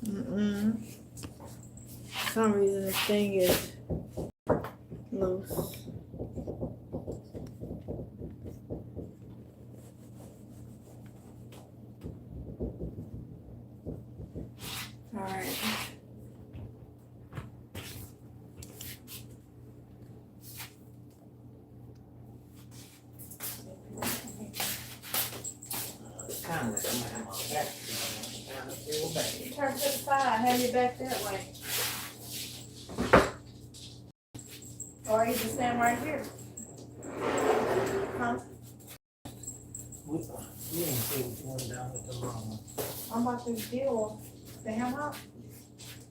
Mm-mm. For some reason this thing is loose. Alright. Kind of like I'm gonna have my back. Turn to the side, have your back that way. Or you can stand right here. Huh? We didn't say which one down with the mama. I'm about to deal with the hammock.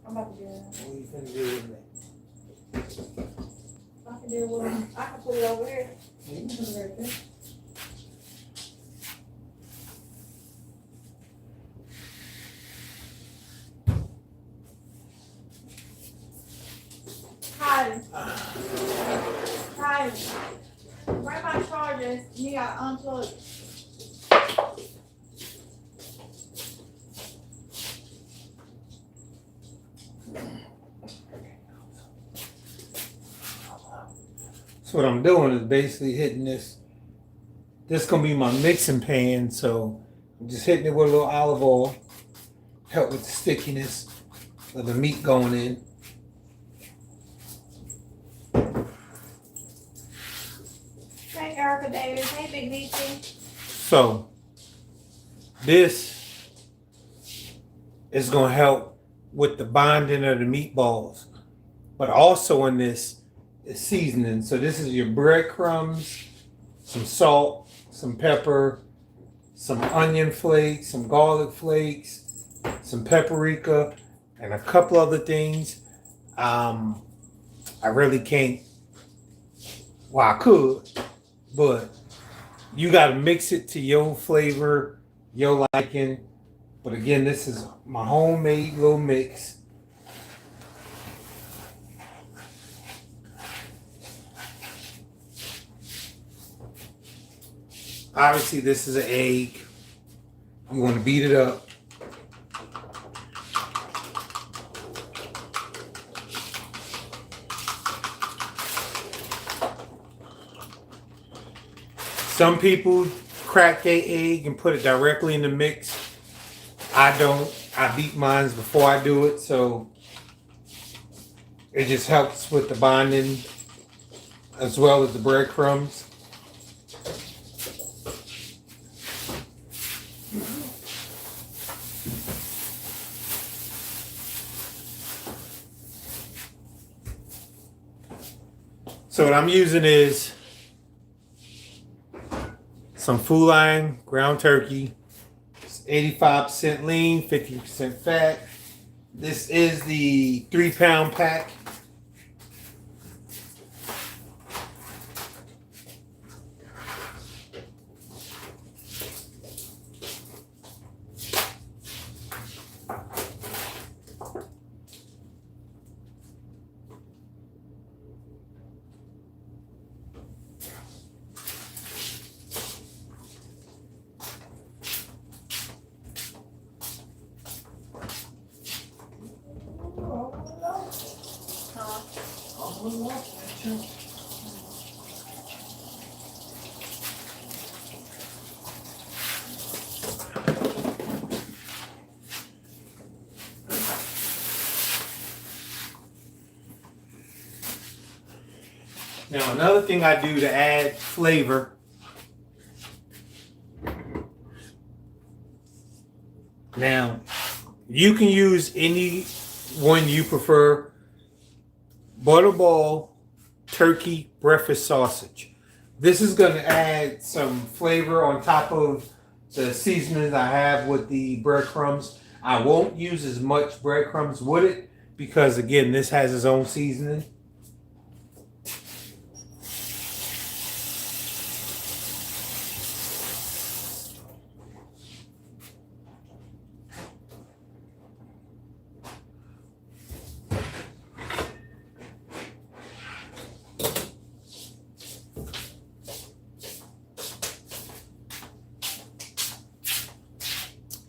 I'm about to deal with What you finna do with it? I can deal with them. I can put it over here. You can put it right there. Hide. Hide. Bring my charger. You got unplugged. So what I'm doing is basically hitting this. This is gonna be my mixing pan, so I'm just hitting it with a little olive oil. Help with the stickiness of the meat going in. Hey, Erica Davis. Hey, Big Nietzsche. So this is gonna help with the bonding of the meatballs, but also in this is seasoning. So this is your breadcrumbs, some salt, some pepper, some onion flakes, some garlic flakes, some paprika, and a couple other things. I really can't. Well, I could, but you got to mix it to your flavor, your liking. But again, this is my homemade little mix. Obviously, this is an egg. You want to beat it up. Some people crack their egg and put it directly in the mix. I don't. I beat mine before I do it, so it just helps with the bonding as well as the breadcrumbs. So what I'm using is some Food ground turkey. It's 85% lean, 50% fat. This is the 3-pound pack. Now another thing I do to add flavor, now you can use any one you prefer. Butterball turkey breakfast sausage. This is going to add some flavor on top of the seasonings I have with the breadcrumbs. I won't use as much breadcrumbs with it because again, this has its own seasoning.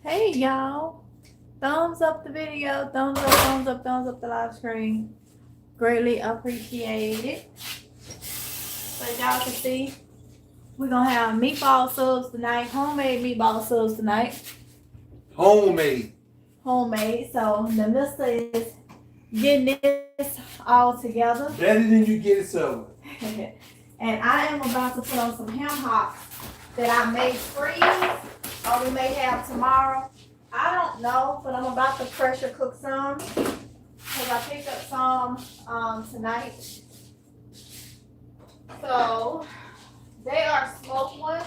Hey, y'all. thumbs up the video. Thumbs up, thumbs up, thumbs up the live screen. Greatly appreciated. So y'all can see, we're gonna have meatball subs tonight. Homemade meatball subs tonight. Homemade. Homemade. So the mister is getting this all together. Better than you get it so. And I am about to put on some Hamhocks that I may freeze or we may have tomorrow. I don't know, but I'm about to pressure cook some because I picked up some tonight. So they are smoked ones.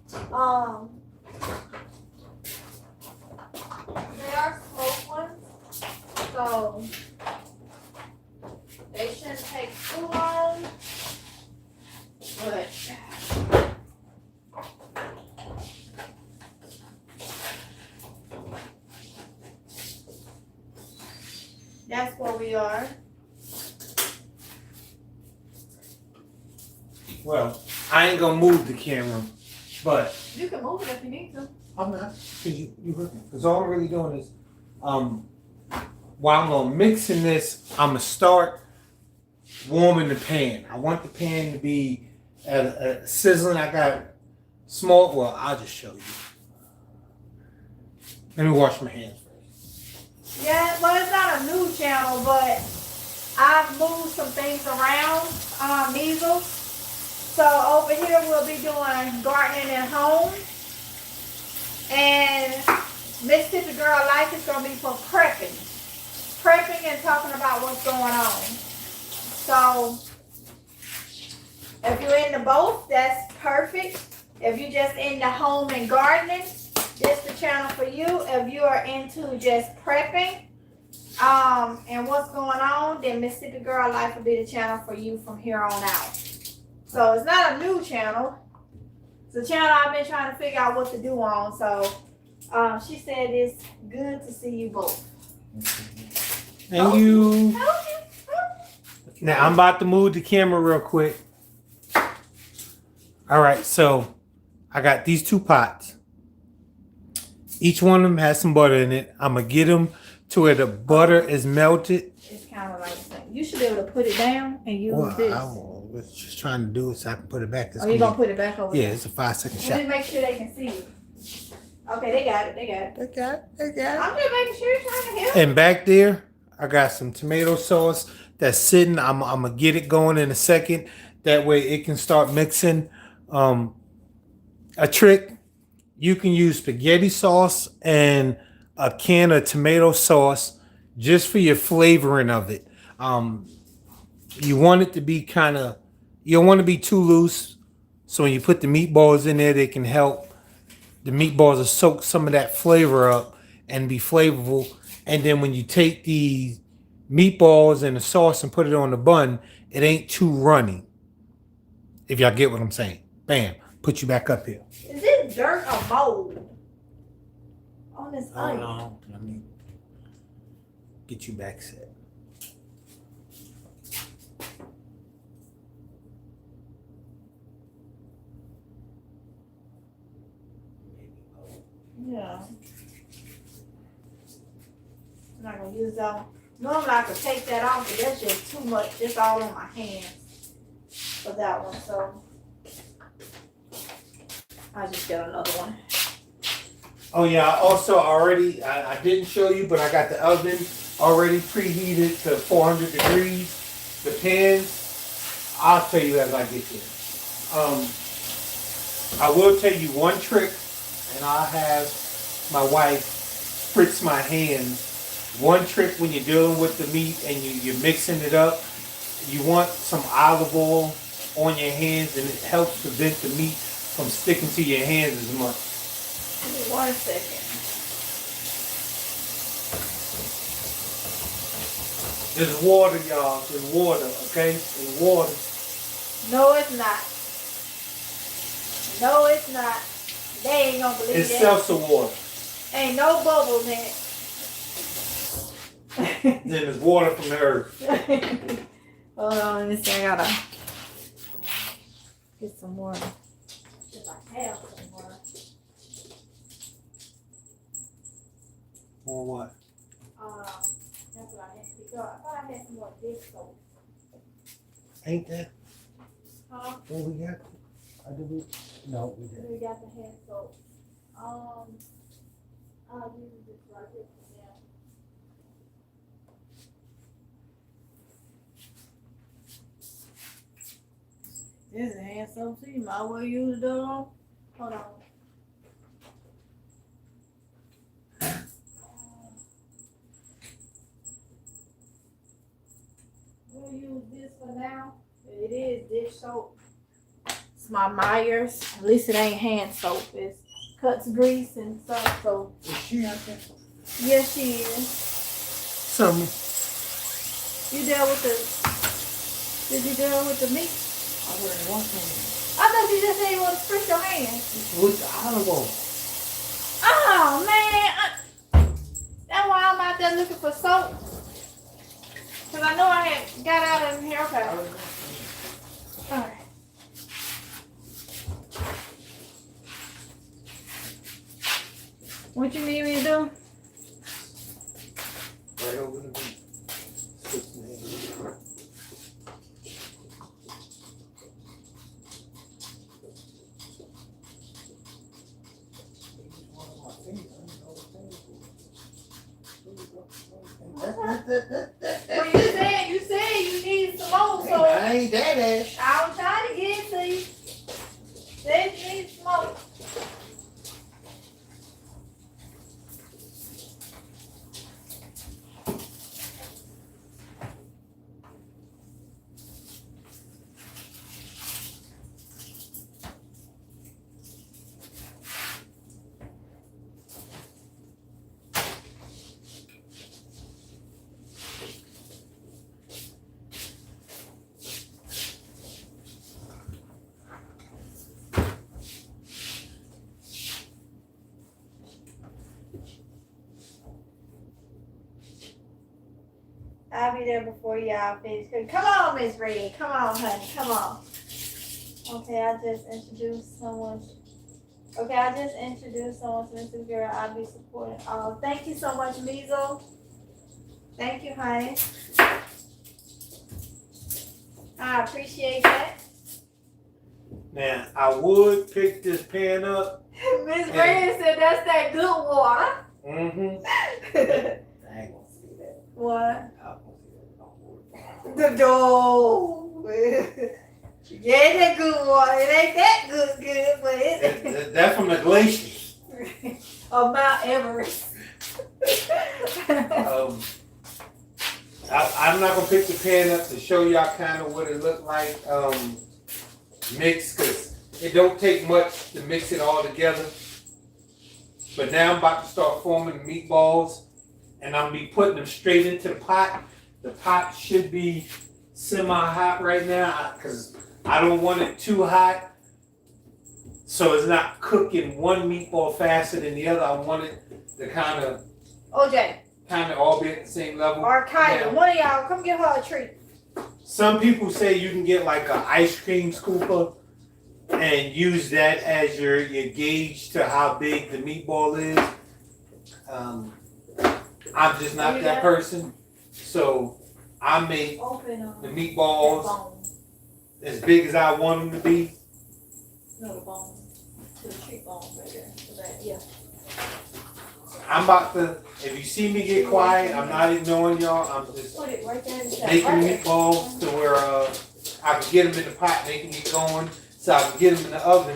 They are smoked ones. So they shouldn't take too long. But that's where we are. Well, I ain't gonna move the camera, but You can move it if you need to. I'm not. Cause you heard me. Cause all I'm really doing is, while I'm mixing this, I'm gonna start warming the pan. I want the pan to be at a sizzling. I got small. Well, I'll just show you. Let me wash my hands first. Yeah, well, it's not a new channel, but I've moved some things around, measles. So over here we'll be doing gardening at home. And Mississippi Girl Life is going to be for prepping. Prepping and talking about what's going on. So if you're into both, that's perfect. If you're just into home and gardening, this is the channel for you. If you are into just prepping and what's going on, then Mississippi Girl Life will be the channel for you from here on out. So it's not a new channel. It's a channel I've been trying to figure out what to do on. So she said it's good to see you both. Thank you. Now I'm about to move the camera real quick. All right, so I got these two pots. Each one of them has some butter in it. I'm gonna get them to where the butter is melted. It's kind of like you should be able to put it down and use this. I was just trying to do it so I can put it back. Oh, you gonna put it back over Yeah, there? it's a 5-second Let shot. me make sure they can see you. Okay, they got it. I'm just making sure you're trying to help. And back there, I got some tomato sauce that's sitting. I'm gonna get it going in a second. That way it can start mixing. A trick, you can use spaghetti sauce and a can of tomato sauce just for your flavoring of it. You want it to be you don't want to be too loose. So when you put the meatballs in there, they can help the meatballs to soak some of that flavor up and be flavorful. And then when you take the meatballs and the sauce and put it on the bun, it ain't too runny. If y'all get what I'm saying. Bam. Put you back up here. Is this dirt or mold on this ice? No. Let me get you back set. Yeah. I'm not gonna use that one. Normally I could take that off, but that's just too much. It's all on my hands for that one. So I just get another one. Oh yeah, I didn't show you, but I got the oven already preheated to 400 degrees. The pans, I'll tell you as I get there. I will tell you one trick, and I'll have my wife spritz my hands. One trick when you're dealing with the meat and you're mixing it up, you want some olive oil on your hands, and it helps prevent the meat from sticking to your hands as much. Give me 1 second. There's water, y'all. There's water, okay? There's water. No, it's not. No, it's not. They ain't gonna believe It's that. seltzer water. Ain't no bubbles in it. Then there's water from the earth. Hold on, let me see. I gotta get some more. If I have some more. Or what? That's what I had to pick up. I thought I had some more dish soap. Ain't that Huh? what we got? Did we? No, we didn't. We got the hand soap. I'll use this right here for now. This is hand soap, so you might as well use it all. Hold on. We'll use this for now. It is dish soap. It's my Myers. At least it ain't hand soap. It's cuts grease and stuff. So Is she out there? yes, she is. Some. You deal with the? Did you deal with the meat? I already washed them. I thought you just said you want to spritz your hands. With the olive oil. Oh man, that's why I'm out there looking for soap. Cause I know I had got out of here. Okay. Alright. What you need me to do? Right over the meat. Well, you said you need some more, so I ain't that ass. I was trying to get it to you. Said you need some more. I'll be there before y'all finish. Come on, Miss Red. Come on, honey. Come on. Okay, I just introduced someone to Mr. Girl. I'll be supporting all. Thank you so much, Measles. Thank you, honey. I appreciate that. Now, I would pick this pan up. Miss Red said that's that good water. Mm-hmm. I ain't gonna see that. What? I won't see that. Don't worry. The door. Yeah, that good water. It ain't that good, but it. That's from the glaciers. Of Mount Everest. I'm not gonna pick the pan up to show y'all kind of what it looked like mixed, because it don't take much to mix it all together. But now I'm about to start forming the meatballs, and I'm gonna be putting them straight into the pot. The pot should be semi-hot right now, because I don't want it too hot, so it's not cooking one meatball faster than the other. I want it to kind of OJ. All be at the same level. Or Kylie, Now, one of y'all, come give her a treat. some people say you can get like an ice cream scooper and use that as your gauge to how big the meatball is. I'm just not that person, so I make Open the meatballs as big as I want them to be. No, the bone. To the cheekbone right there. So that, yeah. I'm about to, if you see me get quiet, I'm not ignoring y'all. I'm just Put it right there in the center. making Right there. meatballs to where I can get them in the pot, and they can get going, so I can get them in the oven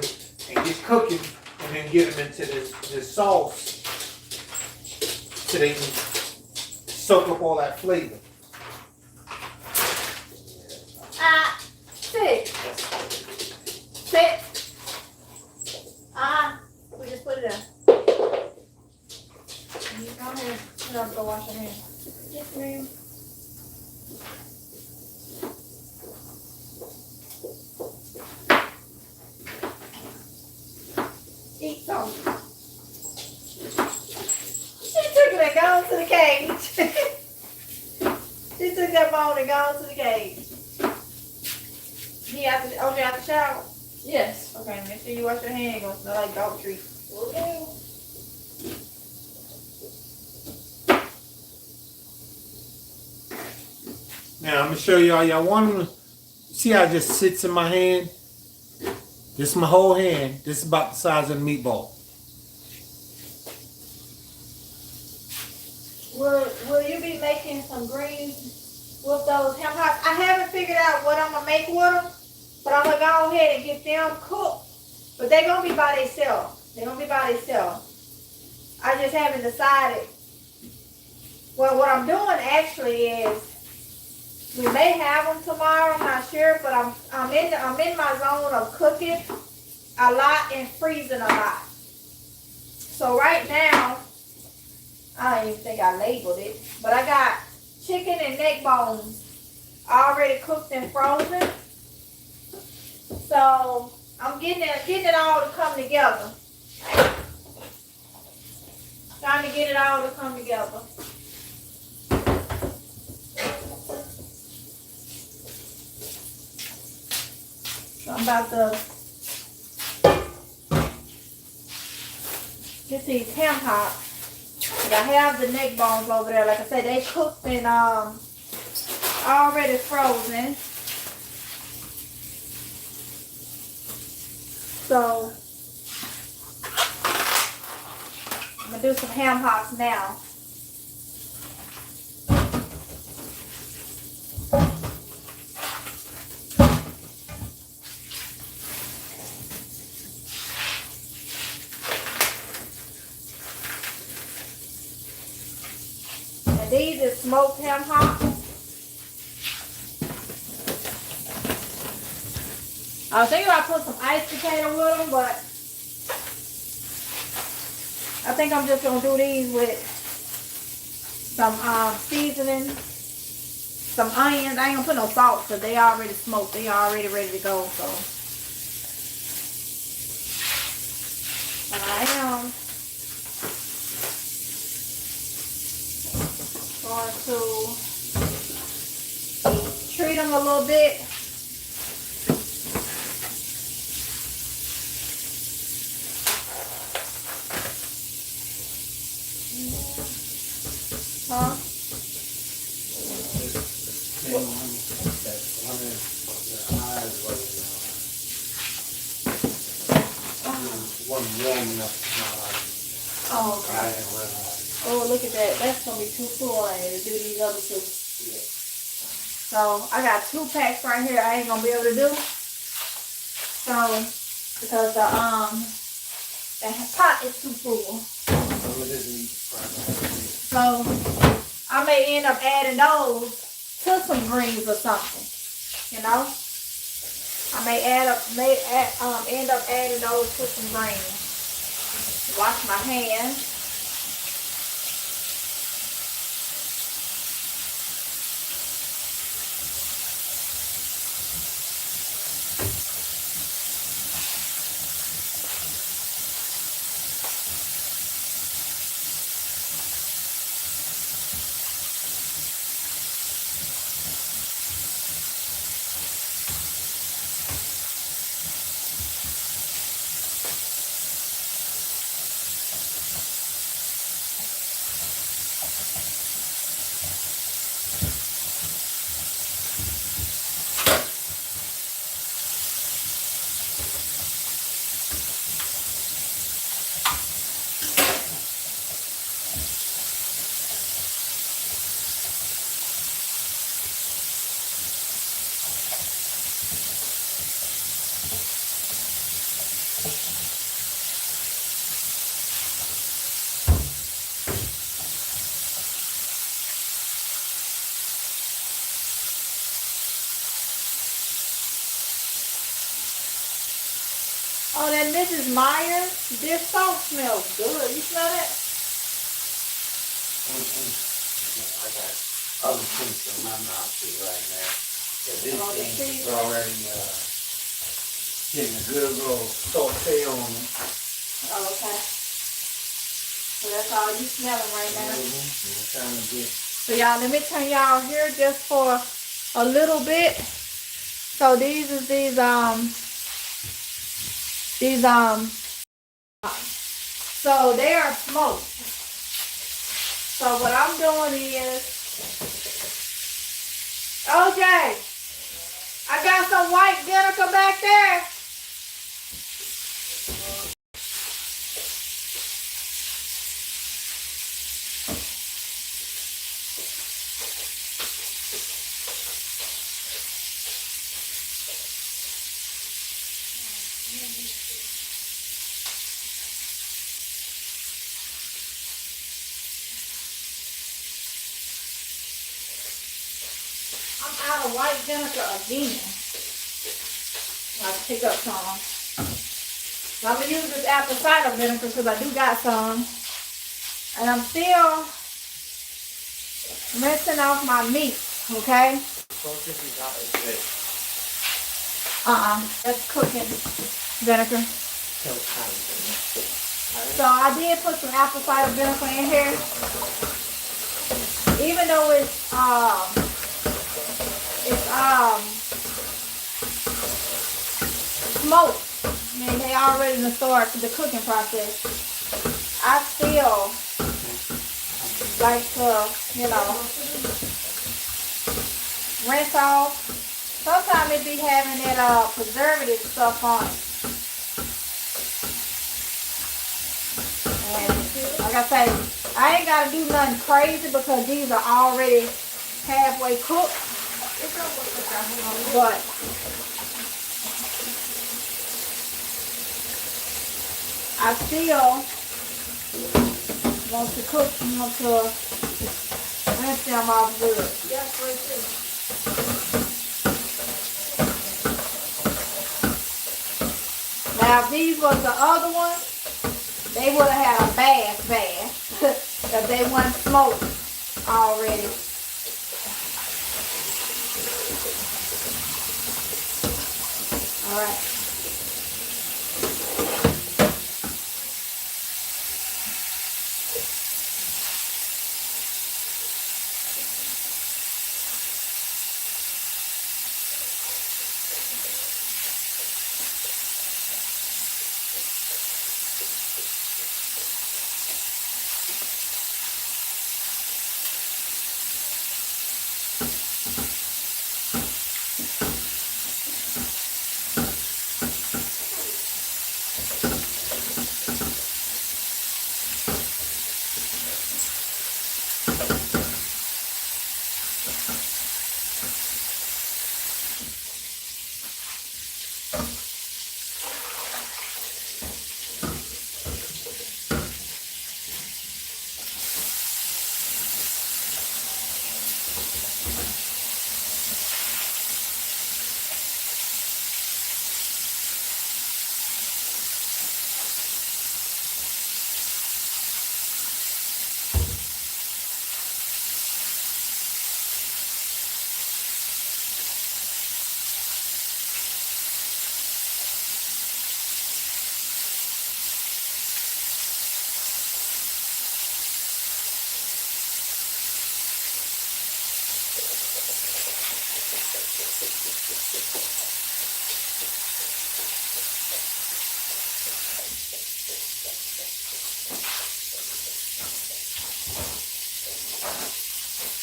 and get cooking, and then get them into this sauce so they can soak up all that flavor. Sit. Sit. We just put it in. You go ahead. You don't have to go wash your hands. Yes, ma'am. Eat some. She took it and gone to the cage. She took that bone and gone to the cage. OJ out the shower? Yes. Okay, make sure you wash your hands. It's gonna smell like dog treat. Okay. Now I'm gonna show y'all. Y'all want them to see how it just sits in my hand? This is my whole hand. This is about the size of a meatball. Will you be making some greens with those ham hocks? I haven't figured out what I'm gonna make with them, but I'm gonna go ahead and get them cooked. But they're gonna be by themselves. They're gonna be by themselves. I just haven't decided. Well, what I'm doing actually is we may have them tomorrow. I'm not sure, but I'm in my zone of cooking a lot and freezing a lot. So right now, I don't even think I labeled it, but I got chicken and neck bones already cooked and frozen. So I'm getting it all to come together. Trying to get it all to come together. So I'm about to get these ham hocks. I have the neck bones over there. Like I said, they cooked and already frozen. So I'm gonna do some ham hocks now. And these is smoked ham hocks. I was thinking about putting some iced potato with them, but I think I'm just gonna do these with some seasoning, some onions. I ain't gonna put no salt because they already smoked. They already ready to go. So I am going to treat them a little bit. Huh? Oh, okay. Oh, look at that. That's going to be too full to do these other two. So, I got 2 packs right here I ain't going to be able to do. So, because the pot is too full. So, I may end up adding those to some greens or something. You know? I may end up adding those to some greens. Wash my hands. Oh, that Mrs. Meyer dish salt smells good. You smell that? I got other things in my mouth too right now. Yeah, Oh, the this thing is cheese. already getting a good little saute on them. Oh, okay. So that's all you smelling right now. I'm trying to get. So y'all, let me turn y'all here just for a little bit. So these is so they are smoked. So what I'm doing is OJ, I got some white vinegar back there. I'm out of white vinegar again. I'll pick up some. So I'm gonna use this apple cider vinegar because I do got some. And I'm still rinsing off my meat, okay? That's cooking vinegar. So I did put some apple cider vinegar in here. Even though it's smoked. I mean, they already in the start to the cooking process. I still like to, you know, rinse off. Sometimes it be having that preservative stuff on it. And like I say, I ain't gotta do nothing crazy because these are already halfway cooked. But I still want to cook, want to rinse them off good. Yes, right too. Now, if these was the other ones, they would have had a bath if they weren't smoked already. All right.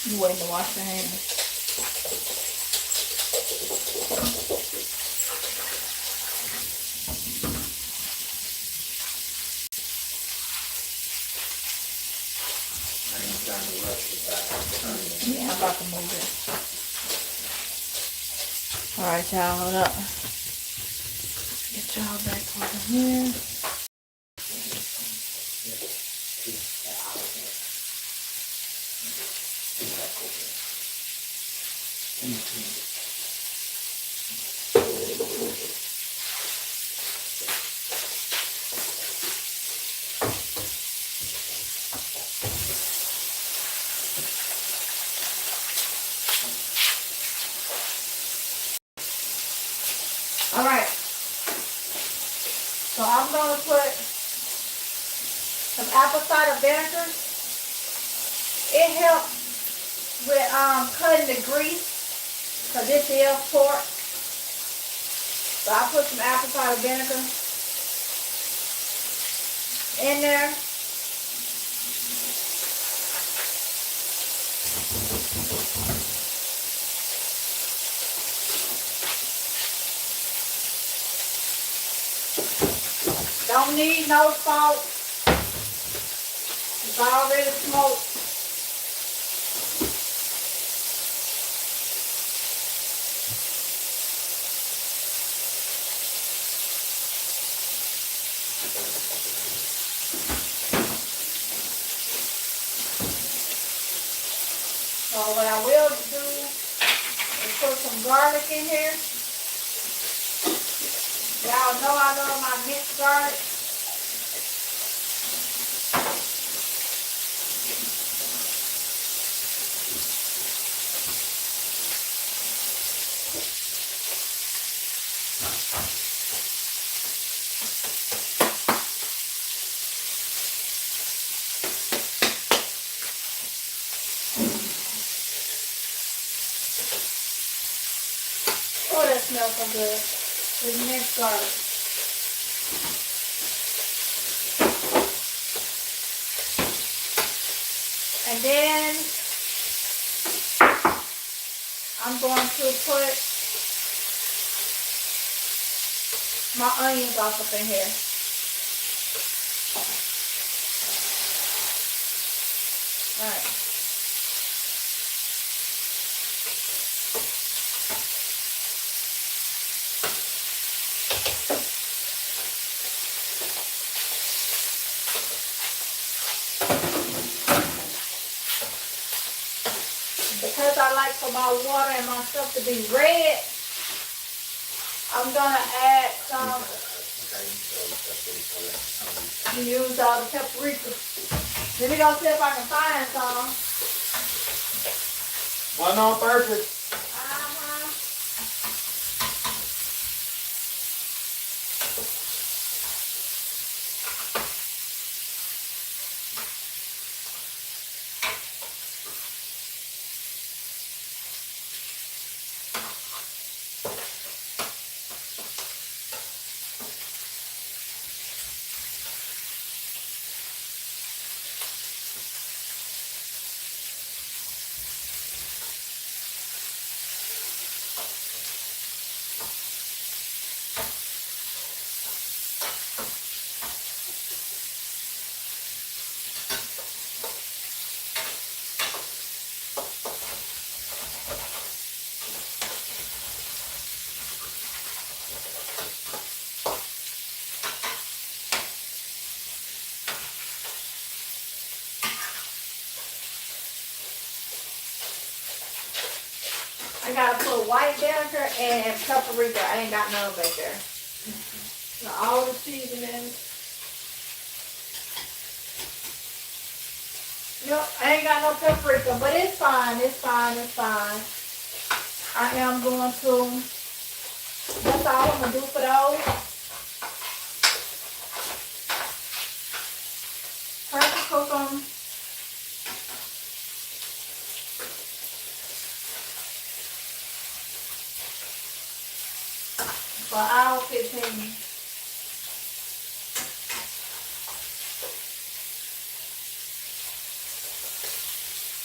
You waiting to wash your hands. Yeah, I'm about to move it. Alright, y'all, hold up. Get y'all back over here. Alright. So I'm going to put some apple cider vinegar. It helps with cutting the grease. Because this is pork. So I put some apple cider vinegar in there. Don't need no salt. It's already smoked. So what I will do is put some garlic in here. Y'all know I love my minced garlic. Oh, that smells so good. This minced garlic. And then I'm going to put my onions off up in here. All right. Because I like for my water and my stuff to be red, I'm gonna add some. You use all the paprika. Let me go see if I can find some. One on purpose. I gotta put white banter and paprika. I ain't got none back there. So all the seasonings. Nope, I ain't got no paprika, but it's fine, it's fine, it's fine. I am going to, that's all I'm gonna do for those. Try to cook them. For hour 15.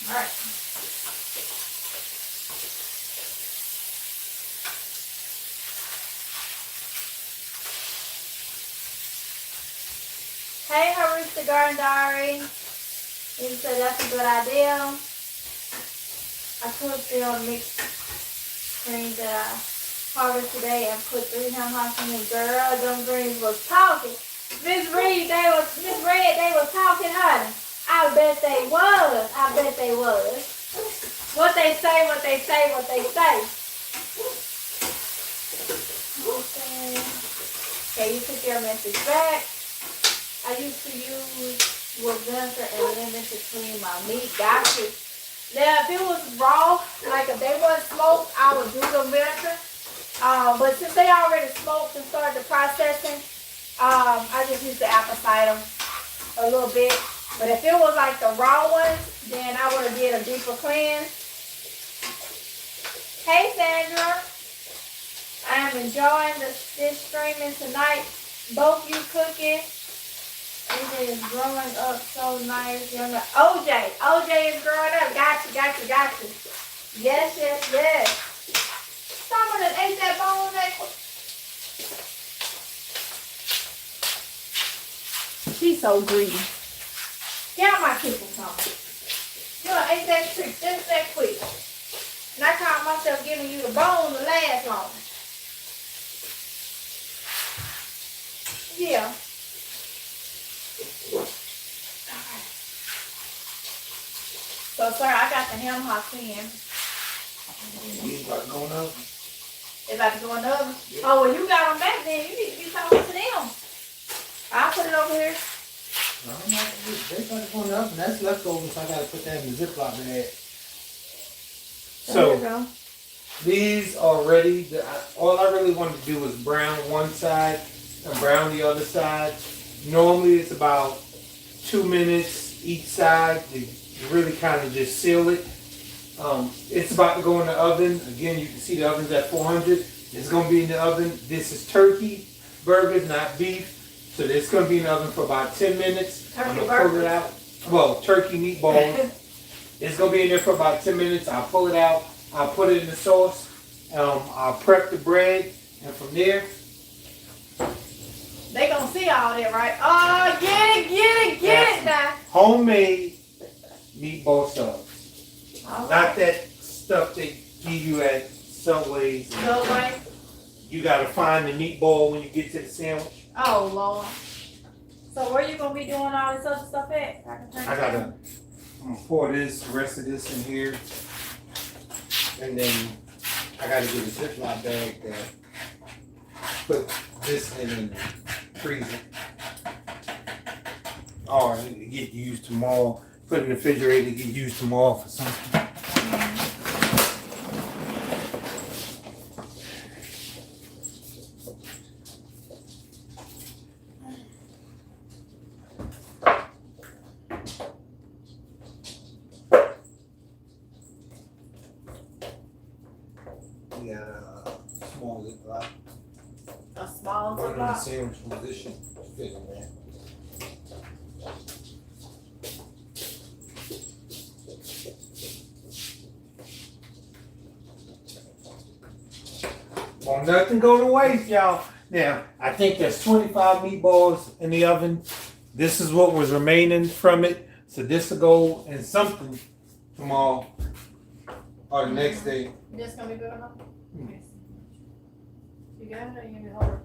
All right. Hey, Harissa Garden Diary. You said that's a good idea. I could still mix greens that I harvest today and put 3 Hamhocks in the girl. Them greens was talking. Miss Reed, they was talking, honey. I bet they was. I bet they was. What they say, what they say, what they say. Okay, you took your message back. I used to use with vinegar and lemon to clean my meat. Gotcha. Now, if it was raw, like if they wasn't smoked, I would do the vinegar. But since they already smoked and started the processing, I just used the apple cider a little bit. But if it was like the raw ones, then I would have did a deeper cleanse. Hey Sandra, I am enjoying this streaming tonight. Both you cooking. AJ is growing up so nice. Younger OJ is growing up. Gotcha. Yes. Someone that ate that bone that quick. She's so greedy. Get out my kitchen, something. You know, ain't that quick, just that quick. And I caught myself giving you the bone to last long. Yeah. So, sir, I got the Hamhocks in. You about going up? They about to go in the oven. Yeah. Oh, well, you got them back then. You need to be talking to them. I'll put it over here. No, I'm not. They about to go in the oven. That's leftovers. So I gotta put that in the Ziploc bag. There you So go. these are ready. All I really wanted to do was brown one side and brown the other side. Normally it's about 2 minutes each side to really kind of just seal it. It's about to go in the oven. Again, you can see the oven's at 400. It's going to be in the oven. This is turkey burgers, not beef. So it's going to be in the oven for about 10 minutes. Turkey I'm going to pull burgers. it out. Well, turkey meatballs. It's going to be in there for about 10 minutes. I'll pull it out. I'll put it in the sauce. I'll prep the bread. And from there, They gonna see all that, right? Oh, get it now. homemade meatball sauce. All Not right. that stuff they give you at Subways. No way. You gotta find the meatball when you get to the sandwich. Oh, Lord. So where you gonna be doing all this other stuff at? I'm gonna pour this, the rest of this in here. And then I gotta get a Ziploc bag that put this in the freezer. Or it get used tomorrow. Put it in the refrigerator, get used tomorrow for something. We got a small Ziploc. A small Put it in the Ziploc. sandwich position. Fit in there. Won't nothing go to waste, y'all. Now, I think there's 25 meatballs in the oven. This is what was remaining from it. So this will go in something tomorrow or the next day. This gonna be good enough? Hmm. You got it or you gonna hold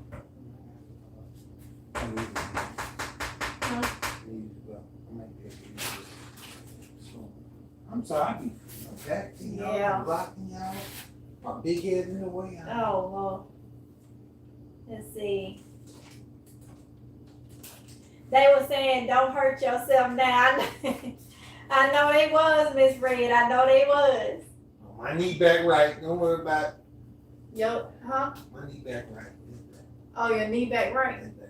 I'm sorry, I be attacking y'all, Yeah. blocking y'all. My big head in the way. it? Oh, well. Let's see. They were saying, don't hurt yourself now. I know they was, Miss Red. I know they was. My knee back right. Don't worry about it. Yo, huh? My knee back right. Oh, your knee back right. Knee back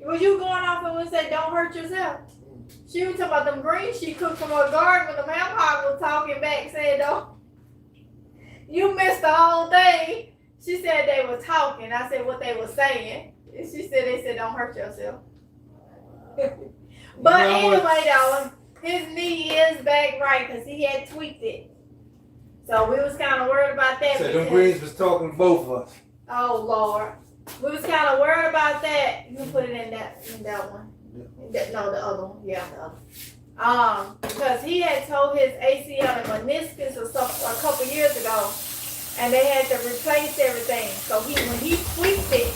right. Was you going off and we said don't hurt yourself? She was talking about them greens she cooked from her garden when the Hamhocks was talking back saying, don't. You missed the whole thing. She said they were talking. I said what they were saying. And she said they said don't hurt yourself. But You know what? anyway, though, his knee is back right because he had tweaked it. So we was kind of worried about that. So them because- greens was talking to both of us. Oh Lord, we was kind of worried about that. You can put it in that one. No, the other one. Yeah, the other. Because he had told his ACL and meniscus or something a couple years ago, and they had to replace everything. So when he tweaked it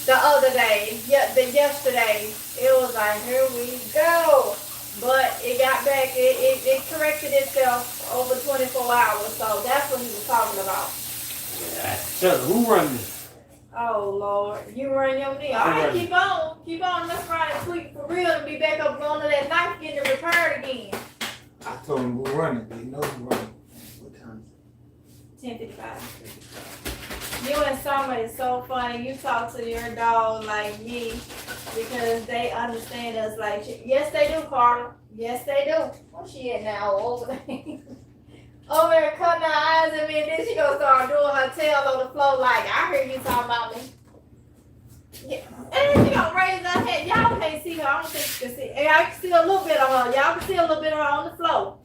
the other day, yesterday, it was like, here we go. But it got back. It corrected itself over 24 hours. So that's what he was talking about. So who run this? Oh Lord, you run your knee. All right, keep on. Let's run and tweak for real and be back up going to that knife getting it repaired again. I told them we're running. They know we're running. What time is 10:55. You and Summer is so funny. You talk to your dog like me because they understand us like yes they do, Carla. Yes they do. Where's she at now? Over there. Over there cutting her eyes at me, and then she gonna start doing her tail on the floor like, I hear you talking about me. Yeah. And then she gonna raise her head. Y'all can't see her. I don't think you can see. And I can see a little bit of her. Y'all can see a little bit of her on the floor.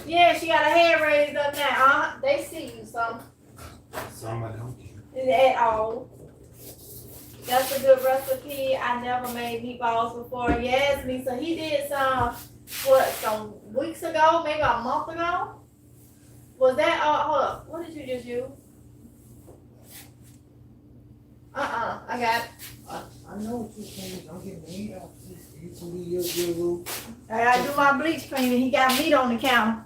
Yeah, she got her head raised up now. They see you, so. Some I don't care. At all. That's a good recipe. I never made meatballs before. Yes, me. So he did some weeks ago, maybe a month ago. Was that, hold up, what did you just use? I got it. I know what you're saying. Don't get me off this. You can be your little. I gotta do my bleach cleaning. He got meat on the counter.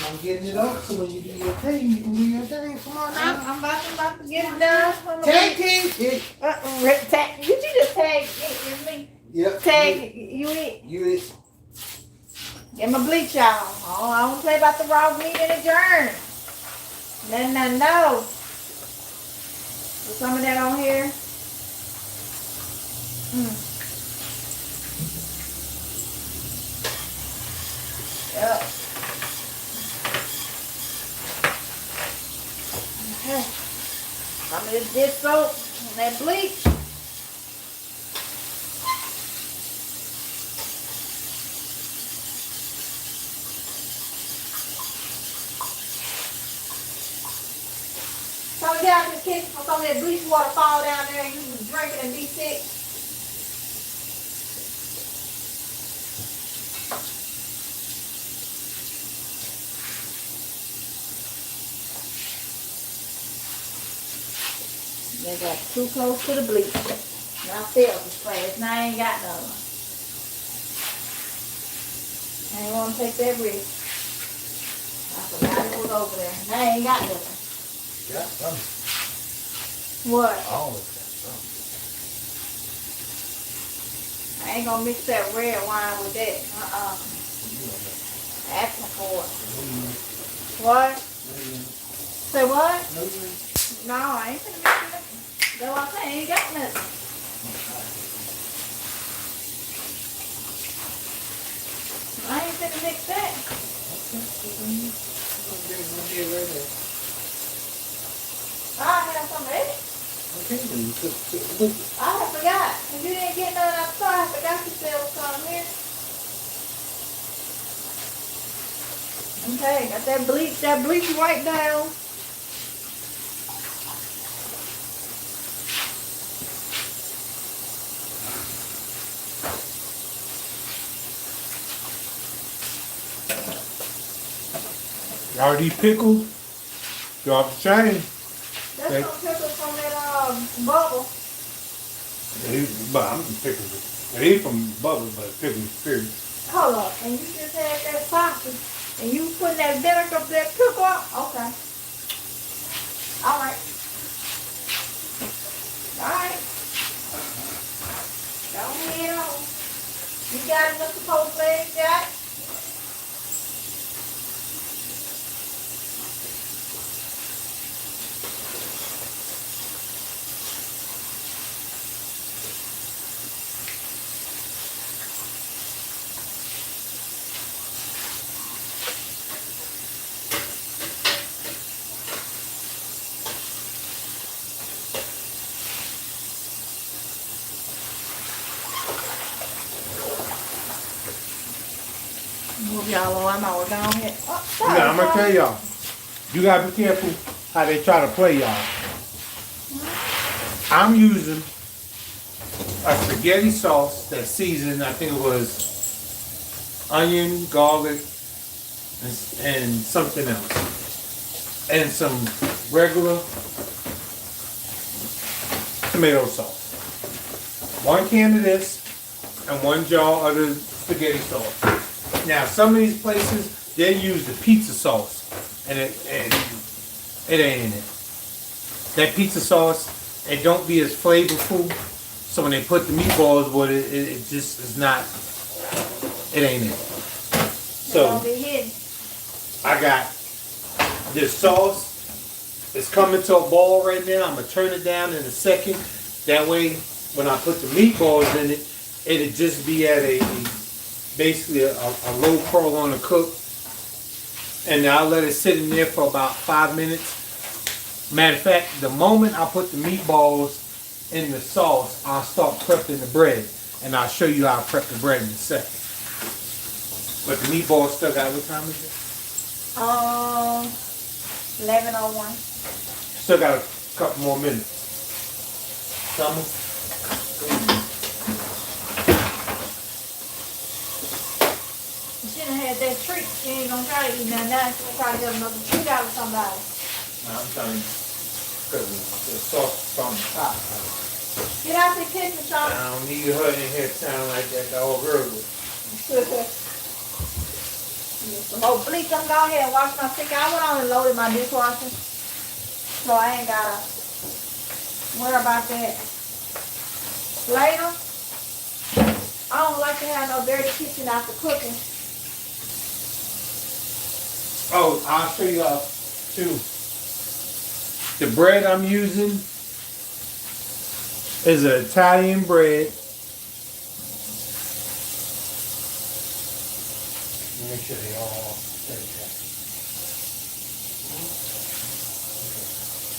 I'm getting it up so when you do your thing, you can do your thing. Come on now. I'm about to get it done. Tag team. Tag, you just tag me. Yep. Tag you it. You it. Get my bleach on. Oh, I don't play about the raw meat in the germ. No. Put some of that on here. Yep. Okay. Some of this dish soap and that bleach. So we get out in the kitchen for some of that bleach water fall down there and you can drink it and be sick. They got too close to the bleach. Now I failed this place. Now I ain't got none. I ain't want to take that risk. I forgot it was over there. Now I ain't got nothing. Got something. What? Always got something. I ain't gonna mix that red wine with that. Asking for it. What? Say what? No, I ain't finna mix it. That's what I'm saying. I ain't got nothing. I ain't finna mix that. I have some ready. Okay, then you cook. I forgot. If you didn't get none outside, I forgot you said was something here. Okay, got that bleach wiped down. Y'all these pickles, y'all the same. That's Okay. some pickles from that bubble. But I'm pickles. It ain't from bubbles, but pickles period. Hold up, and you just had that sausage, and you put that vinegar up that pickle up? Okay. Alright. Alright. Go ahead on. You got it, Mr. Postman, you got it? Move y'all on, I'm over down here. Oh, sorry, Yeah, I'm gonna tell y'all. You gotta be careful how they try to play y'all. I'm using a spaghetti sauce that's seasoned. I think it was onion, garlic, and something else, and some regular tomato sauce. 1 can of this and 1 jar of the spaghetti sauce. Now, some of these places, they use the pizza sauce, and it ain't in it. That pizza sauce, it don't be as flavorful, so when they put the meatballs with it, it just is not, it ain't in it. So, Don't be hidden. I got this sauce. It's coming to a ball right now. I'm going to turn it down in a second. That way, when I put the meatballs in it, it'll just be at basically a low curl on the cook. And I'll let it sit in there for about 5 minutes. Matter of fact, the moment I put the meatballs in the sauce, I'll start prepping the bread. And I'll show you how I prep the bread in a second. But the meatballs still got, what time is it? 11:01. Still got a couple more minutes. summer. She done had that treat. She ain't gonna try to eat nothing now. She gonna try to get another treat out of somebody. I'm telling you, because the sauce is on the top. Get out the kitchen, son. I don't need her in here sounding like that dog earlier. Some more bleach. I'm going ahead and wash my sink. I went on and loaded my dishwasher. So I ain't gotta worry about that. Later, I don't like to have no dirty kitchen after cooking. Oh, I'll show you all too. The bread I'm using is an Italian bread. Make sure they all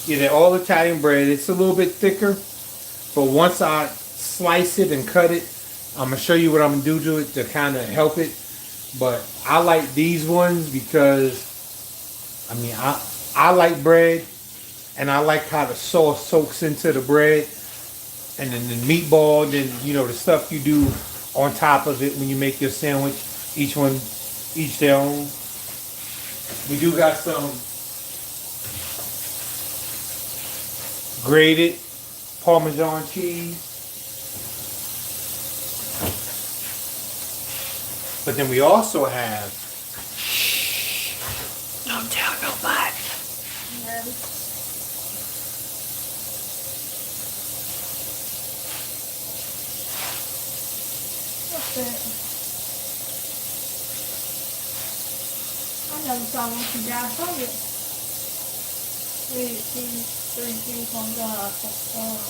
yeah, they're all Italian bread. It's a little bit thicker, but once I slice it and cut it, I'm gonna show you what I'm gonna do to it to kind of help it. But I like these ones because I mean I like bread, and I like how the sauce soaks into the bread, and then the meatball, then you know the stuff you do on top of it when you make your sandwich. Each their own. We do got some grated Parmesan cheese. But then we also have, don't tell nobody. What's that? I never saw one from down Soviet. 3 cheese, 1 gun.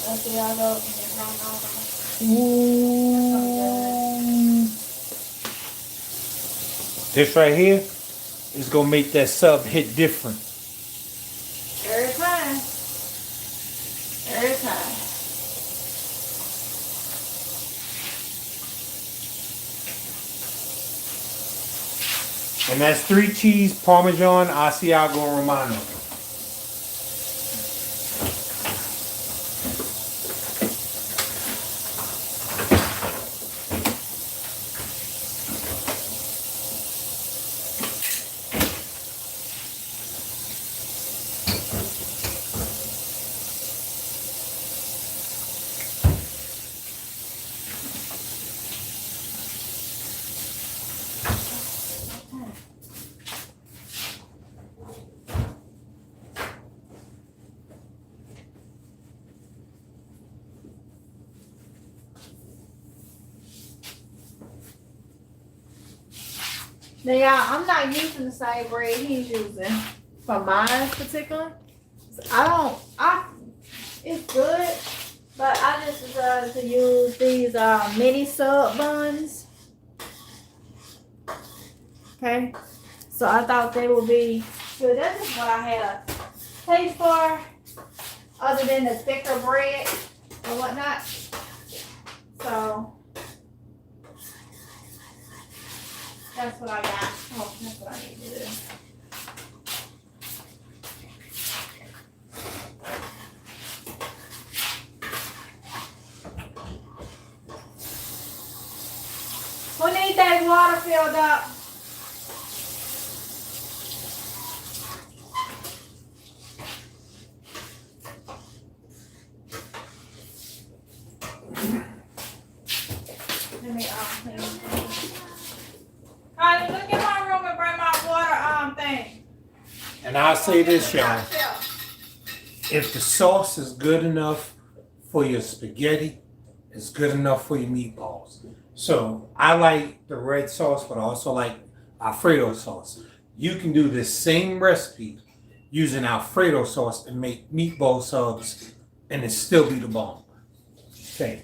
That's the other, and then This right here is gonna make that sub hit different. every time. Every time. And that's 3 cheese, Parmesan, Asiago, and Romano. Now, y'all, I'm not using the same bread he's using for mine particular. It's good, but I just decided to use these mini sub buns. Okay, so I thought they would be good. That's just what I had a taste for, other than the thicker bread or whatnot. So that's what I got. Oh, that's what I need to do. Who needs that water filled up? Let me clean. Kylie, look in my room and bring my water thing. And I'll say this, y'all. If the sauce is good enough for your spaghetti, it's good enough for your meatballs. So I like the red sauce, but I also like Alfredo sauce. You can do this same recipe using Alfredo sauce and make meatball subs, and it still be the bomb. Okay.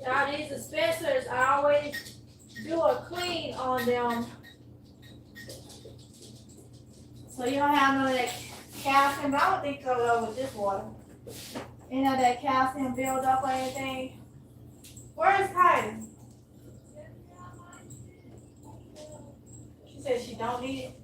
Y'all, these dispensers, I always do a clean on them. So you don't have none of that calcium. I don't think it'll go with this water. Any of that calcium build up or anything. Where is Heidi? She said she don't need it.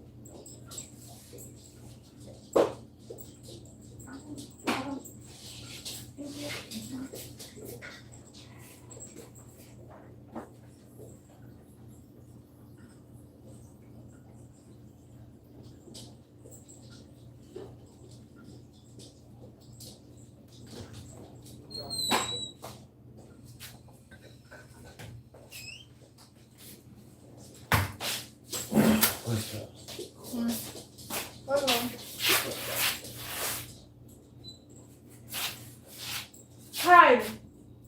Heidi,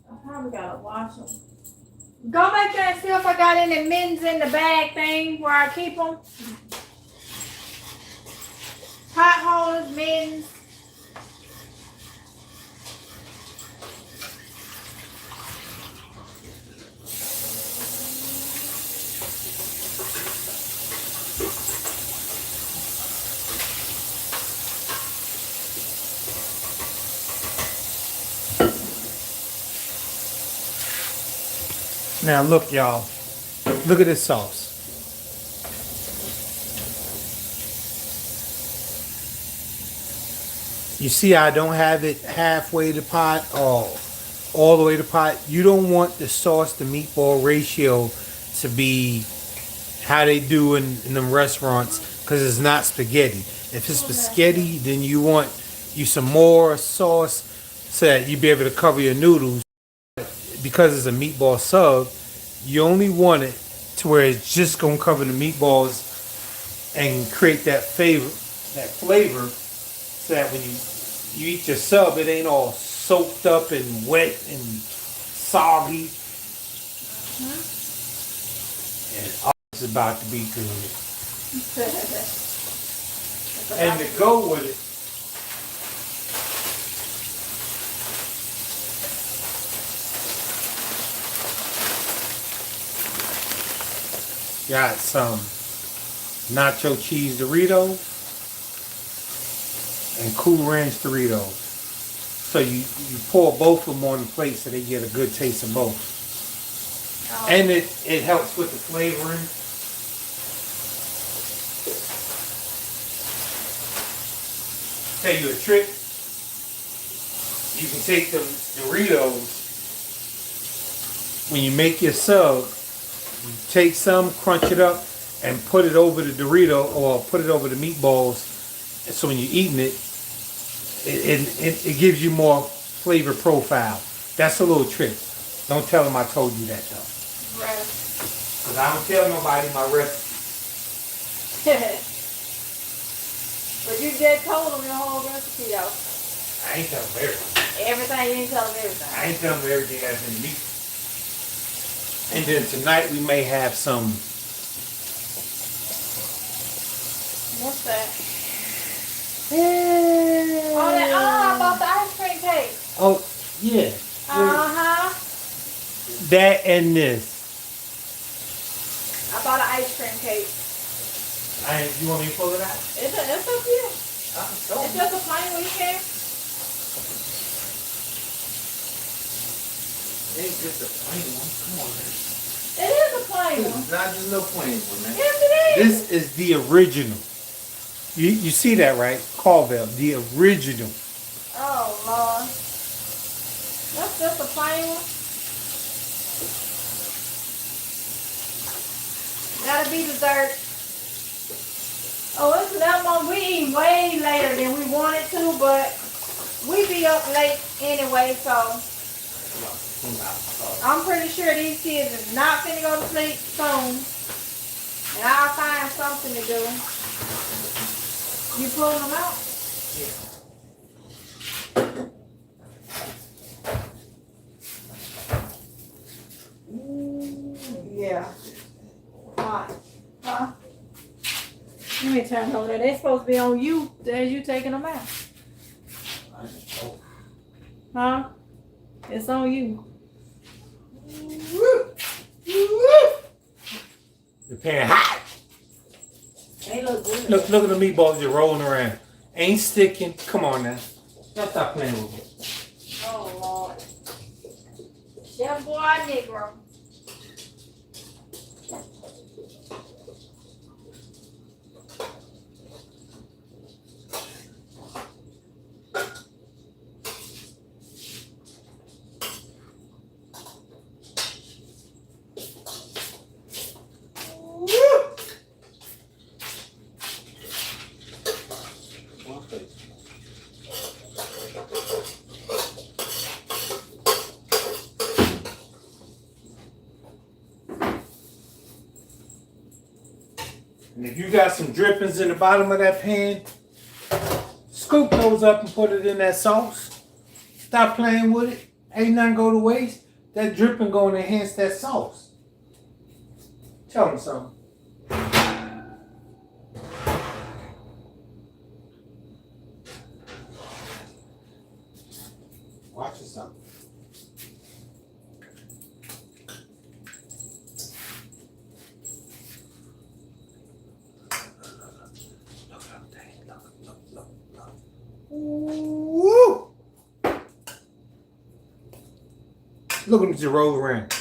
I probably gotta wash them. Go back there and see if I got any mittens in the bag thing where I keep them. Pot holders, mittens. Now look, y'all. Look at this sauce. You see I don't have it halfway to pot or all the way to pot. You don't want the sauce to meatball ratio to be how they do in them restaurants, because it's not spaghetti. If it's spaghetti, then you want you some more sauce so that you be able to cover your noodles. Because it's a meatball sub, you only want it to where it's just gonna cover the meatballs and create that flavor, so that when you eat your sub, it ain't all soaked up and wet and soggy. And all it's about to be good. And to go with it, got some nacho cheese Doritos and Cool Ranch Doritos. So you pour both of them on the plate so they get a good taste of both. Oh. And it helps with the flavoring. Tell you a trick. You can take the Doritos when you make your sub. You take some, crunch it up, and put it over the Dorito or put it over the meatballs. So when you're eating it, it gives you more flavor profile. That's a little trick. Don't tell them I told you that though. Right. Because I don't tell nobody my recipe. But you just told them your whole recipe though. I ain't telling them everything. Everything, you ain't telling them everything. I ain't telling them everything that's in the meat. And then tonight we may have some. What's that? Oh, I bought the ice cream cake. Oh, yeah. Uh-huh. That and this. I bought an ice cream cake. You want me to pull it out? It's up to you. It's just a plain weekend. It ain't just a plain one. Come on, man. It is a plain one. It's not just no plain one, man. Yes, it is. This is the original. You see that, right? Carvel, the original. Oh, Lord. That's just a plain one. That'll be dessert. Oh, it's 11. We eat way later than we wanted to, but we be up late anyway, so I'm pretty sure these kids is not finna go to sleep soon. And I'll find something to do. You pulling them out? Yeah. Hot. Huh? Let me turn over there. They're supposed to be on you as you taking them out. Huh? It's on you. The pan hot. They look good. Look at the meatballs just rolling around. Ain't sticking. Come on now. Y'all stop playing with it. Oh Lord. Chef boy Negro. And if you got some drippings in the bottom of that pan, scoop those up and put it in that sauce. Stop playing with it. Ain't nothing go to waste. That dripping going to enhance that sauce. Tell them something. Watch yourself. Woo! Look at them just roll around.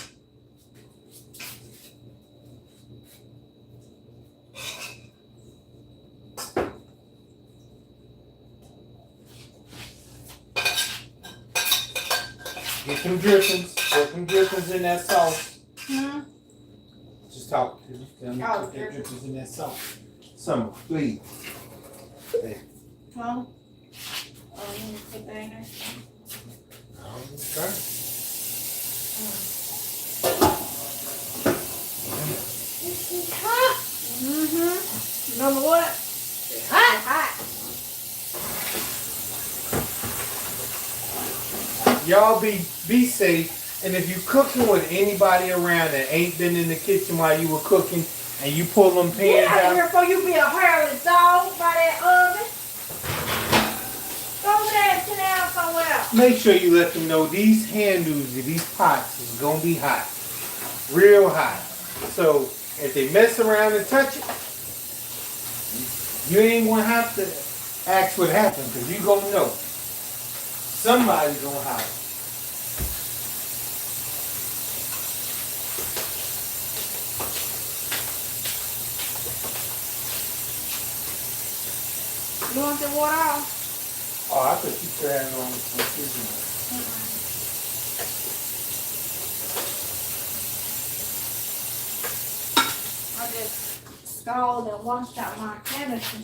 Get some drippings. Put some drippings in that sauce. Just talk to them. Tell me put the drippings in that sauce. Summer, please. There. Huh? Oh, you need to put that in there? Okay. Number what? Hot. Y'all be safe, and if you cooking with anybody around that ain't been in the kitchen while you were cooking, and you pull them pans Get out of out, here before you be a hairless dog by that oven. Go over there and sit down somewhere. make sure you let them know these handles, these pots is gonna be hot, real hot. So if they mess around and touch it, you ain't gonna have to ask what happened, because you gonna know. Somebody's gonna holler. You want the water off? Oh, I thought you tried on seasoning. I just scalded and washed out my canister.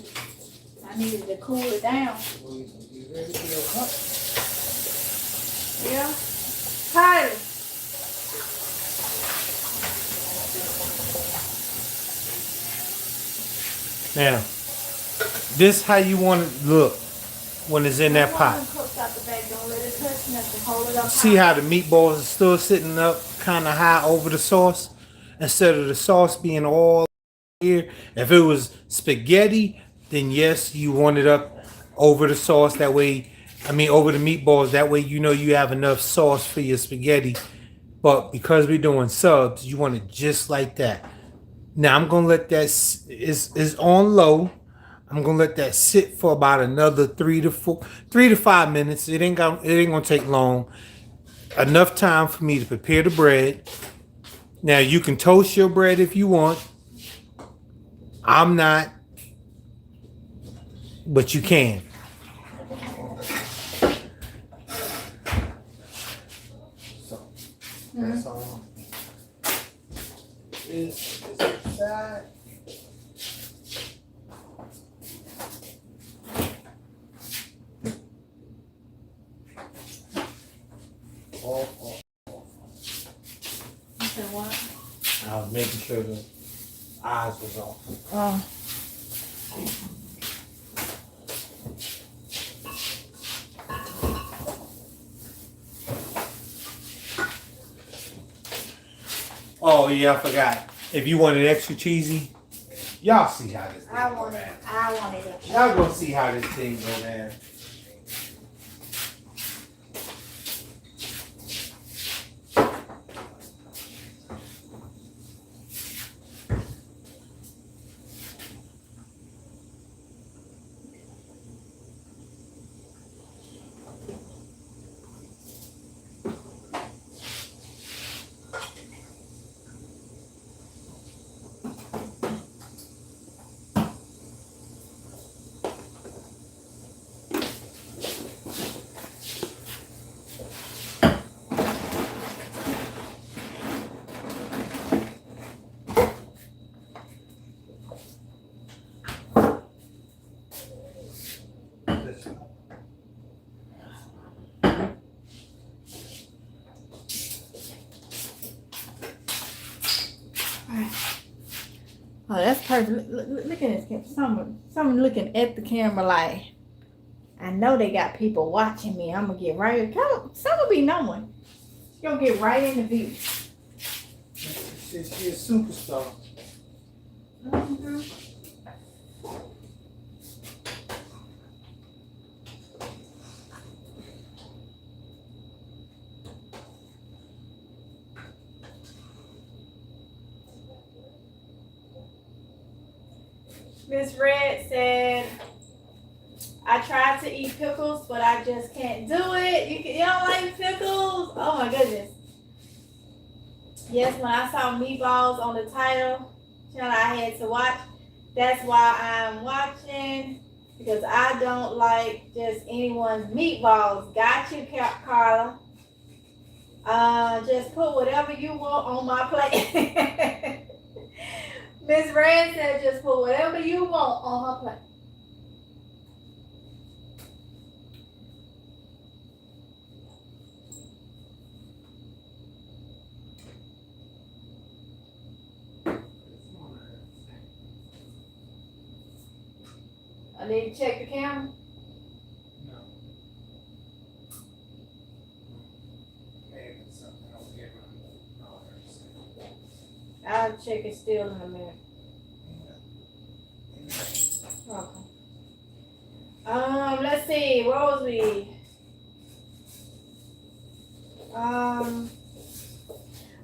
I needed to cool it down. You ready for your cup? Yeah. Tighter. Now, this how you want it to look when it's in that pot. See how the meatballs are still sitting up kind of high over the sauce? Instead of the sauce being all here. If it was spaghetti, then yes, you want it up over the sauce. That way, over the meatballs. That way you know you have enough sauce for your spaghetti. But because we're doing subs, you want it just like that. Now I'm gonna let that is on low. I'm gonna let that sit for about another 3 to 5 minutes. It ain't gonna take long. Enough time for me to prepare the bread. Now you can toast your bread if you want. I'm not, but you can. So that's all. Is inside. Off. You said what? I was making sure the eyes was off. Oh. Oh yeah, I forgot. If you want it extra cheesy, y'all see how this thing I go want it. down. I want it. Y'all gonna see how this thing go down. Oh, that's perfect. Look at this. Someone looking at the camera like, I know they got people watching me. I'm gonna get right. Someone be knowing. You're gonna get right in the view. She's a superstar. Mm-hmm. Miss Red said, I tried to eat pickles, but I just can't do it. You don't like pickles? Oh my goodness. Yes, when I saw Meatballs on the title channel, I had to watch. That's why I'm watching, because I don't like just anyone's meatballs. Got you, Carla. Just put whatever you want on my plate. Miss Rand said just put whatever you want on her plate. I need to check the camera. No. Maybe it's something else here. I'll check it still in a minute. Okay. Let's see. Where was we?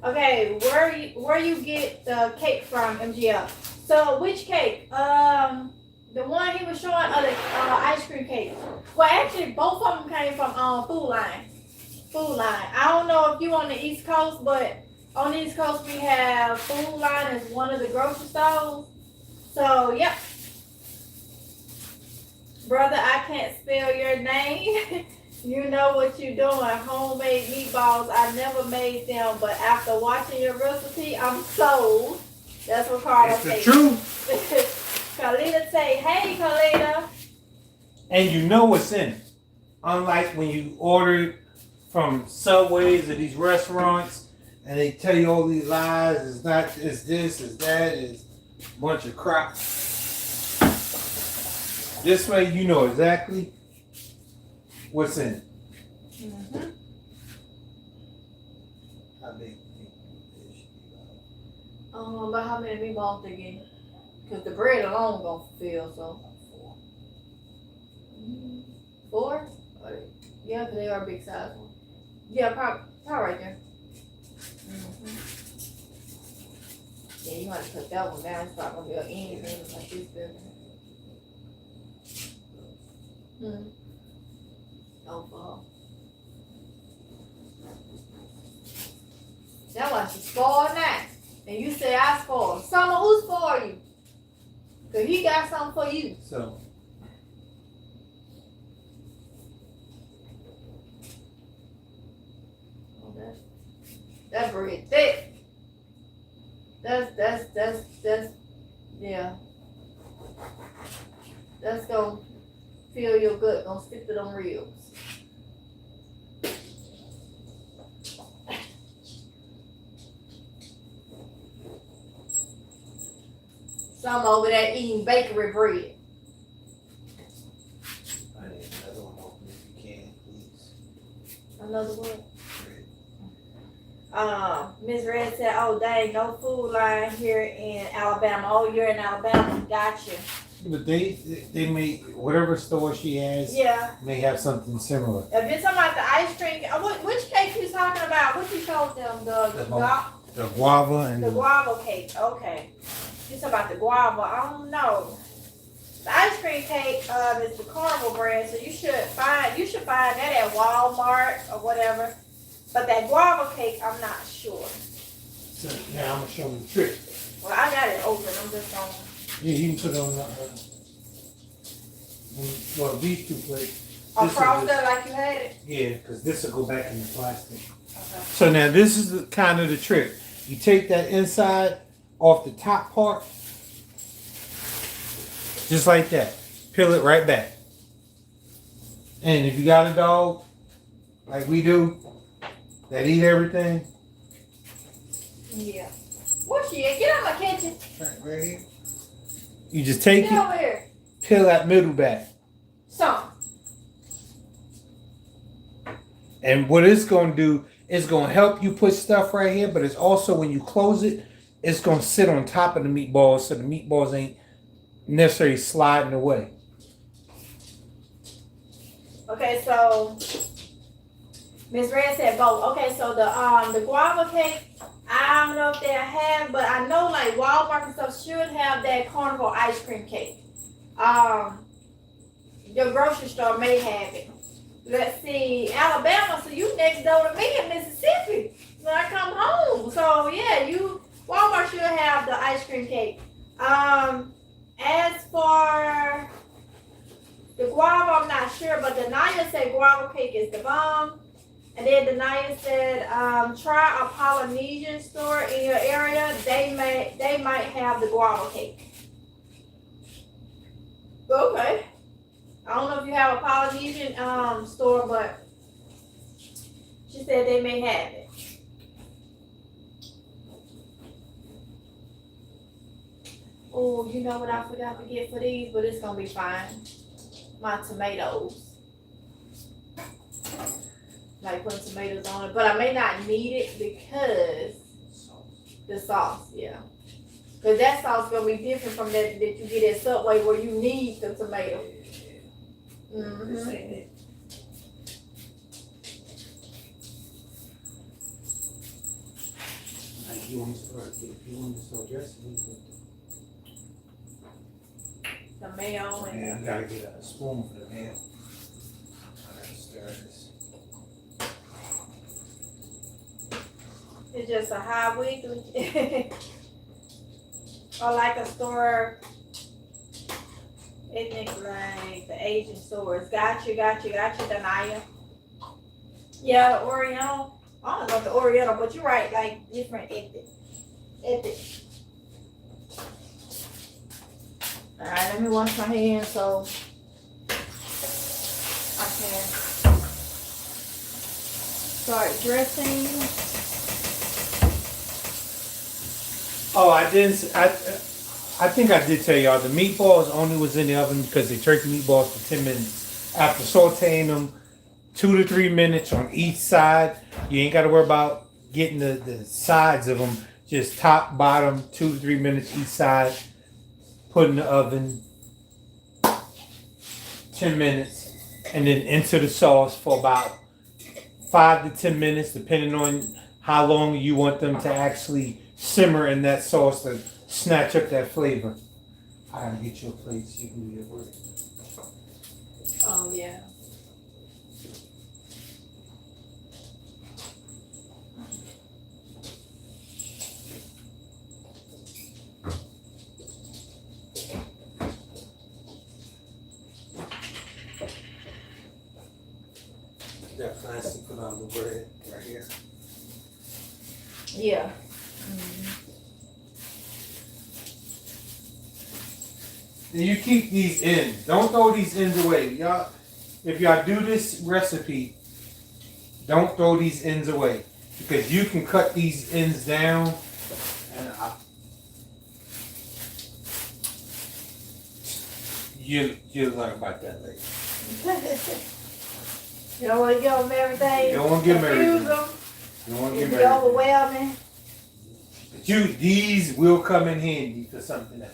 Okay. Where you get the cake from, MGL? So which cake? The one he was showing, or the ice cream cake? Well, actually, both of them came from Food Line. Food Line. I don't know if you on the East Coast, but on the East Coast we have Food Line as one of the grocery stores. So, yep. Brother, I can't spell your name. You know what you're doing. Homemade meatballs. I never made them, but after watching your recipe, I'm sold. That's what Carla said. It's the truth. Carlita say, hey, Carlita. And you know what's in it. Unlike when you order from Subways or these restaurants and they tell you all these lies, it's not, it's this, it's that, it's a bunch of crap. This way you know exactly what's in it. Mm-hmm. How big? About how many meatballs they get? Because the bread alone gonna fill, so. 4? Yeah, because they are big size ones. Yeah, probably right there. Mm-hmm. Yeah, you want to put that one down. It's not gonna be anything like this big. Oh, fall. That's why she spoiled that. And you say I spoiled. Summer, who spoiled you? Because he got something for you. So. Oh, that bread thick. That's yeah. That's gonna fill your gut, gonna stick to them ribs. Some over there eating bakery bread. I need another one open if you can, please. Another one. Miss Red said, oh dang, no Food Line here in Alabama. Oh, you're in Alabama. Gotcha. But they may, whatever store she has, Yeah. may have something similar. If you're talking about the ice cream, which cake you talking about? What you told them? The guava and the guava cake. Okay. You talking about the guava? I don't know. The ice cream cake is the caramel brand, so you should find that at Walmart or whatever. But that guava cake, I'm not sure. So now I'm gonna show you the trick. Well, I got it open. I'm just going. Yeah, you can put it on well, these two plates. Across there like you had it? Yeah, because this will go back in the plastic. Okay. So now this is the kind of the trick. You take that inside off the top part, just like that. Peel it right back. And if you got a dog, like we do, that eat everything. Yeah. Where's she at? Get out of my kitchen. Right here. You just take Get it, over here. peel that middle back. Some. And what it's going to do is going to help you put stuff right here, but it's also when you close it, it's going to sit on top of the meatballs so the meatballs ain't necessarily sliding away. Okay, so Miss Red said both. Okay, so the guava cake, I don't know if they have, but I know like Walmart and stuff should have that carnival ice cream cake. Your grocery store may have it. Let's see, Alabama, so you next door to me in Mississippi. So I come home. So yeah, Walmart should have the ice cream cake. As for the guava, I'm not sure, but Denaya said guava cake is the bomb. And then Denaya said, try a Polynesian store in your area. They might have the guava cake. Okay. I don't know if you have a Polynesian store, but she said they may have it. Oh, you know what I forgot to get for these, but it's gonna be fine. My tomatoes. Like putting tomatoes on it, but I may not need it because the sauce, yeah. Because that sauce is gonna be different from that you get at Subway where you need the tomato. Mm-hmm. If you want to start dressing, The mayo and I gotta get a spoon for the mayo. I gotta stir this. it's just a high weekly. Or like a store. Ethnic, like the Asian stores. Got you, Denaya. Yeah, the Oriental. I don't know if the Oriental, but you're right, like different ethnic. Alright, let me wash my hands so I can start dressing. Oh, I think I did tell y'all the meatballs only was in the oven because they turkey meatballs for 10 minutes. After sauteing them 2 to 3 minutes on each side, you ain't got to worry about getting the sides of them. Just top, bottom, 2 to 3 minutes each side. Put in the oven 10 minutes and then into the sauce for about 5 to 10 minutes, depending on how long you want them to actually simmer in that sauce to snatch up that flavor. I gotta get you a plate so you can do your work. Oh yeah. That plastic put on the bread right here. Yeah. Then you keep these in. Don't throw these ends away. Y'all, if y'all do this recipe, don't throw these ends away. Because you can cut these ends down and you'll learn about that later. You don't want to give them everything. You don't want to give them everything. Confuse them. You don't want to It'd give be them everything. overwhelming. But these will come in handy for something else.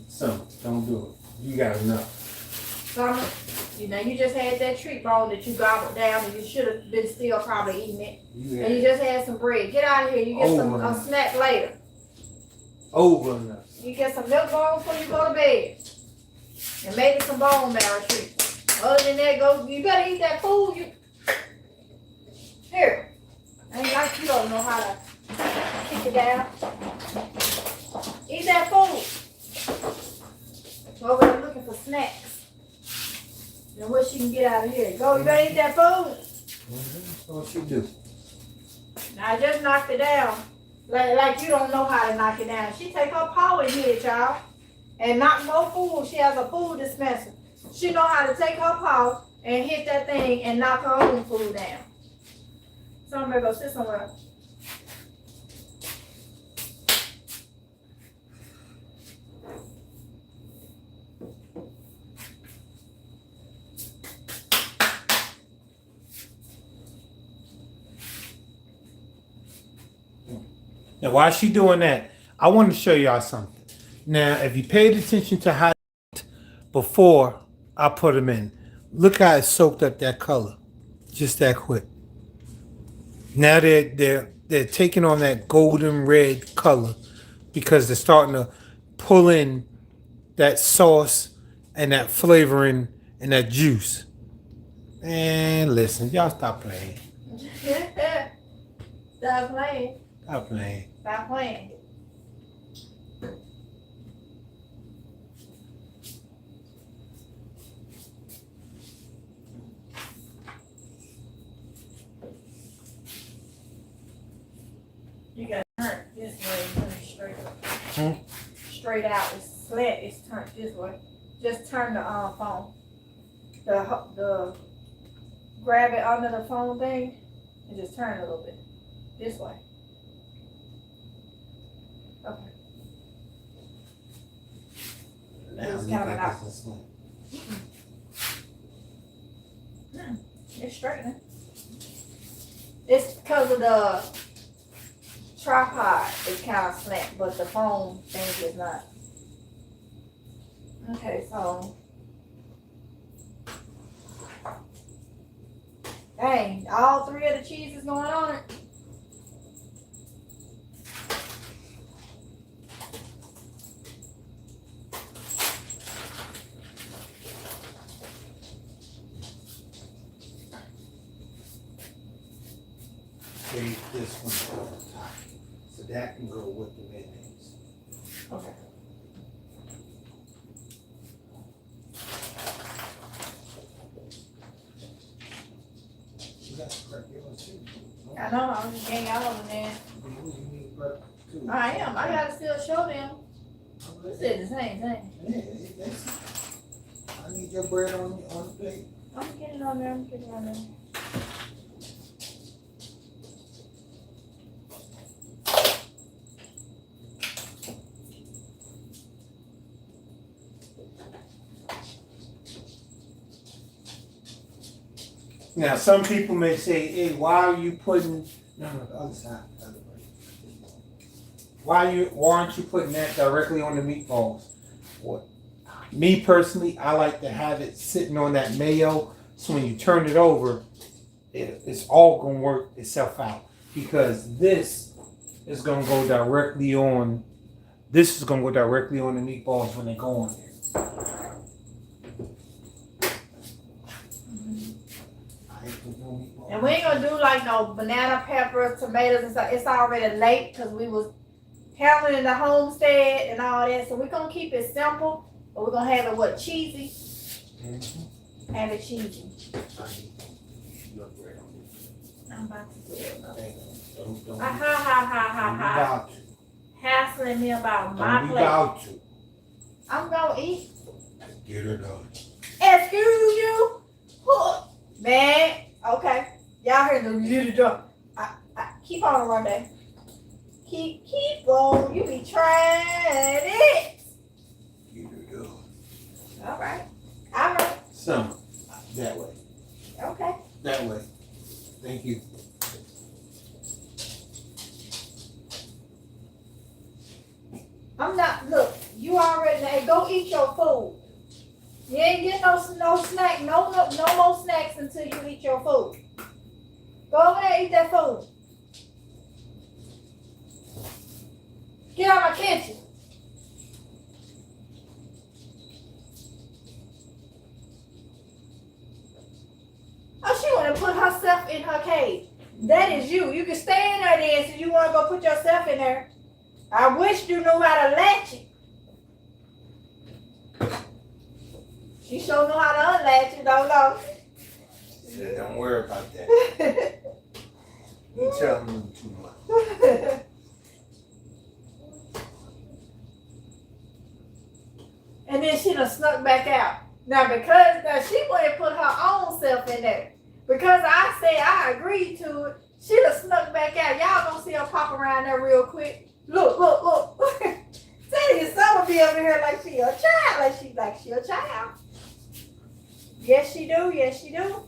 So, don't do it. You got enough. Summer, you just had that treat bone that you gobbled down and you should have been still probably eating it. And you just had some bread. Get out of here. You get a snack later. Over enough. You get some milk bone before you go to bed. And maybe some bone marrow treats. Other than that, you better eat that food. Here. Ain't like you don't know how to kick it down. Eat that food. Over there looking for snacks. And what she can get out of here. Go, you better eat that food. That's what she do. Now I just knocked it down. Like you don't know how to knock it down. She take her paw and hit it, y'all. And knock more food. She has a food dispenser. She know how to take her paw and hit that thing and knock her own food down. Somebody go sit somewhere. Now, while she doing that, I want to show y'all something. Now, if you paid attention to how before I put them in, look how it soaked up that color, just that quick. Now they're taking on that golden red color because they're starting to pull in that sauce and that flavoring and that juice. And listen, y'all stop playing. Stop playing. Stop playing. Stop playing. You got to turn this way, turn it straight up. Straight out. It's slant. It's turned this way. Just turn the phone. The grab it under the phone thing and just turn it a little bit this way. Okay. Now, It's coming out. it's It's straightening. It's because of the tripod. It's kind of slant, but the phone thing is not. Okay, so. Dang, all three of the cheese is going on it. Save this one on top, so that can go with the mayonnaise. Okay. You got to prep yours too. I know, I'm just getting all of them there. You need prep too. I am. I gotta still show them. It's the same thing. Yeah, I need your bread on the plate. I'm getting on there. I'm getting on there. Now, some people may say, hey, why are you putting, no, the other side, the other way. Why aren't you putting that directly on the meatballs? What? Me personally, I like to have it sitting on that mayo, so when you turn it over, it's all going to work itself out. Because this is going to go directly on, the meatballs when they go on there. And we ain't gonna do like no banana, peppers, tomatoes and stuff. It's already late because we was handling the homestead and all that. So we're gonna keep it simple, but we're gonna have it what, cheesy? Mm-hmm. Have it cheesy. I'm about to do it. Ha. Hassling me about my plate. I'm gonna eat. Get her done. Excuse you? Man, okay. Y'all heard the little drop. Keep on one day. Keep on. You be trying it. Get her done. All right. All right. Some. That way. Okay. That way. Thank you. I'm not, look, you already, hey, go eat your food. You ain't getting no snack, no more snacks until you eat your food. Go over there and eat that food. Get out of my kitchen. Oh, she want to put herself in her cage. That is you. You can stay in there then so you want to go put yourself in there. I wish you knew how to latch it. She sure know how to unlatch it, don't know. She said, don't worry about that. You tell me too much. And then she done snuck back out. Now, because now she would have put her own self in there. Because I said I agreed to it, she'd have snuck back out. Y'all gonna see her pop around there real quick. Look. Say your son will be over here like she a child. Like she a child. Yes, she do. Yes, she do.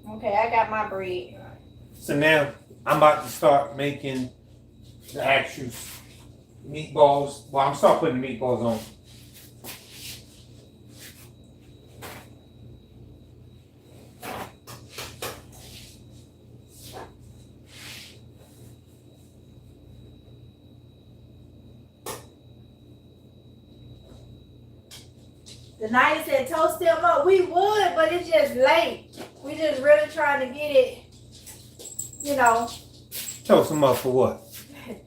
Okay, I got my bread. So now I'm about to start making the actual meatballs. Well, I'm start putting the meatballs on. The night said toast them up. We would, but it's just late. We just really trying to get it, you know. Toast them up for what?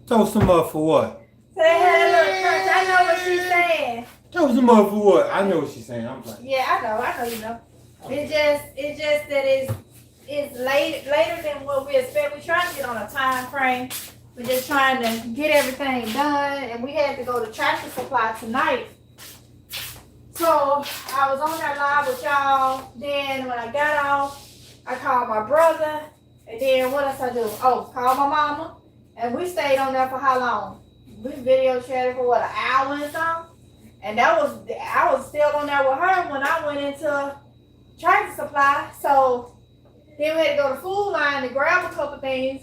Toast them up for what? Say hello, church. I know what she's saying. Toast them up for what? I know what she's saying. I'm like, Yeah, I know you know. It's just that it's later than what we expect. We're trying to get on a time frame. We're just trying to get everything done, and we had to go to Tractor Supply tonight. So I was on that live with y'all. Then when I got off, I called my brother, and then what else I do? Oh, called my mama, and we stayed on there for how long? We video chatted for what, an hour and something? And I was still on there with her when I went into Tractor Supply. So then we had to go to Food Line to grab a couple things,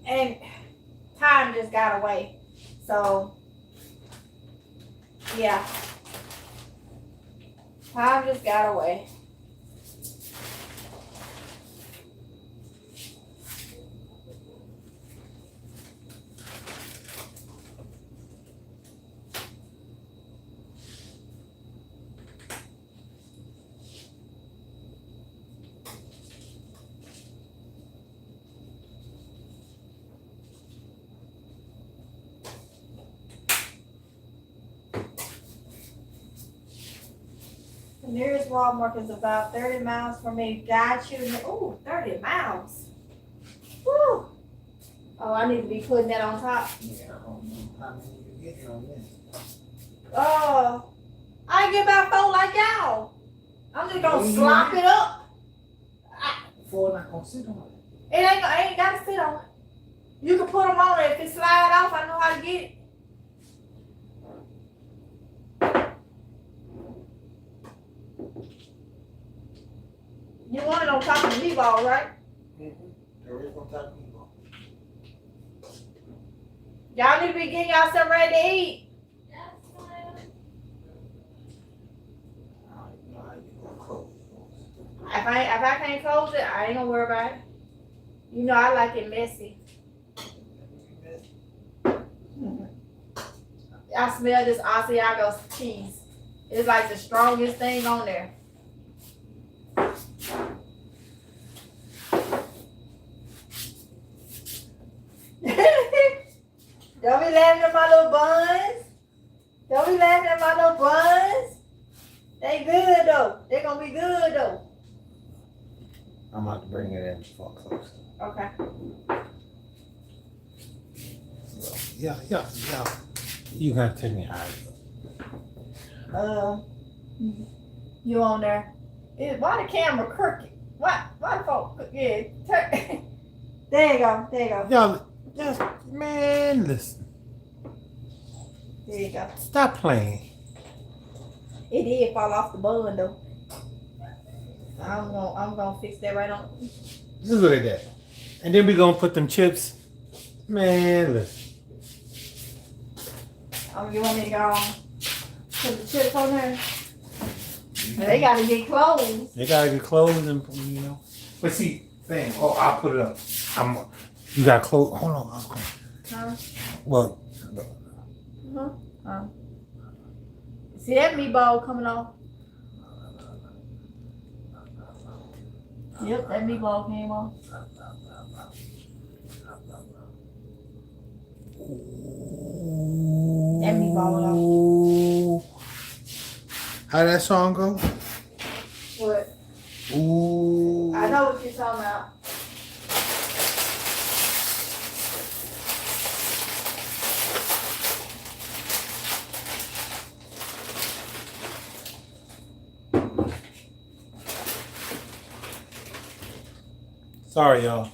and time just got away. So yeah, time just got away. The nearest Walmart is about 30 miles from me. Got you. Ooh, 30 miles. Woo. Oh, I need to be putting that on top. Yeah, I don't know how many you getting on this. Oh, I ain't get about 4 like y'all. I'm just gonna slop it up. Four not gonna sit on it. I ain't gotta sit on it. You can put them on it. If it slide off, I know how to get it. You want it on top of the meatball, right? There is no type of meatball. Y'all need to be getting y'all something ready to eat. If I can't close it, I ain't gonna worry about it. You know I like it messy. I smell this Asiago cheese. It's like the strongest thing on there. Don't be laughing at my little buns. Don't be laughing at my little buns. They good though. They gonna be good though. I'm about to bring it in for close. Okay. yeah. You gotta take me high. You on there? Why the camera crooked? Why the phone? Yeah. There you go. Y'all, just, man, listen. There you go. Stop playing. It did fall off the bun though. I'm gonna fix that right on. Just look at that. And then we gonna put them chips. Man, listen. You want me to go put the chips on there? They gotta get closed. They gotta get closed and, you know. But see, thing. Oh, I'll put it up. You gotta close. Hold on. Huh? Well. See that meatball coming off? Yep, that meatball came off. That meatball off. How that song go? What? Ooh. I know what you're talking about. Sorry, y'all.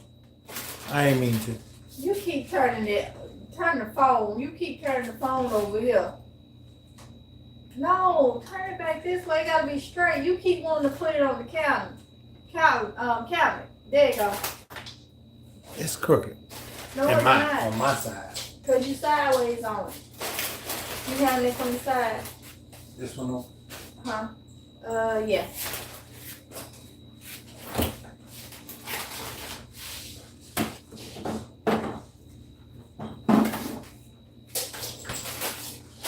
I ain't mean to. You keep turn the phone. You keep turning the phone over here. No, turn it back this way. It gotta be straight. You keep wanting to put it on the cabinet. There you go. It's crooked. No, it's not. On my side. Cause you sideways on it. You have it from the side. This one on? Huh? Yeah.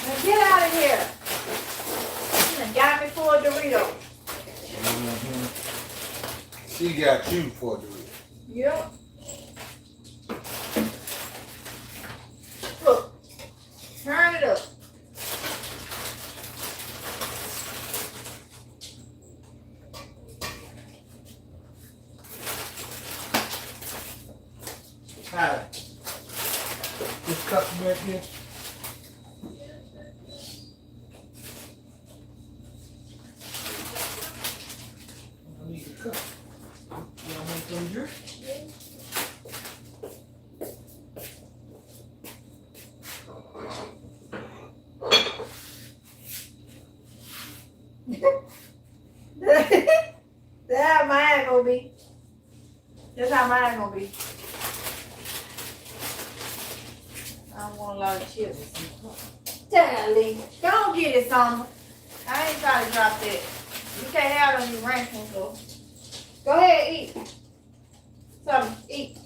Now get out of here. You done got me for a Dorito. Mm-hmm. She got you for the real. Yep. Look. Turn it up. Hi. This cup back here. I need a cup. Y'all want some drink? That's how mine gonna be. That's how mine gonna be. I don't want a lot of chips. Darling, don't get it, Summer. I ain't trying to drop that. You can't have it on your rankings, though. Go ahead, eat. Something, eat.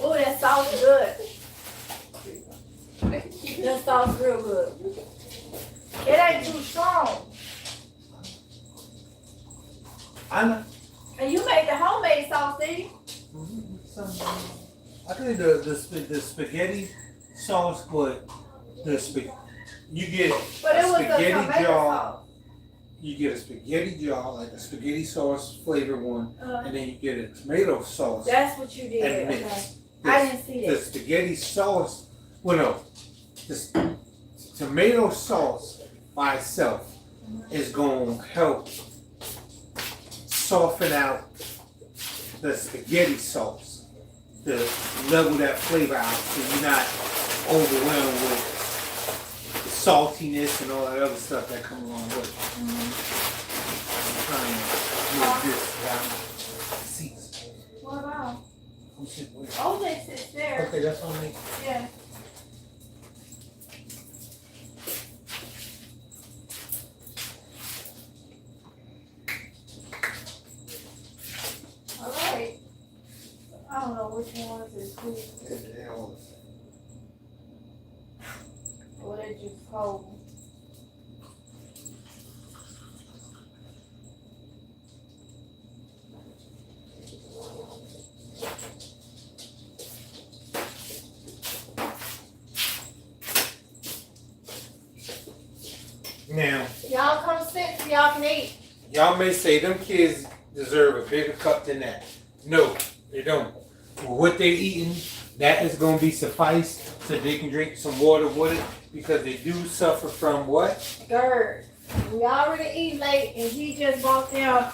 Oh, that sauce is good. That sauce is real good. It ain't too strong. I know. And you made the homemade sauce, didn't you? I think the spaghetti sauce, but you get But it a was the spaghetti tomato jar. sauce. You get a spaghetti jar, like a spaghetti sauce flavored one, Uh, and then you get a tomato sauce. that's what you did. And Okay. mix. I didn't see The that. spaghetti sauce, well, no, the tomato sauce by itself is going to help soften out the spaghetti sauce, to level that flavor out, so you're not overwhelmed with saltiness and all that other stuff that comes along with it. I'm trying to move this down. Seats. What about? I'm sitting with. OJ sits there. Okay, that's on me. Yeah. All right. I don't know which ones is who. Or they just cold. Now, Y'all come sit so y'all can eat. y'all may say them kids deserve a bigger cup than that. No, they don't. For what they're eating, that is going to be suffice so they can drink some water with it, because they do suffer from what? GERD. We already eat late and he just bought them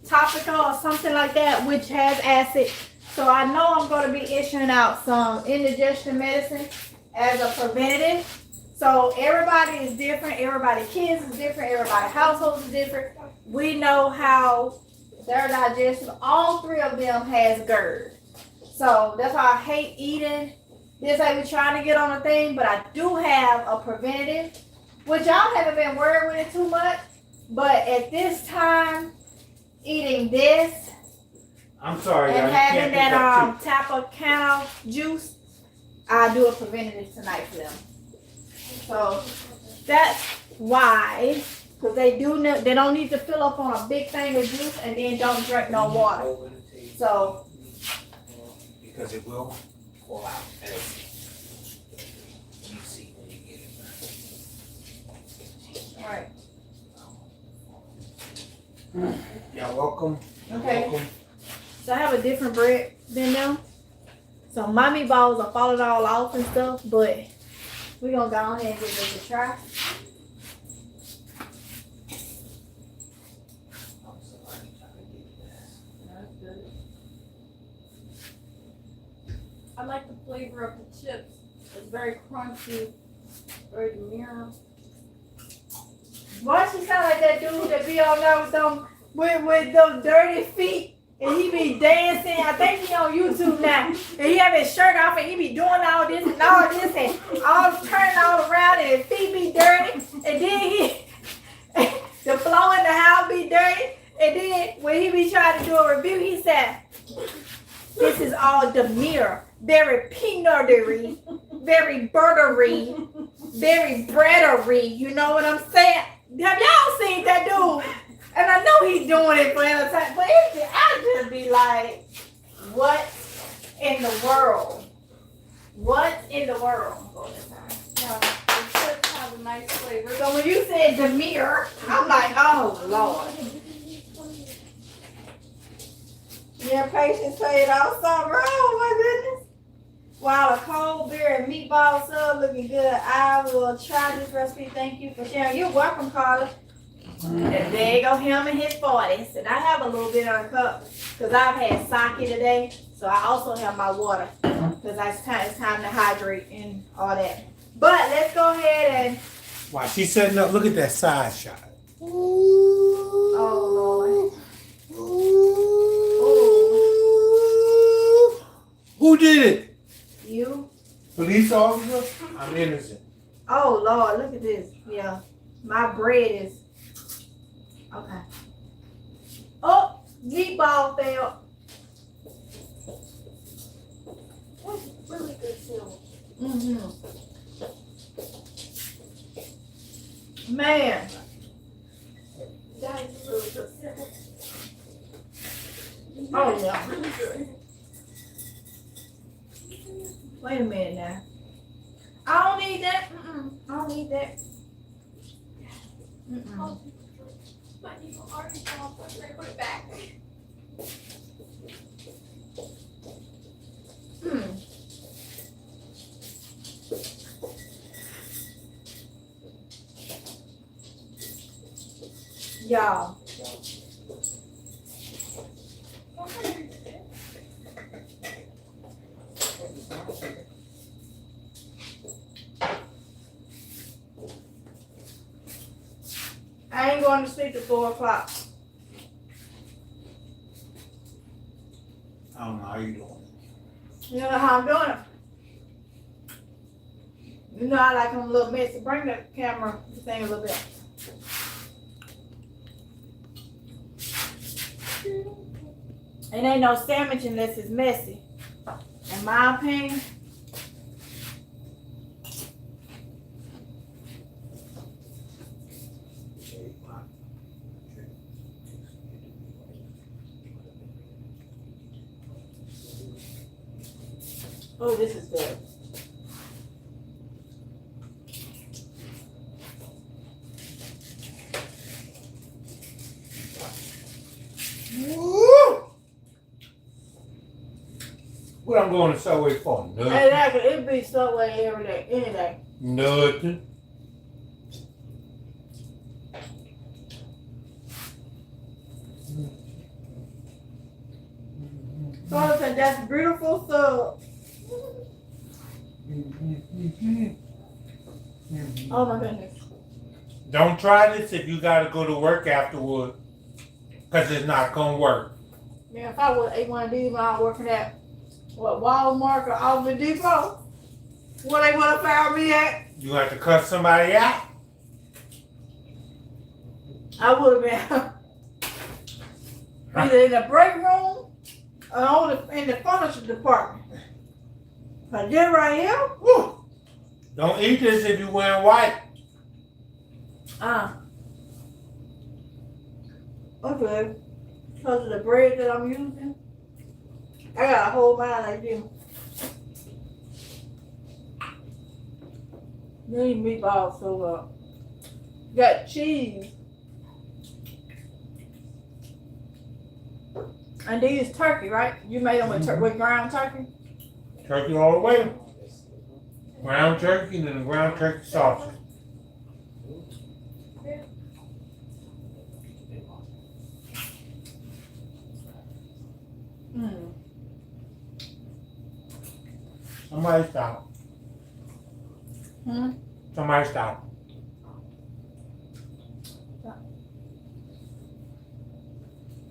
topical or something like that, which has acid. So I know I'm going to be issuing out some indigestion medicine as a preventative. So everybody is different. Everybody's kids is different. Everybody's household is different. We know how their digestion, all three of them has GERD. So that's why I hate eating. This ain't we trying to get on a thing, but I do have a preventative, which y'all haven't been worried with it too much. But at this time, eating this I'm sorry, and y'all. having that Tapacano juice, I do a preventative tonight for them. So that's why, because they don't need to fill up on a big thing of juice and then don't drink no water. So because it will fall out. You see when you get it. right. Y'all welcome. Okay. Welcome. So I have a different bread than them. So my meatballs are falling all off and stuff, but We're gonna go ahead and give this a try. That's good. I like the flavor of the chips. It's very crunchy, very demure. Why she sound like that dude that be on there with those dirty feet and he be dancing? I think he on YouTube now. And he have his shirt off and he be doing all this and all turning all around and his feet be dirty. And then the floor in the house be dirty. And then when he be trying to do a review, he said, this is all demure, very peanuttery, very buttery, very breadery. You know what I'm saying? Have y'all seen that dude? And I know he's doing it for entertainment, but I just be like, what in the world? What in the world? Yeah, the chips have a nice flavor. So when you said demure, I'm like, oh Lord. Your patience paid off something wrong, my goodness. While a cold beer and meatball sub looking good, I will try this recipe. Thank you for sharing. You're welcome, Carla. And there you go, him and his 40s. And I have a little bit on a cup because I've had sake today. So I also have my water because it's time to hydrate and all that. But let's go ahead and... While she's setting up, look at that side shot. Oh, Lord. Who did it? You? Police officer? I'm innocent. Oh, Lord, look at this. Yeah. My bread is... Okay. Oh, meatball fell. That's really good too. Mm-hmm. Man. That is really good too. Oh, yeah. Really good. Wait a minute now. I don't need that. I don't need that. But you already saw it, so put it back. Y'all. I ain't going to sleep at 4 o'clock. I don't know how you doing it. You know how I'm doing it? You know I like them a little messy. Bring the camera thing a little bit. It ain't no sandwich unless it's messy. In my opinion. Oh, this is good. Woo! What I'm going to Subway for? Nothing. Exactly. It be Subway every day, any day. Nothing. Jonathan, that's beautiful sub. Oh my goodness. Don't try this if you got to go to work afterward, because it's not going to work. Yeah, if I would ate one of these when I was working at Walmart or Office Depot, where they would have found me at, You have to cut somebody out. I would have been either in the break room or in the furniture department. But this right here, Woo. Don't eat this if you're wearing white. okay. Because of the bread that I'm using, I got a whole mind like this. These meatballs so got cheese. And these turkey, right? You made them with, with ground turkey? Turkey all the way. Ground turkey and then the ground turkey sausage. Mm. Somebody stop. Hmm? Somebody stop.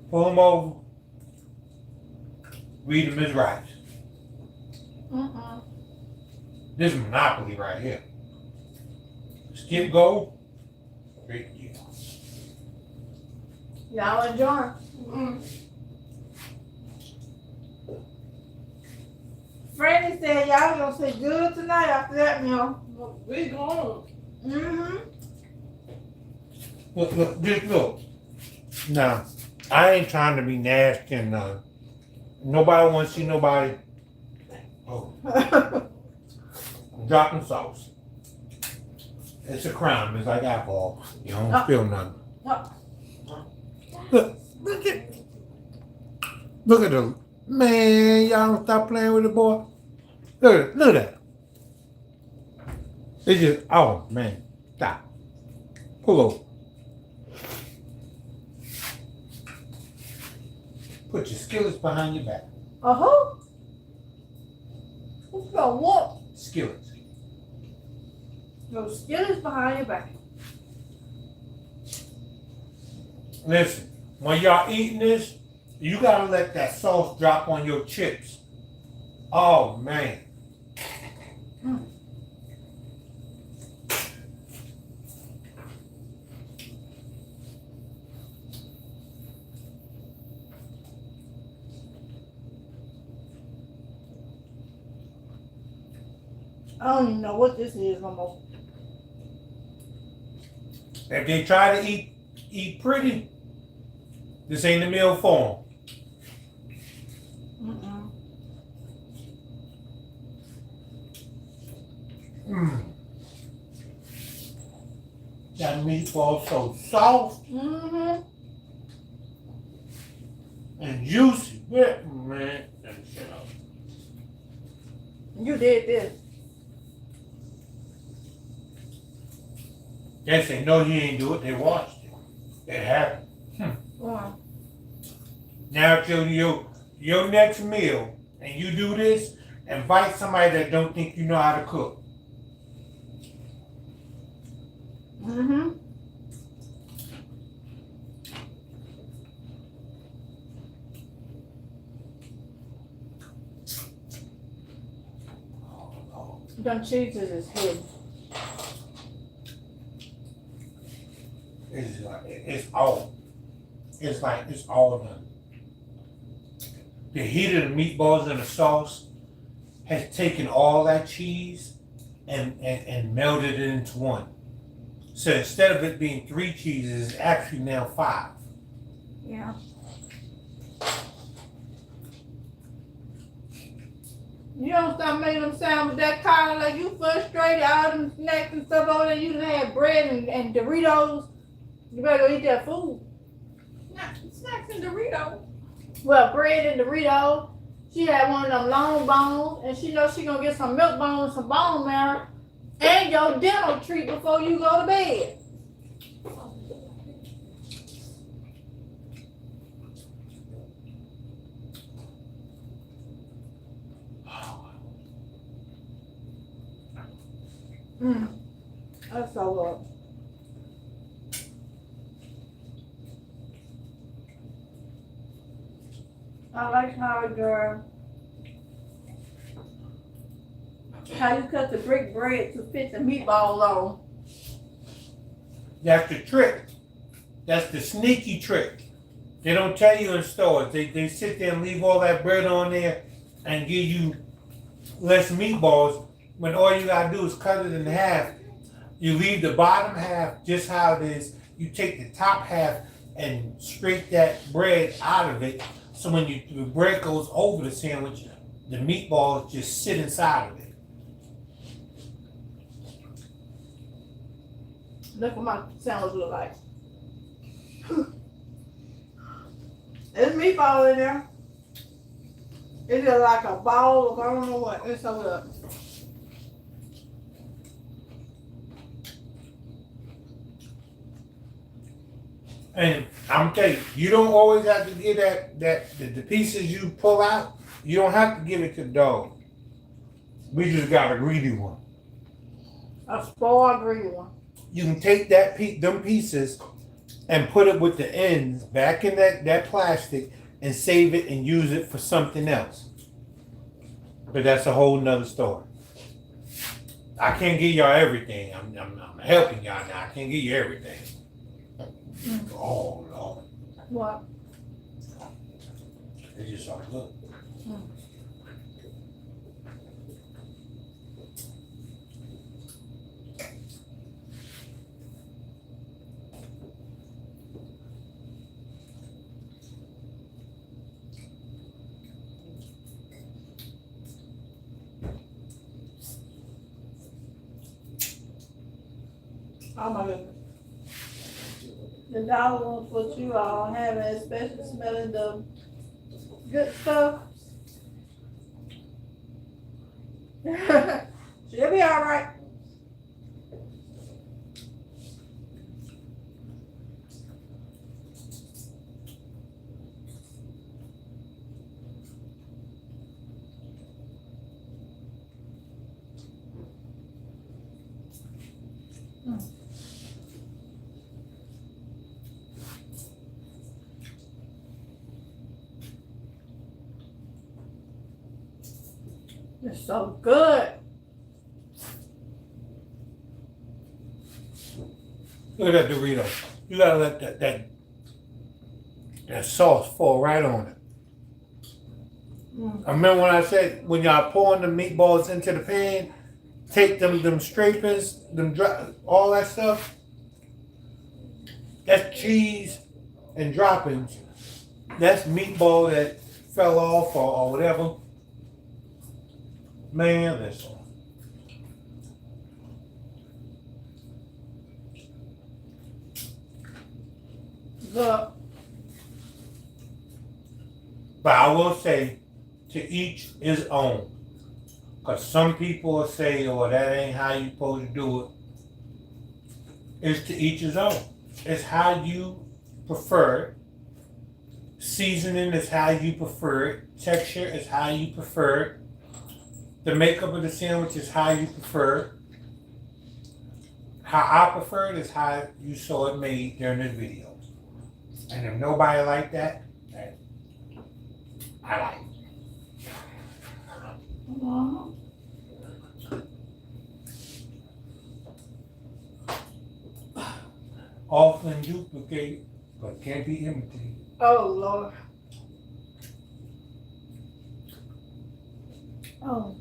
Pull him over. Read him his rights. Mm-mm. This is Monopoly right here. Skip goal. Great deal. Y'all enjoy. Franny said y'all gonna say good tonight after that meal. We going. Mm-hmm. Look, just look. Now, I ain't trying to be nasty and nobody wants to see nobody. Oh, I'm dropping sauce. It's a crime. It's like alcohol. You don't feel nothing. Look at the man. Y'all don't stop playing with the boy. Look at that. It's just, oh man, stop. Pull over. Put your skillets behind your back. Uh-huh. Who's gonna what? Skillets. Your skill is behind your back. Listen, when y'all eating this, you gotta let that sauce drop on your chips. Oh man. I don't even know what this is no more. If they try to eat pretty, this ain't the meal for Mm-mm. them. That meatball so soft Mm-hmm. and juicy. Man, that shit up. You did this. They say no, you ain't do it. They watched it. It happened. Wow. Now till your next meal and you do this, invite somebody that don't think you know how to cook. Mm-hmm. Them cheeses is hidden. It's like it's all done. The heat of the meatballs and the sauce has taken all that cheese and melded it into one. So instead of it being 3 cheeses, it's actually now 5. Yeah. You don't stop making them sound with that collar like you frustrated, all them snacks and stuff over there. You done had bread and Doritos. You better go eat that food. Snacks and Doritos. Well, bread and Doritos. She had one of them long bones, and she knows she gonna get some milk bones, some bone marrow, and your dental treat before you go to bed. That's so good. I like how you cut the brick bread to fit the meatballs on. That's the trick. That's the sneaky trick. They don't tell you in stores. They sit there and leave all that bread on there and give you less meatballs when all you gotta do is cut it in half. You leave the bottom half just how it is. You take the top half and scrape that bread out of it. So when the bread goes over the sandwich, the meatballs just sit inside of it. Look what my sandwich look like. There's meatball in there. It's just like a ball of I don't know what. It's so good. And I'm telling you, you don't always have to give the pieces you pull out, you don't have to give it to the dog. We just got a greedy one. A spoiled greedy one. You can take them pieces and put it with the ends back in that plastic and save it and use it for something else. But that's a whole nother story. I can't give y'all everything. I'm helping y'all now. I can't give you everything. Oh Lord. What? It's just all good. Oh my goodness. The dollar ones what you all having, especially smelling the good stuff. She'll be alright. It's so good. Look at that Dorito. You gotta let that sauce fall right on it. I remember when I said when y'all pouring the meatballs into the pan, take them scrapings, all that stuff. That's cheese and droppings. That's meatball that fell off or whatever. Man, listen. Good. But I will say, to each his own. Because some people will say, oh, that ain't how you supposed to do it. It's to each his own. It's how you prefer it. Seasoning is how you prefer it. Texture is how you prefer it. The makeup of the sandwich is how you prefer it. How I prefer it is how you saw it made during this video. And if nobody like that, then I like it. Often duplicate, but can't be imitated. Oh Lord. Oh.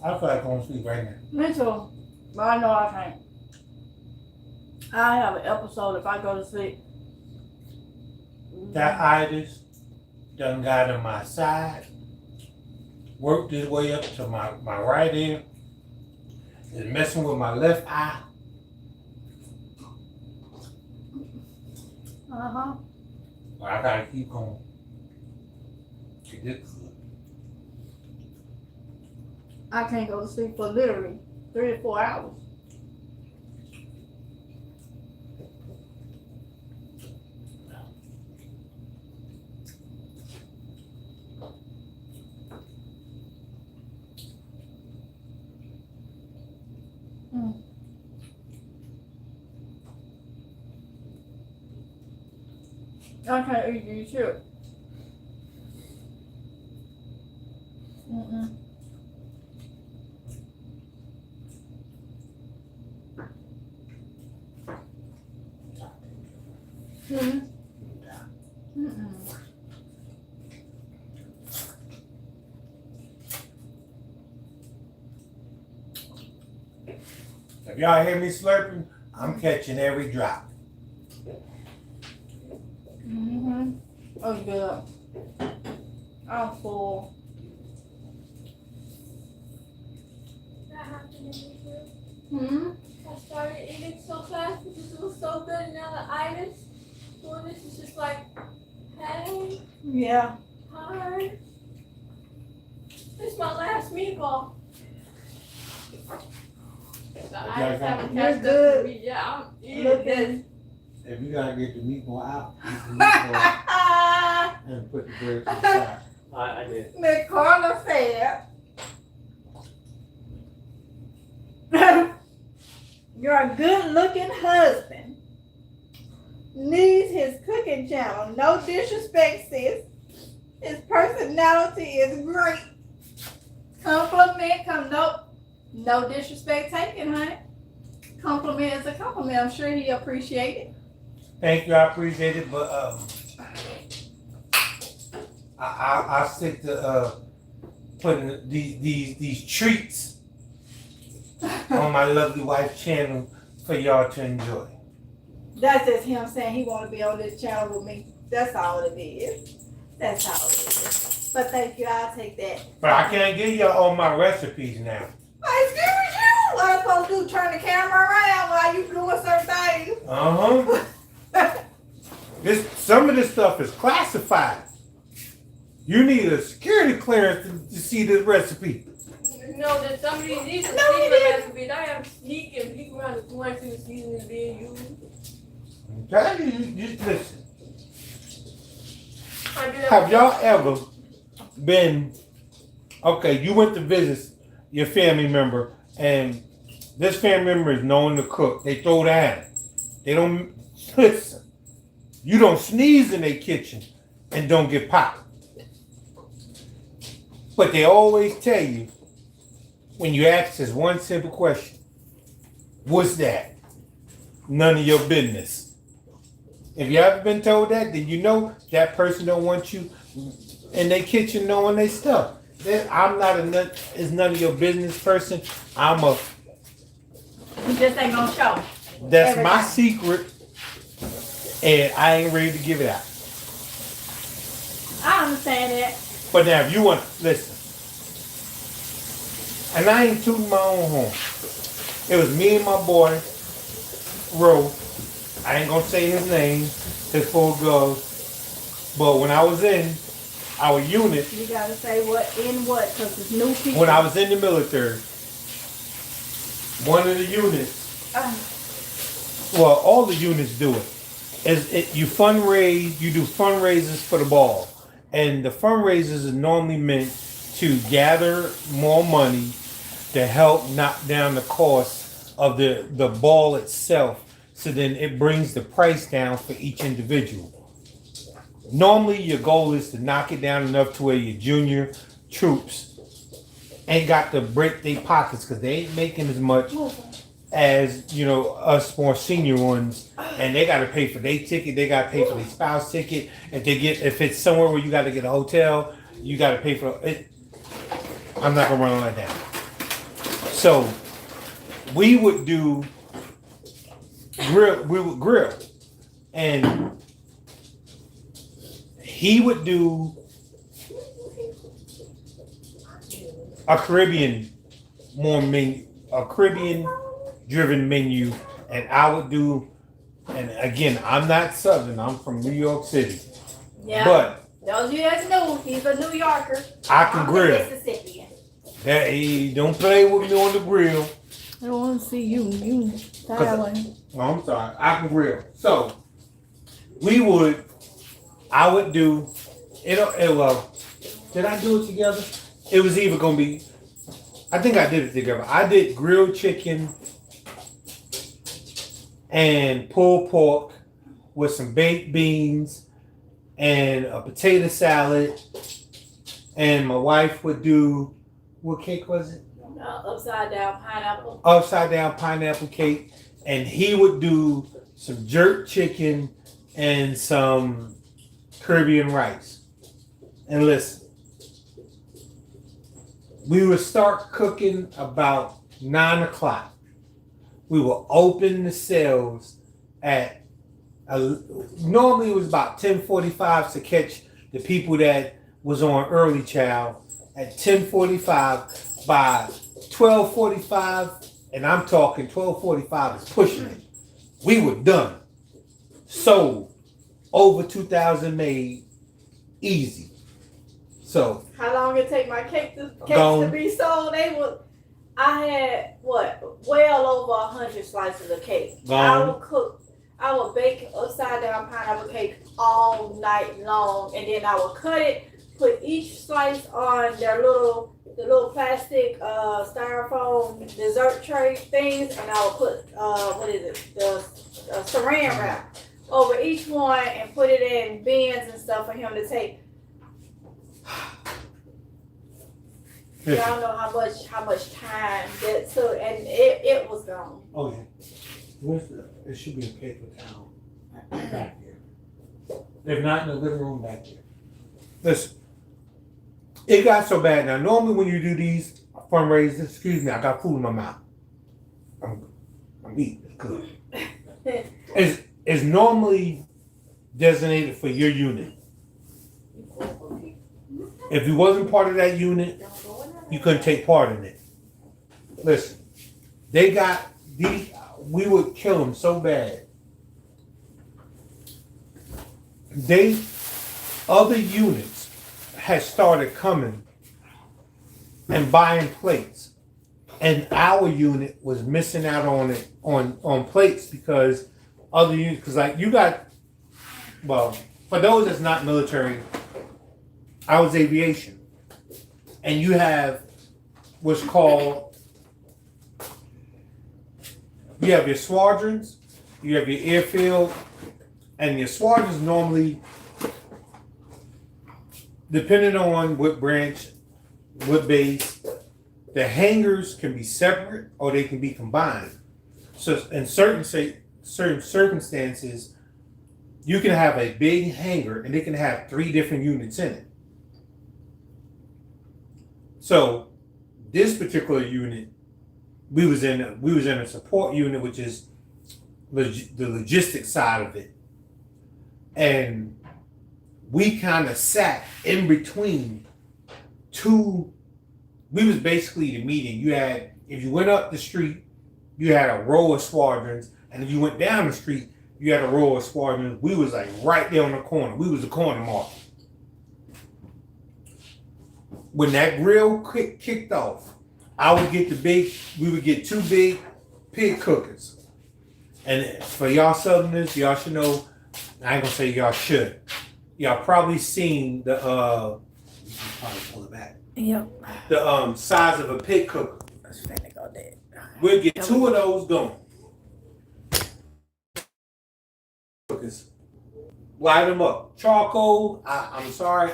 I feel like going to sleep right now. Me too. But I know I can't. I have an episode if I go to sleep. That itis done got on my side, worked his way up to my right ear, is messing with my left eye. Uh-huh. But I gotta keep going. Get this good. I can't go to sleep for literally 3 to 4 hours. I can't eat these chips. Mm-mm. Mm-hmm. Mm-mm. If y'all hear me slurping, I'm catching every drop. Mm-hmm. Oh, good. I'm full. I started eating so fast because it was so good, and now the itis doing this is just like, hey, Yeah. hi. This is my last meatball. The itis haven't You're catched up good. to me. Yeah, I'm eating Looking. this. If you gotta get the meatball out, get the meatball and put the bread to the side. I did. Miss Carla said, your good-looking husband needs his cooking channel. No disrespect, sis. His personality is great. Compliment, nope. No disrespect taken, honey. Compliment is a compliment. I'm sure he appreciate it. Thank you, I appreciate it, but I stick to putting these treats on my lovely wife's channel for y'all to enjoy. That's just him saying he want to be on this channel with me. That's all it is. That's all it is. But thank you. I'll take that. But I can't give y'all all my recipes now. Excuse you. What I'm supposed to do? Turn the camera around while you doing certain things. Some of this stuff is classified. You need a security clearance to see this recipe. You know that some of these are No, he secret didn't. recipes. I have to sneak and peek around the corner and see the seasoning is being used. Okay, you just listen. I do that. Have y'all ever been, okay, you went to visit your family member and this family member is known to cook. They throw down. They don't, listen, you don't sneeze in their kitchen and don't get popped. But they always tell you, when you ask this one simple question, what's that? None of your business. If you ever been told that, then you know that person don't want you in their kitchen knowing their stuff. I'm not it's none of your business person. You just ain't gonna show. That's my Everything. secret, and I ain't ready to give it out. I understand that. But now, if you want, listen, and I ain't tooting my own horn. It was me and my boy, Ro. I ain't gonna say his name, his full goes. But when I was in our unit, You gotta say what in what, cause it's new people. when I was in the military, one of the units, well, all the units do it. You fundraise, you do fundraisers for the ball. And the fundraisers are normally meant to gather more money to help knock down the cost of the ball itself. So then it brings the price down for each individual. Normally your goal is to knock it down enough to where your junior troops ain't got to break their pockets because they ain't making as much as, us more senior ones, and they got to pay for their ticket, they got to pay for their spouse ticket. If it's somewhere where you got to get a hotel, you got to pay for it. I'm not gonna run like that. So we would grill, and he would do a Caribbean driven menu, and I would do, and again, I'm not Southern, I'm from New York City. Yeah. But those of you that know, he's a New Yorker. I can I'm grill. Mississippian. Don't play with me on the grill. I don't want to see you. You Oh, I'm sorry. I can grill. So I would do did I do it together? It was either gonna be, I think I did it together. I did grilled chicken and pulled pork with some baked beans and a potato salad. And my wife would do, what cake was it? Upside down pineapple. Upside down pineapple cake. And he would do some jerk chicken and some Caribbean rice. And listen, we would start cooking about 9 o'clock. We will open the cells at, normally it was about 10:45 to catch the people that was on early child at 10:45. By 12:45, and I'm talking 1245 is pushing it. We were done. Sold. Over 2,000 made. Easy. So. How long it take my cakes to Gone. be sold? I had well over 100 slices of cake. Gone. I would bake upside down pineapple cake all night long, and then I would cut it, put each slice on the little plastic styrofoam dessert tray things, and I would put the saran wrap over each one and put it in bins and stuff for him to take. Y'all know how much time that took, and it was gone. Oh yeah. It should be a paper towel back there. If not in the living room back there. Listen, it got so bad. Now normally when you do these fundraisers, excuse me, I got food in my mouth. I'm eating. It's good. It's normally designated for your unit. If you wasn't part of that unit, you couldn't take part in it. Listen, they got these. We would kill them so bad. Other units had started coming and buying plates, and our unit was missing out on it on plates because other units. Because like you got, well, for those that's not military, I was aviation, and you have what's called. You have your squadrons, you have your airfield, and your squadrons normally, depending on what branch, what base, the hangars can be separate or they can be combined. So in certain circumstances, you can have a big hangar and it can have 3 different units in it. So this particular unit, we was in a support unit, which is the logistics side of it, and we kind of sat in between two. We was basically the meeting. If you went up the street, you had a row of squadrons, and if you went down the street, you had a row of squadrons. We was like right there on the corner. We was the corner mark. When that grill kicked off, we would get 2 big pig cookers. And for y'all Southerners, y'all should know, I ain't gonna say y'all should. Y'all probably seen the, you can probably pull it back. Yep. The size of a pig cooker. That's finna go dead. We'll get 2 of those going. Cookers. Light them up. Charcoal, I'm sorry,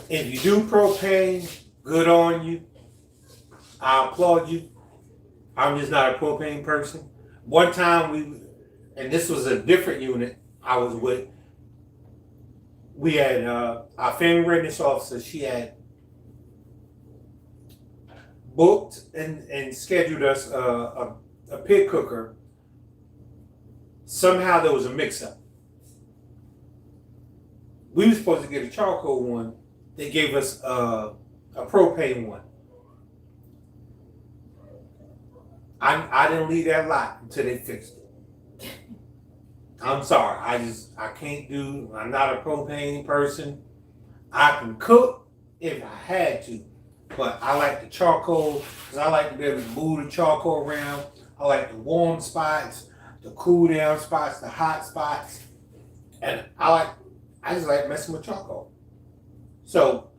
if you do propane, good on you. I applaud you. I'm just not a propane person. One time and this was a different unit I was with, we had our family readiness officer, she had booked and scheduled us a pig cooker. Somehow there was a mix-up. We were supposed to get a charcoal one. They gave us a propane one. I didn't leave that lot until they fixed it. I'm sorry. I'm not a propane person. I can cook if I had to, but I like the charcoal because I like to be able to move the charcoal around. I like the warm spots, the cool down spots, the hot spots, and I just like messing with charcoal. So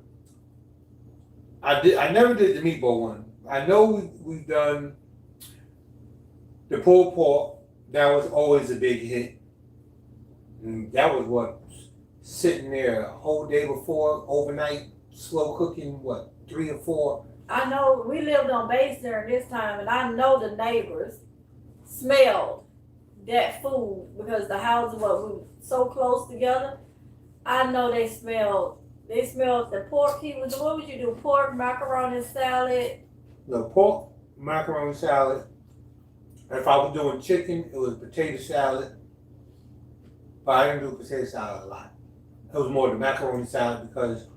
I never did the meatball one. I know we've done the pulled pork. That was always a big hit. And that was sitting there a whole day before, overnight, slow cooking, 3 or 4. I know we lived on base during this time, and I know the neighbors smelled that food because the houses were so close together. I know they smelled the pork. What would you do? Pork, macaroni salad. The pork, macaroni salad. If I was doing chicken, it was potato salad. But I didn't do potato salad a lot. It was more the macaroni salad because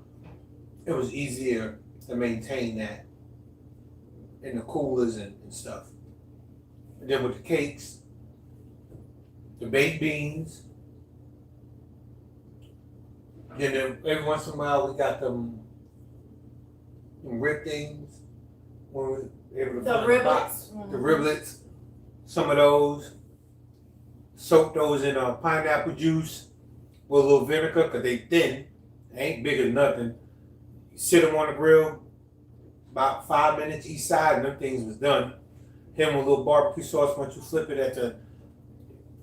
it was easier to maintain that. in the coolers and stuff. And then with the cakes, the baked beans. Then every once in a while we got them rib things. When we able to The find riblets. the riblets. Some of those. Soak those in pineapple juice with a little vinegar because they thin. They ain't big as nothing. You sit them on the grill, about 5 minutes each side, and them things was done. Hit them with a little barbecue sauce. Once you flip it at the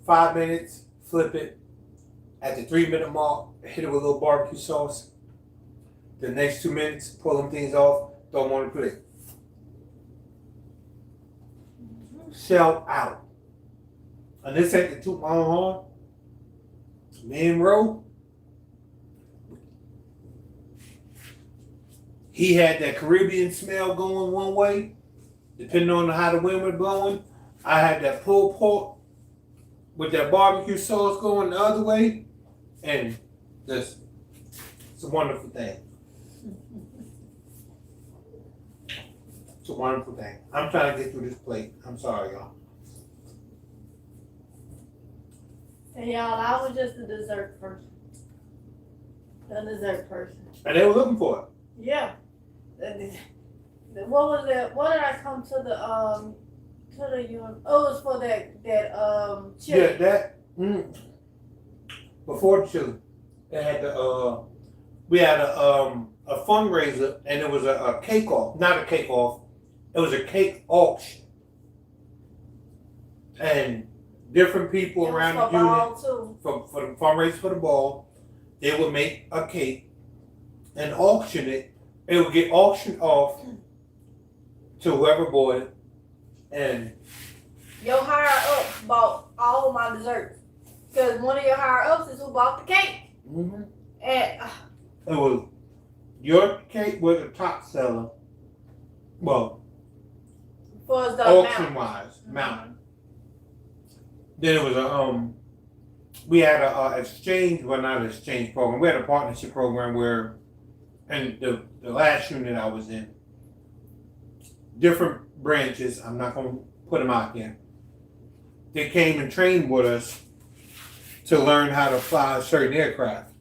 5 minutes, flip it. At the 3 minute mark, hit it with a little barbecue sauce. The next 2 minutes, pull them things off, throw them on the plate. Shell out. And this ain't to toot my own horn. Me and Ro, he had that Caribbean smell going one way, depending on how the wind was blowing. I had that pulled pork with that barbecue sauce going the other way, and this, it's a wonderful thing. It's a wonderful thing. I'm trying to get through this plate. I'm sorry, y'all. And y'all, I was just a dessert person. A dessert person. And they were looking for it. Yeah. What was it? What did I come to the oh, it was for that chili. Yeah, that. Before the chili, they had the we had a fundraiser, and it was a cake off, not a cake off. It was a cake auction, and different people around the unit for the fundraiser for the ball, they would make a cake and auction it. It would get auctioned off to whoever bought it, and Your higher ups bought all of my desserts. Because one of your higher ups is who bought the cake. mm-hmm. And It was your cake was the top seller. Well, for the auction amount. wise, mountain. Then it was we had a exchange, well not an exchange program. We had a partnership program where, and the last unit I was in, different branches. I'm not gonna put them out there. They came and trained with us to learn how to fly a certain aircraft.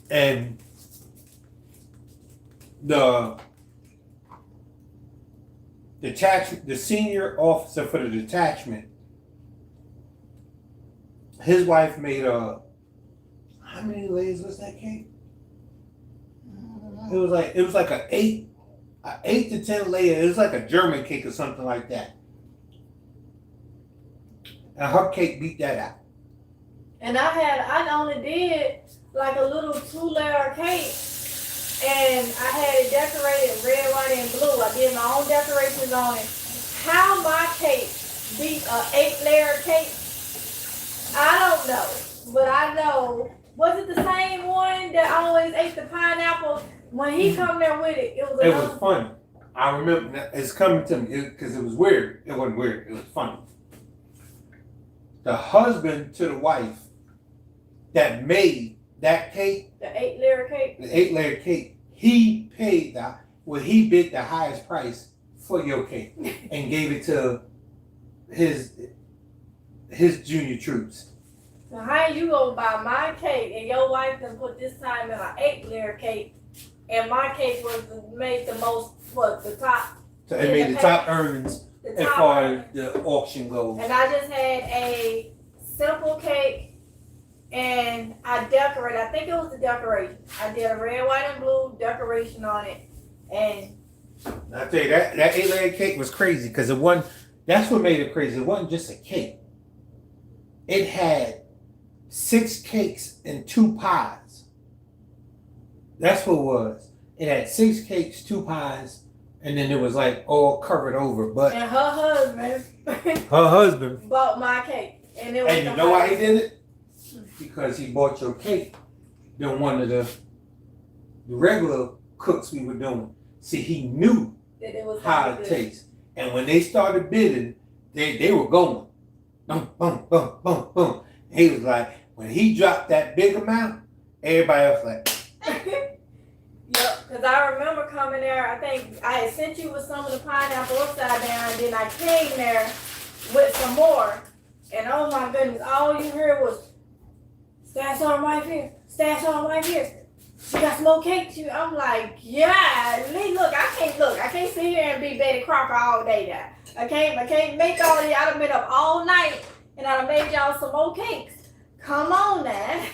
And the senior officer for the detachment, his wife made how many layers was that cake? It was like an 8 to 10 layer. It was like a German cake or something like that. And her cake beat that out. And I only did like a little 2-layer cake. And I had it decorated red, white, and blue. I did my own decorations on it. How my cake beat a 8-layer cake, I don't know. But I know, was it the same one that always ate the pineapple? When he come there with it, it was It was funny. I remember it's coming to me because it was weird. It wasn't weird. It was funny. The husband to the wife that made that cake, the 8-layer cake. the 8-layer cake, he paid he bid the highest price for your cake and gave it to his junior troops. So how you go buy my cake and your wife done put this time in an 8-layer cake, and my cake was made the most the top. So it made the top earnings as far as the auction goes. And I just had a simple cake. And I decorated, I think it was the decoration. I did a red, white, and blue decoration on it. And I tell you, that 8-layer cake was crazy because it wasn't, that's what made it crazy. It wasn't just a cake. It had 6 cakes and 2 pies. That's what it was. It had 6 cakes, 2 pies, and then it was like all covered over. But her husband her husband bought my cake. And it was you know why he did it? Because he bought your cake than one of the regular cooks we were doing. See, he knew that it was how it tastes. And when they started bidding, they were going. Boom, boom, boom, boom, boom. He was like, when he dropped that big amount, everybody else like, Cause I remember coming there, I think I had sent you with some of the pineapple upside down, and then I came there with some more. And oh my goodness, all you heard was, stash on right here, stash on right here. You got some more cakes? I'm like, yeah, look, I can't sit here and be Betty Crocker all day now. I can't make all these, I done been up all night, and I done made y'all some more cakes. Come on now.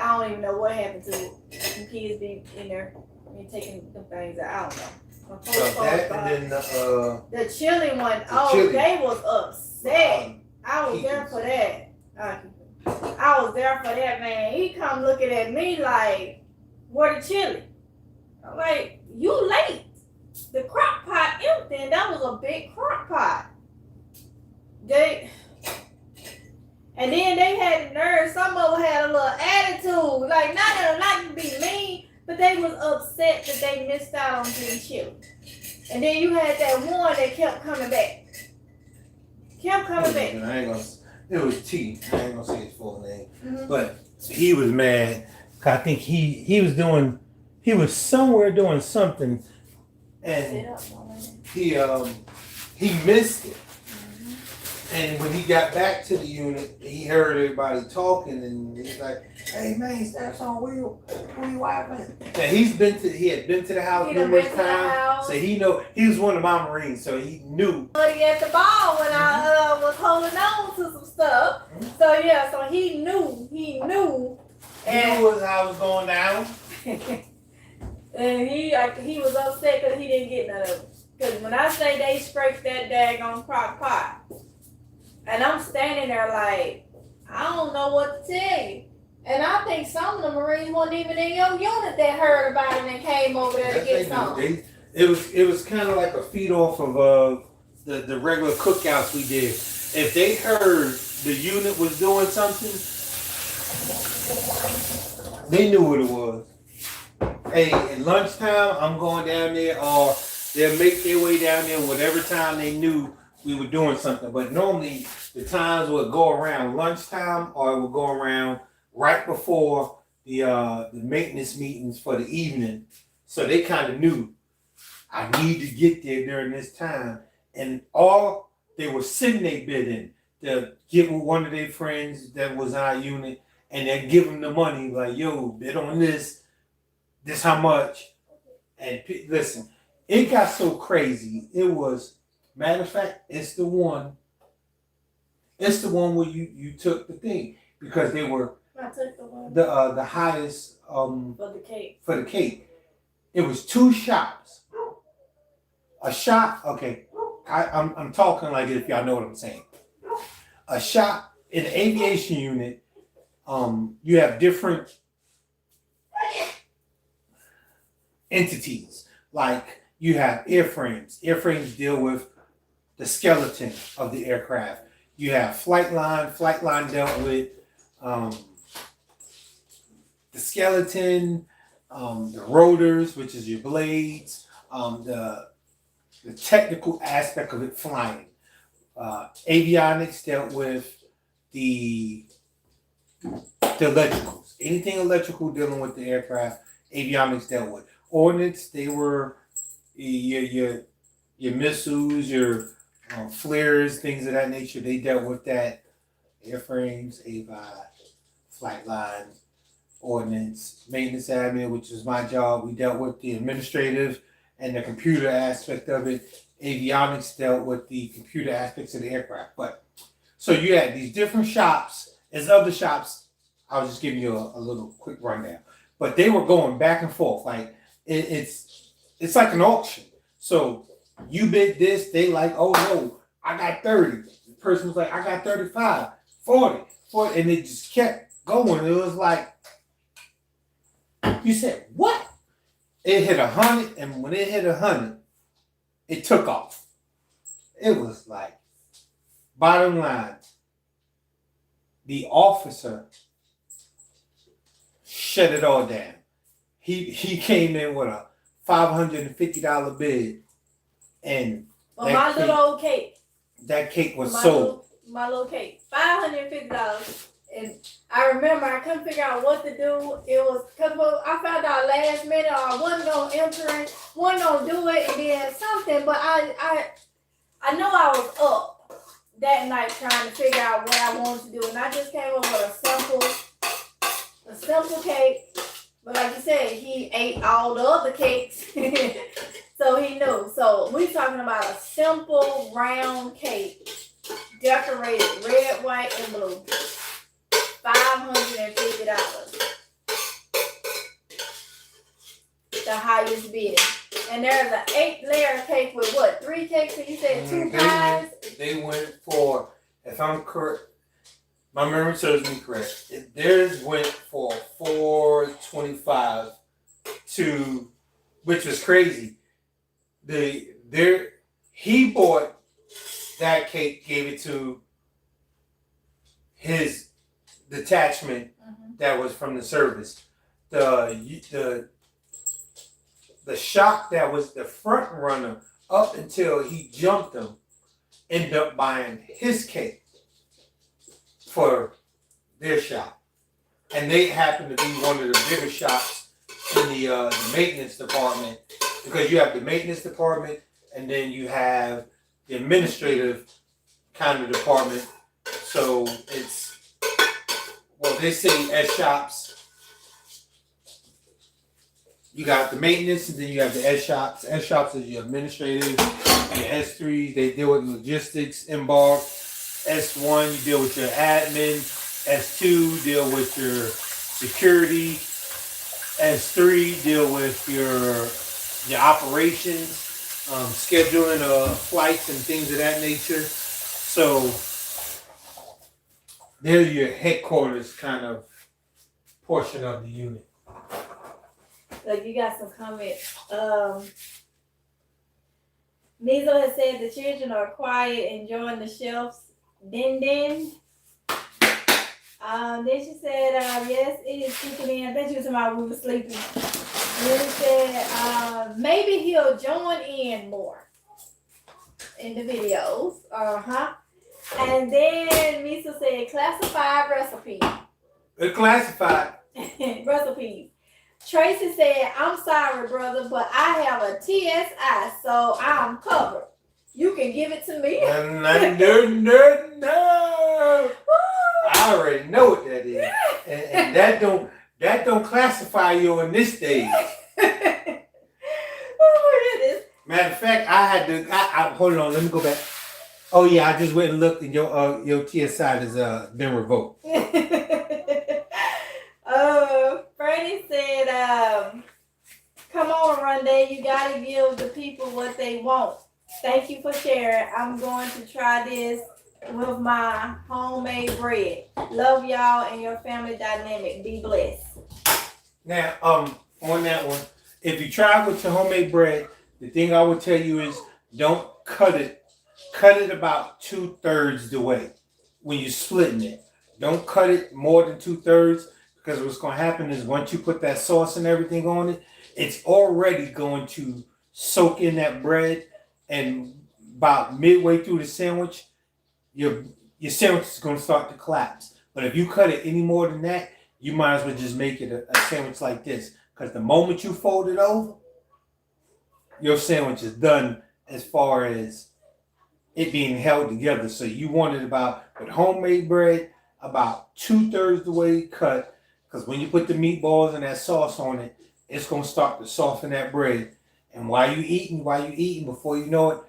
I don't even know what happened to it. Some kids be in there, taking the things out. I don't know. So that and then The chili one, chili. they was upset. I was there for that. I was there for that, man. He come looking at me like, where the chili? I'm like, you late. The crock pot empty, and that was a big crock pot. And then they had the nerve, some of them had a little attitude, like not to be mean, but they was upset that they missed out on getting chili. And then you had that one that kept coming back. It was T. I ain't gonna say his full name, Mm-hmm. but he was mad. I think he was somewhere doing something, and he missed it. And when he got back to the unit, he heard everybody talking, and he's like, "Hey man, Steph's on wheel. Who you wiping?" And he had been to the house numerous times, so he was one of my Marines, so he knew. Buddy at the ball when I was holding on to some stuff. So yeah, so he knew. He knew how it was going down. And he was upset because he didn't get none of it. Because when I say they scraped that daggone crock pot, and I'm standing there like, I don't know what to tell you. And I think some of the Marines weren't even in your unit that heard about it and came over there to get some. It was kind of like a feed off of the regular cookouts we did. If they heard the unit was doing something, they knew what it was. Hey, at lunchtime, I'm going down there, or they'll make their way down there whatever time they knew we were doing something. But normally the times would go around lunchtime, or it would go around right before the maintenance meetings for the evening. So they kind of knew I need to get there during this time. And all they were sitting their bid in to get with one of their friends that was in our unit, and then give them the money, like, yo, bid on this how much. And listen, it got so crazy. It was, matter of fact, it's the one where you took the thing, because they were I took the one the highest for the cake. for the cake. It was 2 shops. A shop, okay, I'm talking like if y'all know what I'm saying. A shop in the aviation unit, you have different entities. Like you have airframes. Airframes deal with the skeleton of the aircraft. You have flight line. Flight line dealt with the skeleton, the rotors, which is your blades, the technical aspect of it flying. Avionics dealt with the electricals. Anything electrical dealing with the aircraft, avionics dealt with. Ordnance, they were your missiles, your flares, things of that nature. They dealt with that. Airframes, avi, flight lines, ordnance, maintenance admin, which is my job. We dealt with the administrative and the computer aspect of it. Avionics dealt with the computer aspects of the aircraft. But so you had these different shops. As other shops, I was just giving you a little quick rundown. But they were going back and forth. Like it's like an auction. So you bid this, they like, oh no, I got 30. The person was like, I got 35, 40, and it just kept going. It was like, you said, what? It hit 100, and when it hit 100, it took off. It was like, bottom line, the officer shut it all down. He came in with a $550 bid, and little old cake. That cake was sold. My little cake, $550, And I remember I couldn't figure out what to do. It was because I found out last minute or I wasn't gonna enter it, wasn't gonna do it, and then something. But I know I was up that night trying to figure out what I wanted to do, and I just came up with a simple cake. But like you said, he ate all the other cakes, so he knew. So we talking about a simple round cake, decorated red, white, and blue. $550. The highest bid. And there's an 8-layer cake with what? 3 cakes? And you said 2 pies? They went for, if I'm correct, my memory serves me correct. Theirs went for $425 to, which was crazy. He bought that cake, gave it to his detachment that was from the service. The shop that was the front runner up until he jumped him ended up buying his cake for their shop. And they happen to be one of the bigger shops in the maintenance department, because you have the maintenance department and then you have the administrative kind of department. So it's, well, they say S shops. You got the maintenance, and then you have the S shops. S shops is your administrative. Your S3, they deal with logistics, embark. S1, you deal with your admin. S2, deal with your security. S3, deal with your operations, scheduling of flights and things of that nature. So they're your headquarters kind of portion of the unit. So you got some comments. Mizo has said the children are quiet, enjoying the chef's din. Then she said, yes, it is kicking in. I bet you was about we were sleeping. And then she said, maybe he'll join in more in the videos. And then Miso said, classified recipes. They're classified. Recipes. Tracy said, I'm sorry, brother, but I have a TSI, so I'm covered. You can give it to me. No. I already know what that is. And that don't classify you in this stage. Oh, it is. Matter of fact, I hold on, let me go back. Oh yeah, I just went and looked, and your TSI has been revoked. Franny said, come on, Runday, you gotta give the people what they want. Thank you for sharing. I'm going to try this with my homemade bread. Love y'all and your family dynamic. Be blessed. Now, on that one, if you try with your homemade bread, the thing I would tell you is don't cut it. Cut it about 2/3 the way when you're splitting it. Don't cut it more than 2/3, because what's going to happen is once you put that sauce and everything on it, it's already going to soak in that bread, and about midway through the sandwich, your sandwich is going to start to collapse. But if you cut it any more than that, you might as well just make it a sandwich like this, because the moment you fold it over, your sandwich is done as far as it being held together. So you want it about, with homemade bread, about 2/3 the way cut, because when you put the meatballs and that sauce on it, it's going to start to soften that bread. And while you eating, before you know it,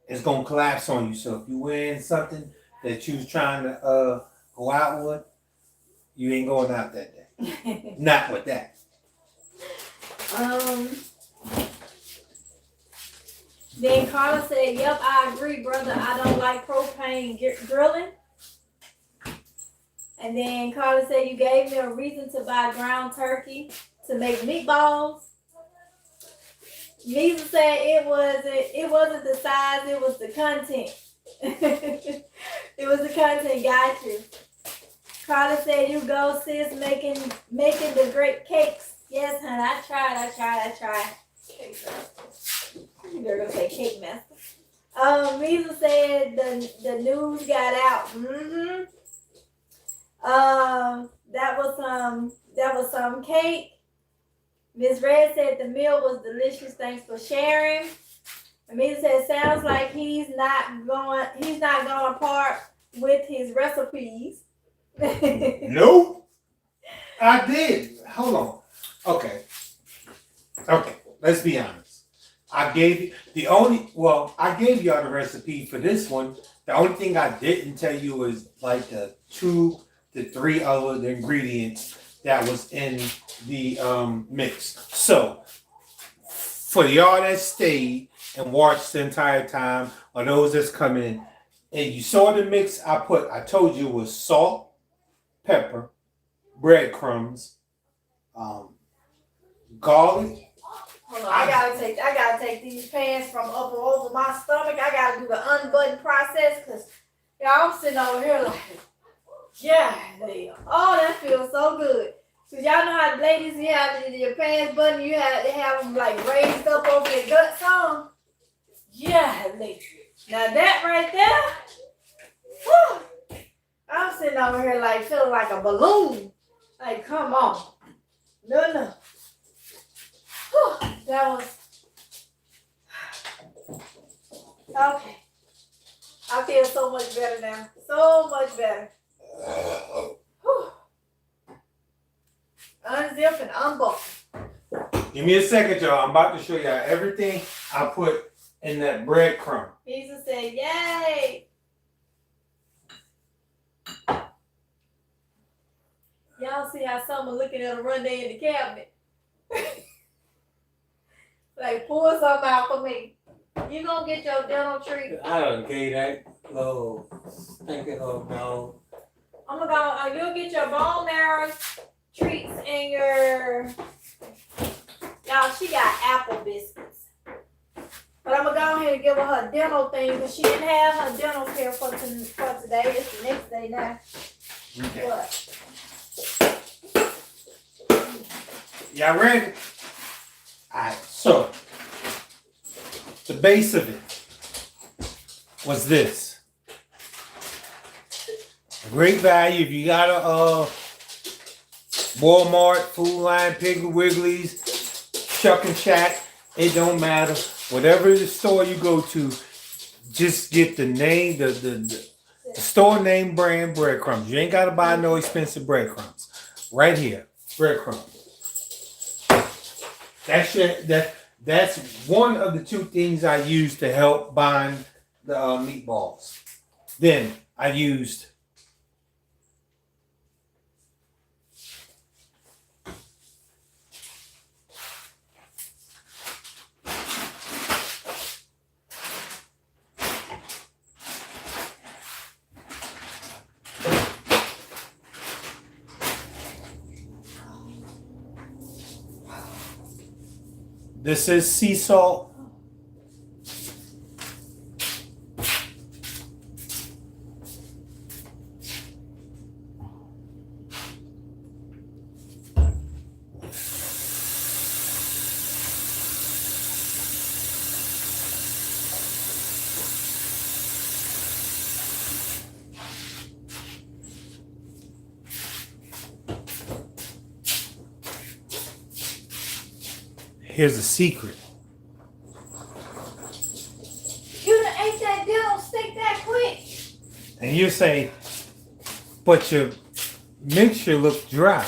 it's going to collapse on you. So if you wearing something that you was trying to go out with, you ain't going out that day. Not with that. Then Carla said, yep, I agree, brother. I don't like propane grilling. And then Carla said, you gave me a reason to buy ground turkey to make meatballs. Lisa said it wasn't the size, it was the content. It was the content, got you. Carla said, you go, sis, making the great cakes. Yes, honey, I tried. They're gonna say cake master. Lisa said the news got out. That was some cake. Miss Red said the meal was delicious. Thanks for sharing. Amita said sounds like he's not going apart with his recipes. Nope. I did. Hold on. Okay. Let's be honest. I gave y'all the recipe for this one. The only thing I didn't tell you was like the 2 to 3 other ingredients that was in the mix. So for y'all that stayed and watched the entire time, or those that's coming, and you saw the mix I told you it was salt, pepper, breadcrumbs, garlic. Hold on, I gotta take these pants from up over my stomach. I gotta do the unbutton process because y'all, I'm sitting over here like, yeah, oh, that feels so good. Cause y'all know how the ladies, you have your pants button, they have them like raised up over your guts on. Yeah, ladies. Now that right there, whew, I'm sitting over here like feeling like a balloon. Like, come on. No. Whew, that was okay. I feel so much better now. So much better. Whew. Unzip and unbuckle. Give me a second, y'all. I'm about to show y'all everything I put in that breadcrumb. Jesus said, yay. Y'all see how someone looking at a run day in the cabinet? Like, pull something out for me. You gonna get your dental treat. I done gave that little stinking little dog. You'll get your bone marrow treats and your, y'all, she got apple biscuits. But I'm gonna go ahead and give her her dental thing because she didn't have her dental care for today. It's the next day now. Okay. What? Y'all ready? Alright, so the base of it was this. Great value if you got a Walmart, Food Line, Piggly Wiggly's, Chuck and Shack, it don't matter. Whatever the store you go to, just get the name, the store name brand breadcrumbs. You ain't gotta buy no expensive breadcrumbs. Right here, breadcrumbs. That's one of the 2 things I used to help bind the meatballs. Then I used this is sea salt. Here's a secret. You done ate that dental stick that quick. And you're saying, but your mixture looks dry.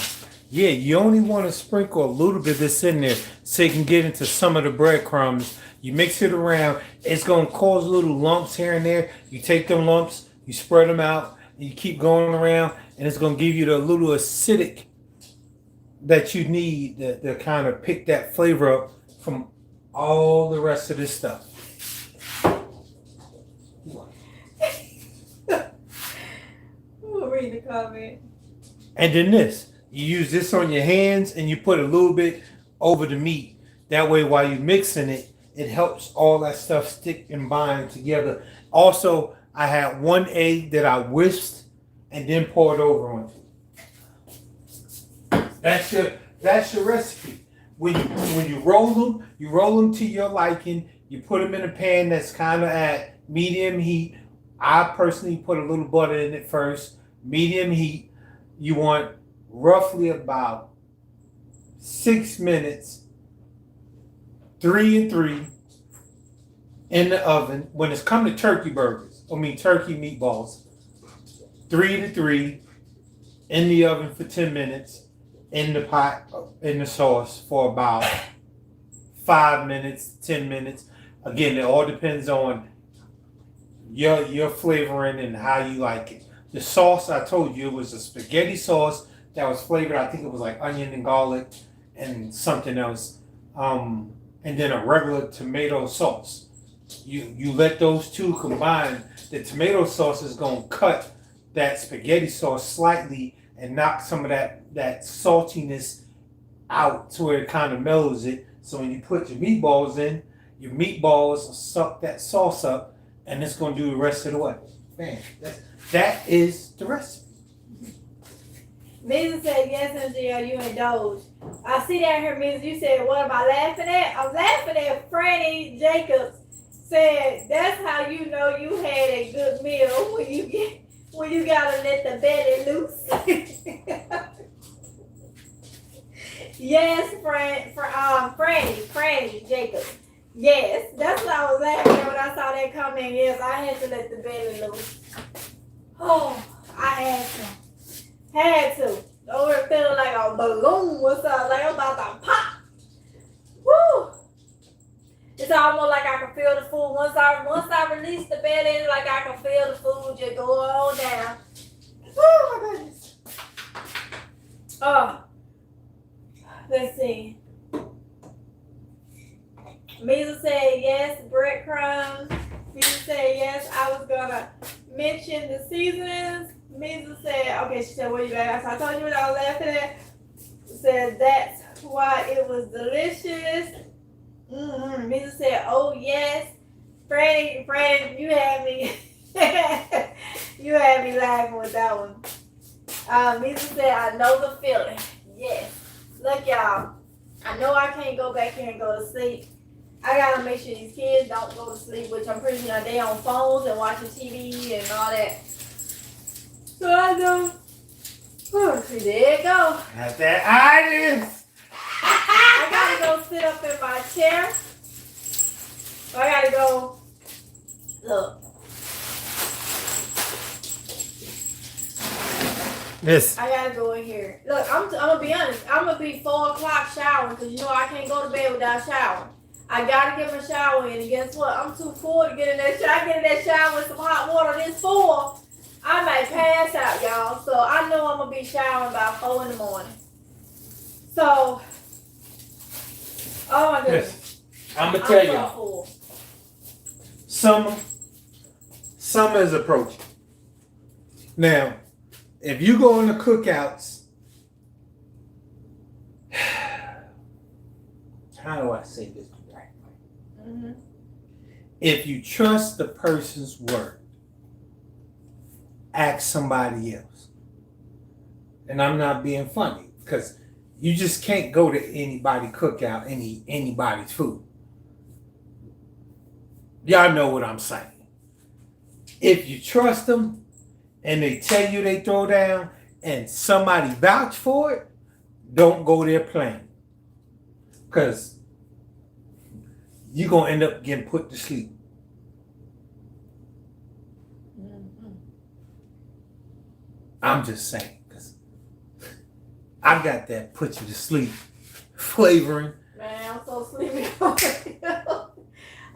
Yeah, you only want to sprinkle a little bit of this in there so you can get into some of the breadcrumbs. You mix it around. It's going to cause little lumps here and there. You take them lumps, you spread them out, and you keep going around, and it's going to give you the little acidic that you need to kind of pick that flavor up from all the rest of this stuff. We'll read the comment. And then this, you use this on your hands and you put a little bit over the meat. That way while you're mixing it, it helps all that stuff stick and bind together. Also, I had 1 egg that I whisked and then poured over on it. That's your recipe. When you roll them to your liking. You put them in a pan that's kind of at medium heat. I personally put a little butter in it first, medium heat. you want roughly about 6 minutes, 3 and 3 in the oven. When it's come to turkey turkey meatballs, 3 to 3 in the oven for 10 minutes, in the pot, in the sauce for about 5 minutes, 10 minutes. Again, it all depends on your flavoring and how you like it. The sauce, I told you, it was a spaghetti sauce that was flavored. I think it was like onion and garlic and something else. And then a regular tomato sauce. You let those two combine. The tomato sauce is gonna cut that spaghetti sauce slightly and knock some of that saltiness out to where it kind of mellows it. So when you put your meatballs in, your meatballs suck that sauce up, and it's gonna do the rest of the way. Man, that is the recipe. Mrs. said, yes, MGL, you indulge. I see that here, Mrs. You said, what am I laughing at? I'm laughing at Franny Jacobs said, that's how you know you had a good meal when you gotta let the belly loose. Yes, Franny Jacobs. Yes, that's what I was laughing at when I saw that comment. Yes, I had to let the belly loose. Oh, I had to. Over feeling like a balloon was up, like I'm about to pop. Woo! It's almost like I can feel the food. Once I release the belly, it's like I can feel the food just go on down. Oh my goodness. Oh, let's see. Misa said yes, breadcrumbs. Misa said yes, I was gonna mention the seasonings. Misa said, okay, she said, what are you laughing at? So I told you what I was laughing at. Said that's why it was delicious. Misa said, oh yes. Freddie, you had me you had me laughing with that one. Misa said, I know the feeling. Yes. Look y'all, I know I can't go back here and go to sleep. I gotta make sure these kids don't go to sleep, which I'm pretty sure they on phones and watching TV and all that. So I know. There you go. Got that itis. I gotta go sit up in my chair. So I gotta go. Look. Yes. I gotta go in here. Look, I'm gonna be honest. I'm gonna be 4 o'clock showering because you know I can't go to bed without showering. I gotta get my shower in, and guess what? I'm too full to get in that shower. I get in that shower with some hot water this full, I might pass out, y'all. So I know I'm gonna be showering by 4 in the morning. So, oh my goodness. I'm gonna tell so y'all. full. Summer is approaching. Now, if you go on the cookouts, how do I say this correctly? Mm-hmm. If you trust the person's word, ask somebody else. And I'm not being funny because you just can't go to anybody cookout and eat anybody's food. Y'all know what I'm saying. If you trust them and they tell you they throw down and somebody vouch for it, don't go there playing. Because you're going to end up getting put to sleep. Mm-hmm. I'm just saying. Because I got that put you to sleep flavoring. Man, I'm so sleepy.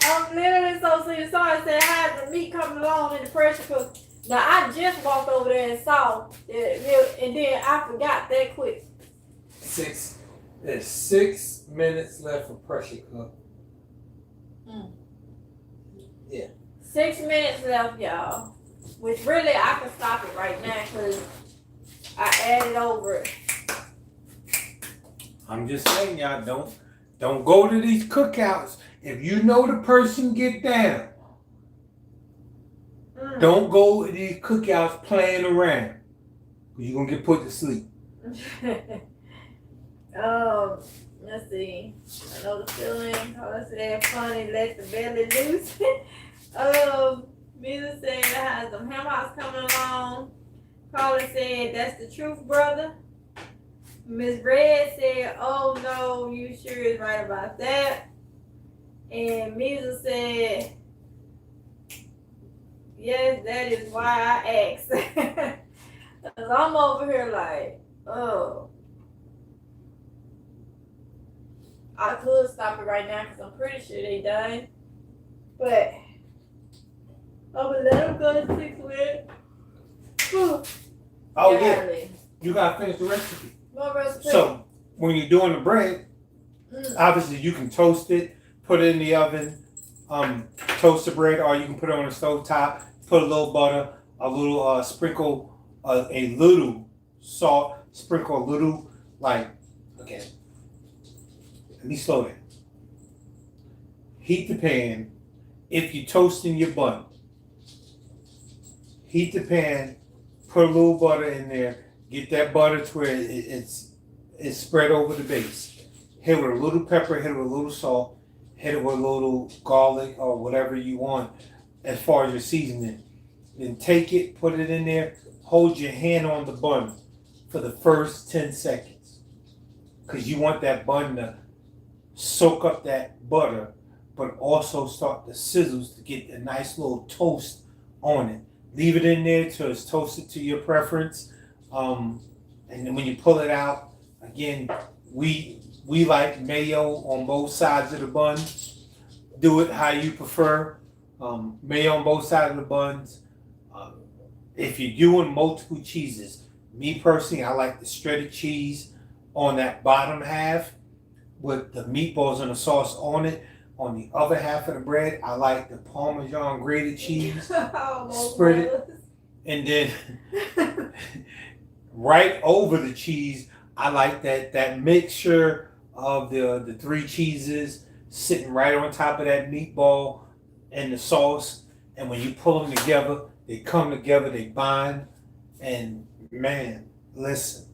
I'm literally so sleepy. Sorry, I said I had the meat coming along in the pressure cooker. Now, I just walked over there and saw it, and then I forgot that quick. There's 6 minutes left for pressure cook. Mm. Yeah. 6 minutes left, y'all. Which really, I can stop it right now because I added over it. I'm just saying, y'all, don't go to these cookouts. If you know the person get down, don't go to these cookouts playing around. Because you're going to get put to sleep. Let's see. I know the feeling. Oh, that's that funny. Let the belly loose. Misa said I had some hamhocks coming along. Carla said, "That's the truth, brother." Miss Red said, "Oh no, you sure is right about that." And Misa said, "Yes, that is why I asked." 'Cause I'm over here like, oh, I could stop it right now because I'm pretty sure they done. But I'm gonna let them go to 6 minutes. Oh yeah, you gotta finish the recipe. What recipe? So when you're doing the bread, obviously you can toast it, put it in the oven, toast the bread, or you can put it on the stove top, put a little butter, a little sprinkle, a little salt, sprinkle a little, like, okay, let me slow down. Heat the pan. If you're toasting your bun, heat the pan, put a little butter in there, get that butter to where it's spread over the base. Hit it with a little pepper, hit it with a little salt, hit it with a little garlic or whatever you want as far as your seasoning. Then take it, put it in there, hold your hand on the bun for the first 10 seconds. Because you want that bun to soak up that butter, but also start the sizzles to get a nice little toast on it. Leave it in there till it's toasted to your preference. And then when you pull it out, again, we like mayo on both sides of the bun. Do it how you prefer. Mayo on both sides of the buns. If you're doing multiple cheeses, me personally, I like the shredded cheese on that bottom half with the meatballs and the sauce on it. On the other half of the bread, I like the Parmesan grated cheese. Spread it. And then right over the cheese, I like that mixture of the three cheeses sitting right on top of that meatball and the sauce. And when you pull them together, they come together, they bind. And man, listen,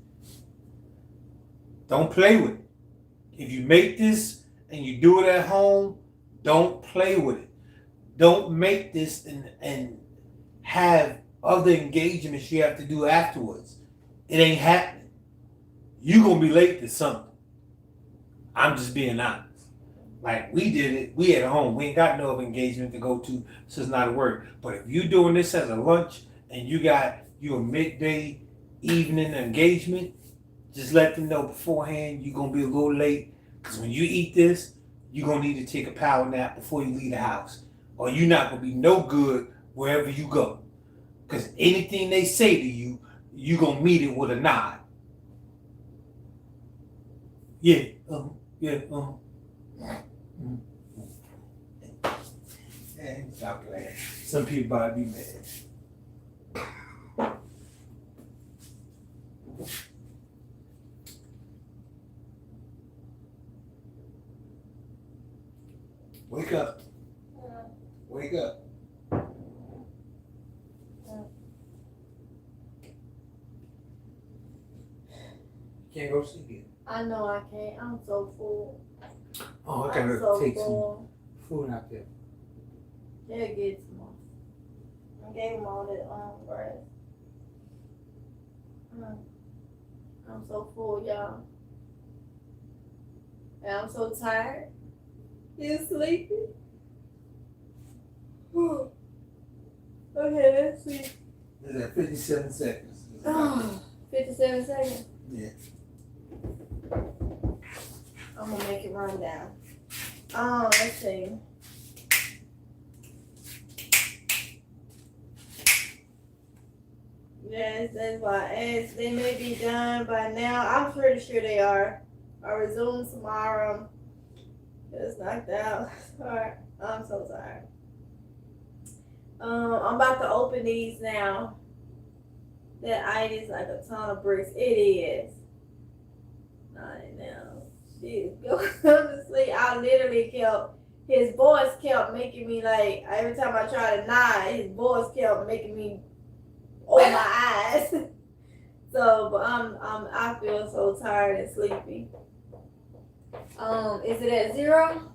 don't play with it. If you make this and you do it at home, don't play with it. Don't make this and have other engagements you have to do afterwards. It ain't happening. You gonna be late to something. I'm just being honest. Like we did it, we at home. We ain't got no engagement to go to, so it's not a work. But if you doing this as a lunch and you got your midday evening engagement, just let them know beforehand you're gonna be a little late. Because when you eat this, you're gonna need to take a power nap before you leave the house. Or you're not gonna be no good wherever you go. Because anything they say to you, you're gonna meet it with a nod. Yeah, yeah, And stop playing. Some people might be mad. Wake up. Wake up. Can't go to sleep yet. I know I can't. I'm so full. Oh, I I'm gotta so take full. some food out there. Yeah, get some more. I gave him all that bread. I'm so full, y'all. And I'm so tired. You sleepy? Okay, let's see. It's at 57 seconds. 57 seconds. Yeah. I'm gonna make it run down. Let's see. Yes, that's why I asked. They may be done by now. I'm pretty sure they are. I'll resume tomorrow. Just knocked out. Alright, I'm so tired. I'm about to open these now. That ice is like a ton of bricks. It is. Not now. Shit, go to sleep. I literally kept. His voice kept making me like every time I tried to nod, his voice kept making me open my eyes. So, but I feel so tired and sleepy. Is it at 0?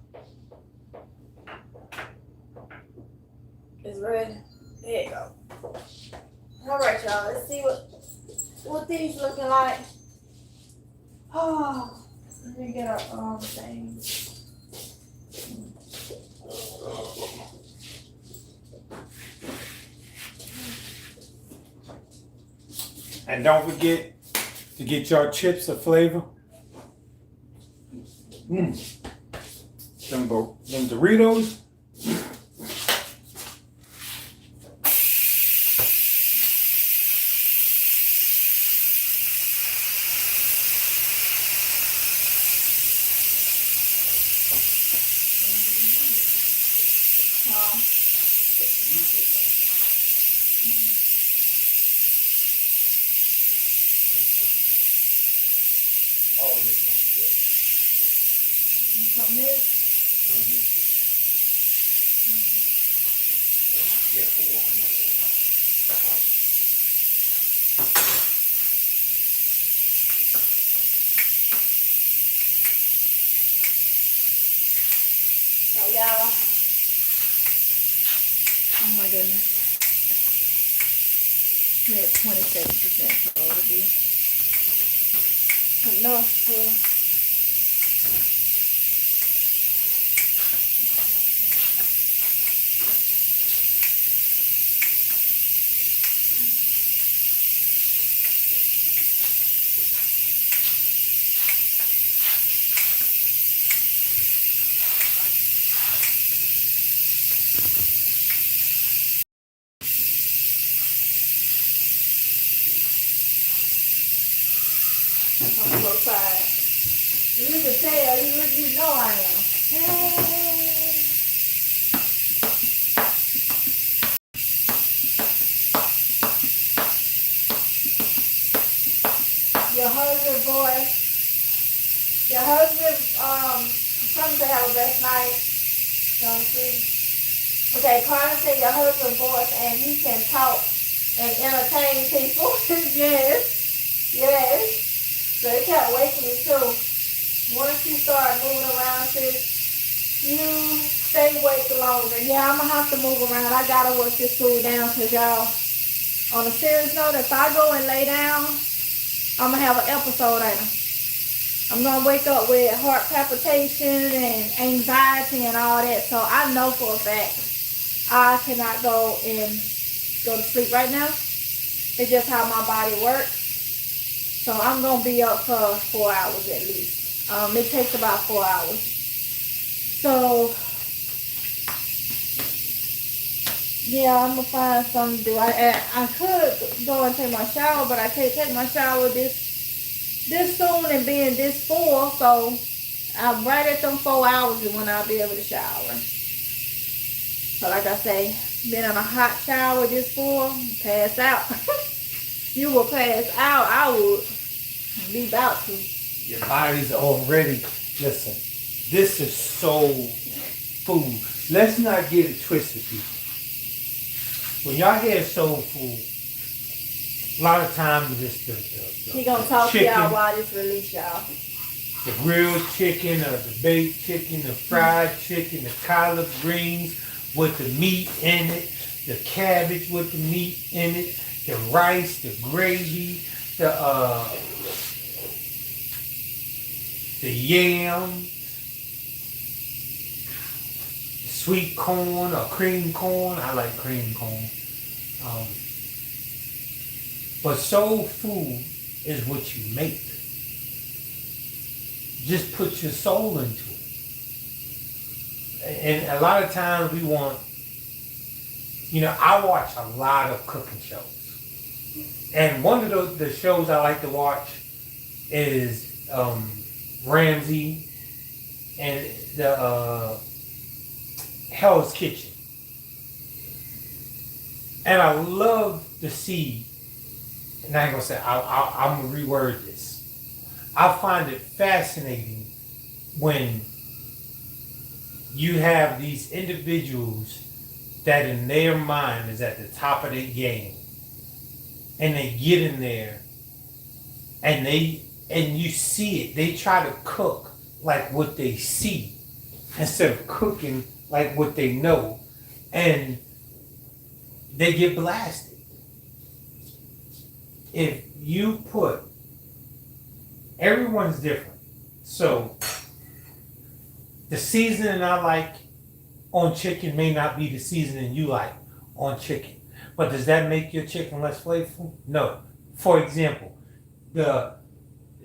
It's red. There you go. All right, y'all. Let's see what these looking like. Oh, let me get our thing. And don't forget to get your chips of flavor. Them Doritos. Oh, this one is good. From this. Be careful walking over there. So y'all. Oh my goodness. We're at 27%, so it'll be enough for. On both sides. You can tell, you know I am. Hey. Your husband, come to have a best night. Don't see. Okay, Carter said your husband voice and he can talk and entertain people. Yes. So it kept waking me too. Once you start moving around, sis, you stay awake longer. Yeah, I'm gonna have to move around. I gotta work this food down because y'all, on a serious note, if I go and lay down, I'm gonna have an episode later. I'm gonna wake up with heart palpitation and anxiety and all that. So I know for a fact I cannot go to sleep right now. It's just how my body works. So I'm gonna be up for 4 hours at least. It takes about 4 hours. So yeah, I'm gonna find something to do. I could go and take my shower, but I can't take my shower this soon and being this full. So I'm right at them 4 hours is when I'll be able to shower. So like I say, being in a hot shower this full, pass out. You will pass out. I would be about to. Your body's already, listen, this is soul food. Let's not get it twisted, people. When y'all hear soul food, a lot of times it's the He gonna talk to y'all while this release, y'all. The grilled chicken or the baked chicken, the fried chicken, the collard greens with the meat in it, the cabbage with the meat in it, the rice, the gravy, the yam, sweet corn or cream corn. I like cream corn. But soul food is what you make. Just put your soul into it. And a lot of times we want, I watch a lot of cooking shows. And one of the shows I like to watch is Ramsay and the Hell's Kitchen. And I love to see, and I ain't gonna say, I'm gonna reword this. I find it fascinating when you have these individuals that in their mind is at the top of their game, and they get in there and you see it. They try to cook like what they see instead of cooking like what they know, and they get blasted. if you put, everyone's different. So the seasoning I like on chicken may not be the seasoning you like on chicken. But does that make your chicken less flavorful? No. For example,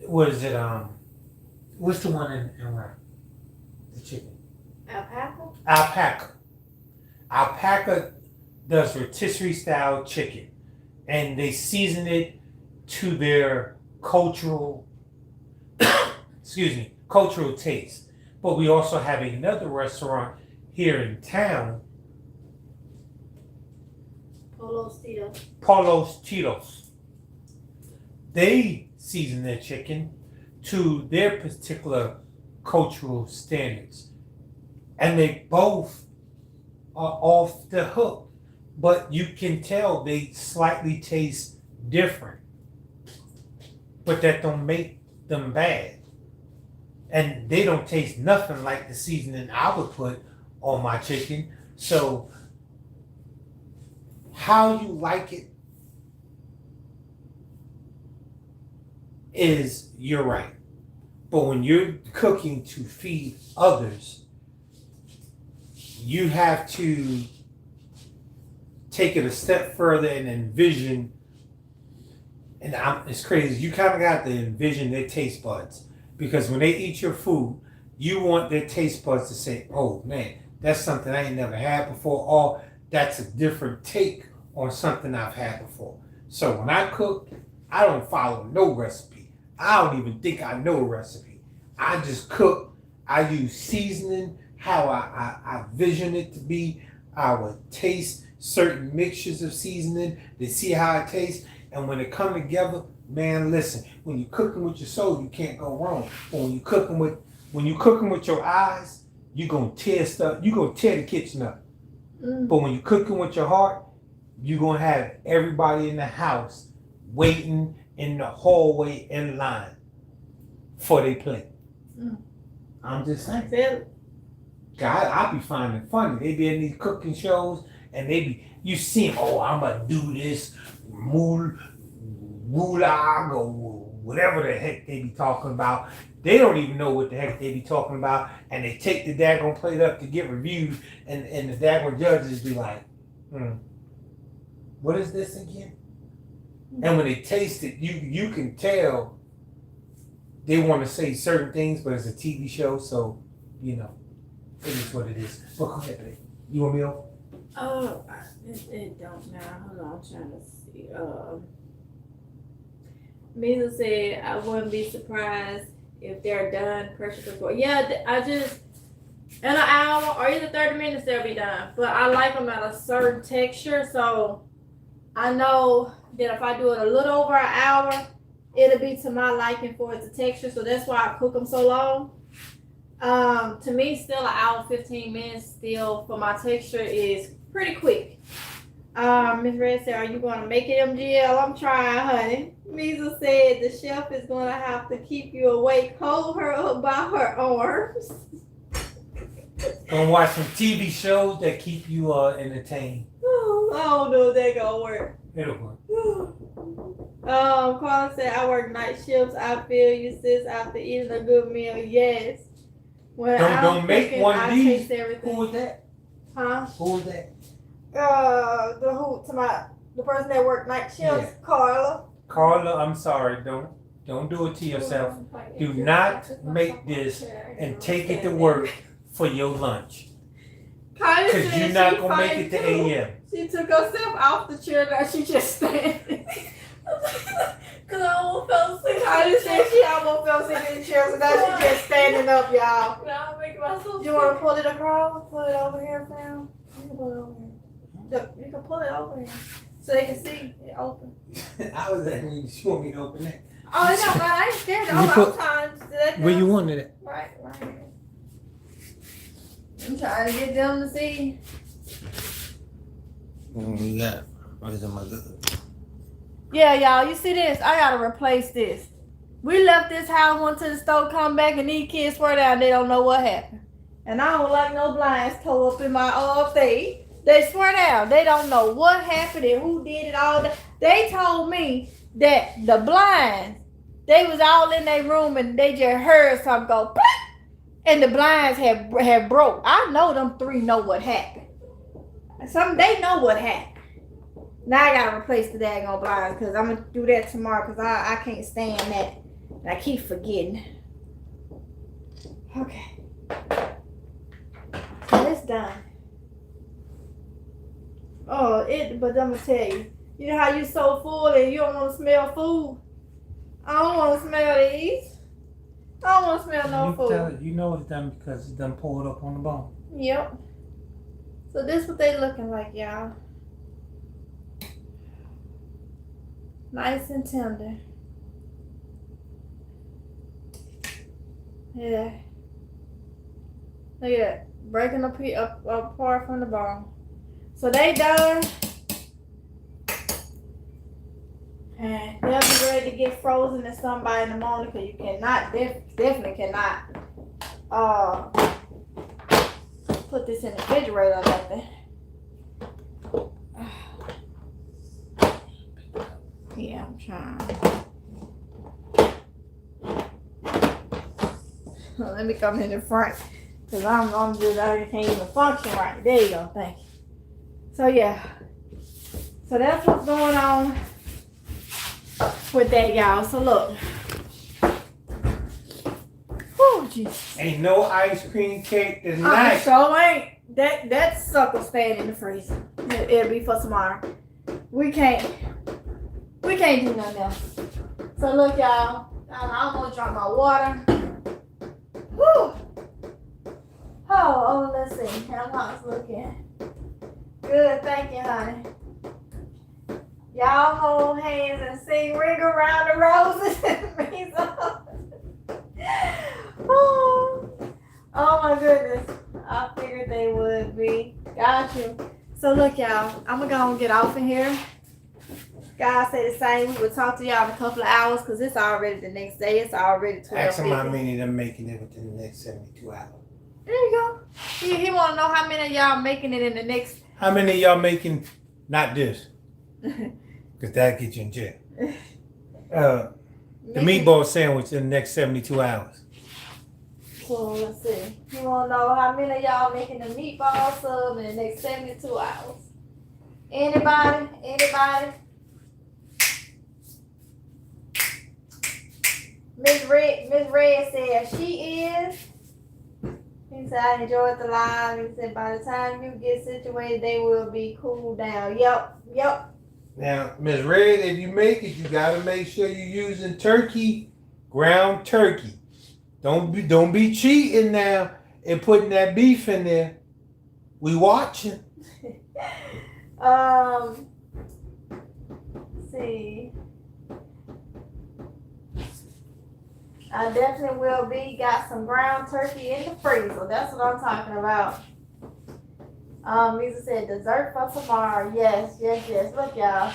what's the one in the chicken? Alpaca? Alpaca does rotisserie style chicken, and they season it to their cultural cultural taste. But we also have another restaurant here in town, Paulo's Tito's. They season their chicken to their particular cultural standards, and they both are off the hook, but you can tell they slightly taste different, but that don't make them bad, and they don't taste nothing like the seasoning I would put on my chicken. So how you like it is your right. But when you're cooking to feed others, you have to take it a step further and envision, and it's crazy, you kind of got to envision their taste buds. Because when they eat your food, you want their taste buds to say, oh man, that's something I ain't never had before, or that's a different take on something I've had before. So when I cook, I don't follow no recipe. I don't even think I know a recipe. I just cook. I use seasoning how I vision it to be. I would taste certain mixtures of seasoning to see how it tastes. And when it come together, man, listen, when you're cooking with your soul, you can't go wrong. But when you're cooking with your eyes, you're gonna tear the kitchen up. But when you're cooking with your heart, you're gonna have everybody in the house waiting in the hallway in line for their plate. I'm just saying. God, I be finding it funny. They be in these cooking shows and you see them, oh, I'm gonna do this moolah or whatever the heck they be talking about. They don't even know what the heck they be talking about, and they take the daggone plate up to get reviews, and the daggone judges be like, what is this again? And when they taste it, you can tell they want to say certain things, but it's a TV show, so it is what it is. But go ahead, babe. You want me over? Oh, it don't matter. Hold on, I'm trying to see. Misa said I wouldn't be surprised if they're done pressure cooker. Yeah, I just in an hour or either 30 minutes they'll be done. But I like them at a certain texture, so I know that if I do it a little over an hour, it'll be to my liking for its texture. So that's why I cook them so long. To me, still an hour 15 minutes still for my texture is pretty quick. Miss Red said, are you going to make it, MGL? I'm trying, honey. Misa said the chef is going to have to keep you awake, hold her up by her arms. Gonna watch some TV shows that keep you entertained. I don't know if that's going to work. It'll work. Carla said, I work night shifts. I feel you, sis, after eating a good meal. Yes. When Don't make cooking, one of I these. taste everything. Who was that? Huh? Who was that? The person that worked night shifts, Yeah. Carla. Carla, I'm sorry. Don't do it to yourself. Do not make this and take it to work for your lunch. Carla Because said you're not she going to make it to fighting too. AM. She took herself off the chair that she just standing. Cause I almost fell asleep. Carla said she almost fell asleep in the chair, so now she just standing up, y'all. Now I'm making myself. You want to pull it across? Pull it over here, fam. You can pull it over here. Look, you can pull it over here so they can see it open. I was asking you, you want me to open that? Oh, it don't matter. I ain't scared You of put- all times. Where you wanted it? Right here. I'm trying to get them to see. Yeah. What is in my good? Yeah, y'all, you see this? I gotta replace this. We left this house, went to the store, come back, and these kids swear down they don't know what happened. And I don't like no blinds toe up in my face. They swear down they don't know what happened and who did it all. They told me that the blinds, they was all in their room and they just heard something go, "Pop!" And the blinds had broke. I know them three know what happened. They know what happened. Now I gotta replace the daggone blinds because I'm gonna do that tomorrow because I can't stand that. And I keep forgetting. Okay. So it's done. Oh, but I'm gonna tell you. You know how you so full and you don't want to smell food? I don't want to smell these. I don't want to smell no food. You know it's done because it's done pulled up on the bone. Yep. So this what they looking like, y'all. Nice and tender. Yeah. Look at that. Breaking apart from the bone. So they done. And they'll be ready to get frozen in somebody in the morning because you cannot, definitely cannot put this in the refrigerator or nothing. Yeah, I'm trying. Let me come in the front because I can't even function right. There you go, thank you. So yeah, so that's what's going on with that, y'all. So look. Whew, Jesus. Ain't no ice cream cake tonight. So ain't. That sucker staying in the freezer. It'll be for tomorrow. We can't do nothing else. So look, y'all. I'm gonna drink my water. Whew. Oh, let's see. Hamhocks looking good. Thank you, honey. Y'all hold hands and sing "Ring Around the Roses." Oh my goodness. I figured they would be. Got you. So look, y'all. I'm gonna go and get off of here. Guys say the same. We will talk to y'all in a couple of hours because it's already the next day. It's already 12:50. Ask him how many of them making it within the next 72 hours. There you go. He want to know how many of y'all making it in the next. How many of y'all making not this? Because that gets you in jail. The meatball sandwich in the next 72 hours. So let's see. He want to know how many of y'all making the meatball sub in the next 72 hours. Anybody? Miss Red said she is. He said I enjoyed the live. He said by the time you get situated, they will be cooled down. Yep. Now, Miss Red, if you make it, you gotta make sure you're using turkey, ground turkey. Don't be cheating now and putting that beef in there. We watching. Let's see. I definitely will be. Got some ground turkey in the freezer. That's what I'm talking about. Lisa said dessert for tomorrow. Yes. Look, y'all.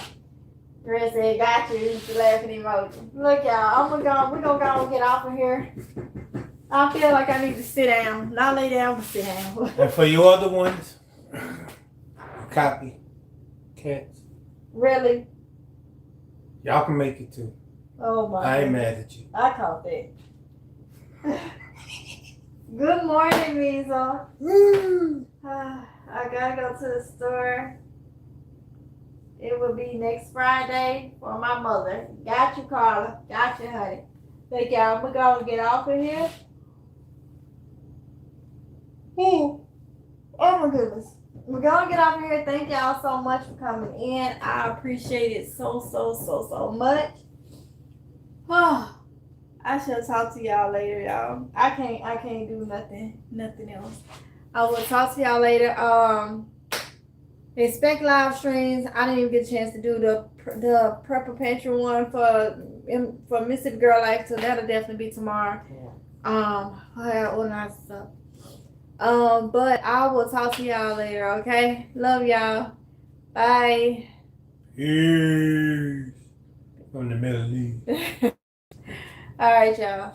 Red said, got you. It's the laughing emoji. Look, y'all. We're gonna go and get off of here. I feel like I need to sit down. Not lay down, but sit down. And for you other ones, copy. Cats. Really? Y'all can make it too. Oh my I ain't goodness. mad at you. I caught that. Good morning, Weasel. I gotta go to the store. It will be next Friday for my mother. Got you, Carla. Got you, honey. Thank y'all. We're gonna get off of here. Oh my goodness. We're gonna get off of here. Thank y'all so much for coming in. I appreciate it so much. Oh, I shall talk to y'all later, y'all. I can't do nothing else. I will talk to y'all later. Expect live streams. I didn't even get a chance to do the Prepper Pantry one for Mississippi Girl Life, so that'll definitely be tomorrow. I got organized stuff. But I will talk to y'all later, okay? Love y'all. Bye. Peace. From the Middle East. All right, y'all.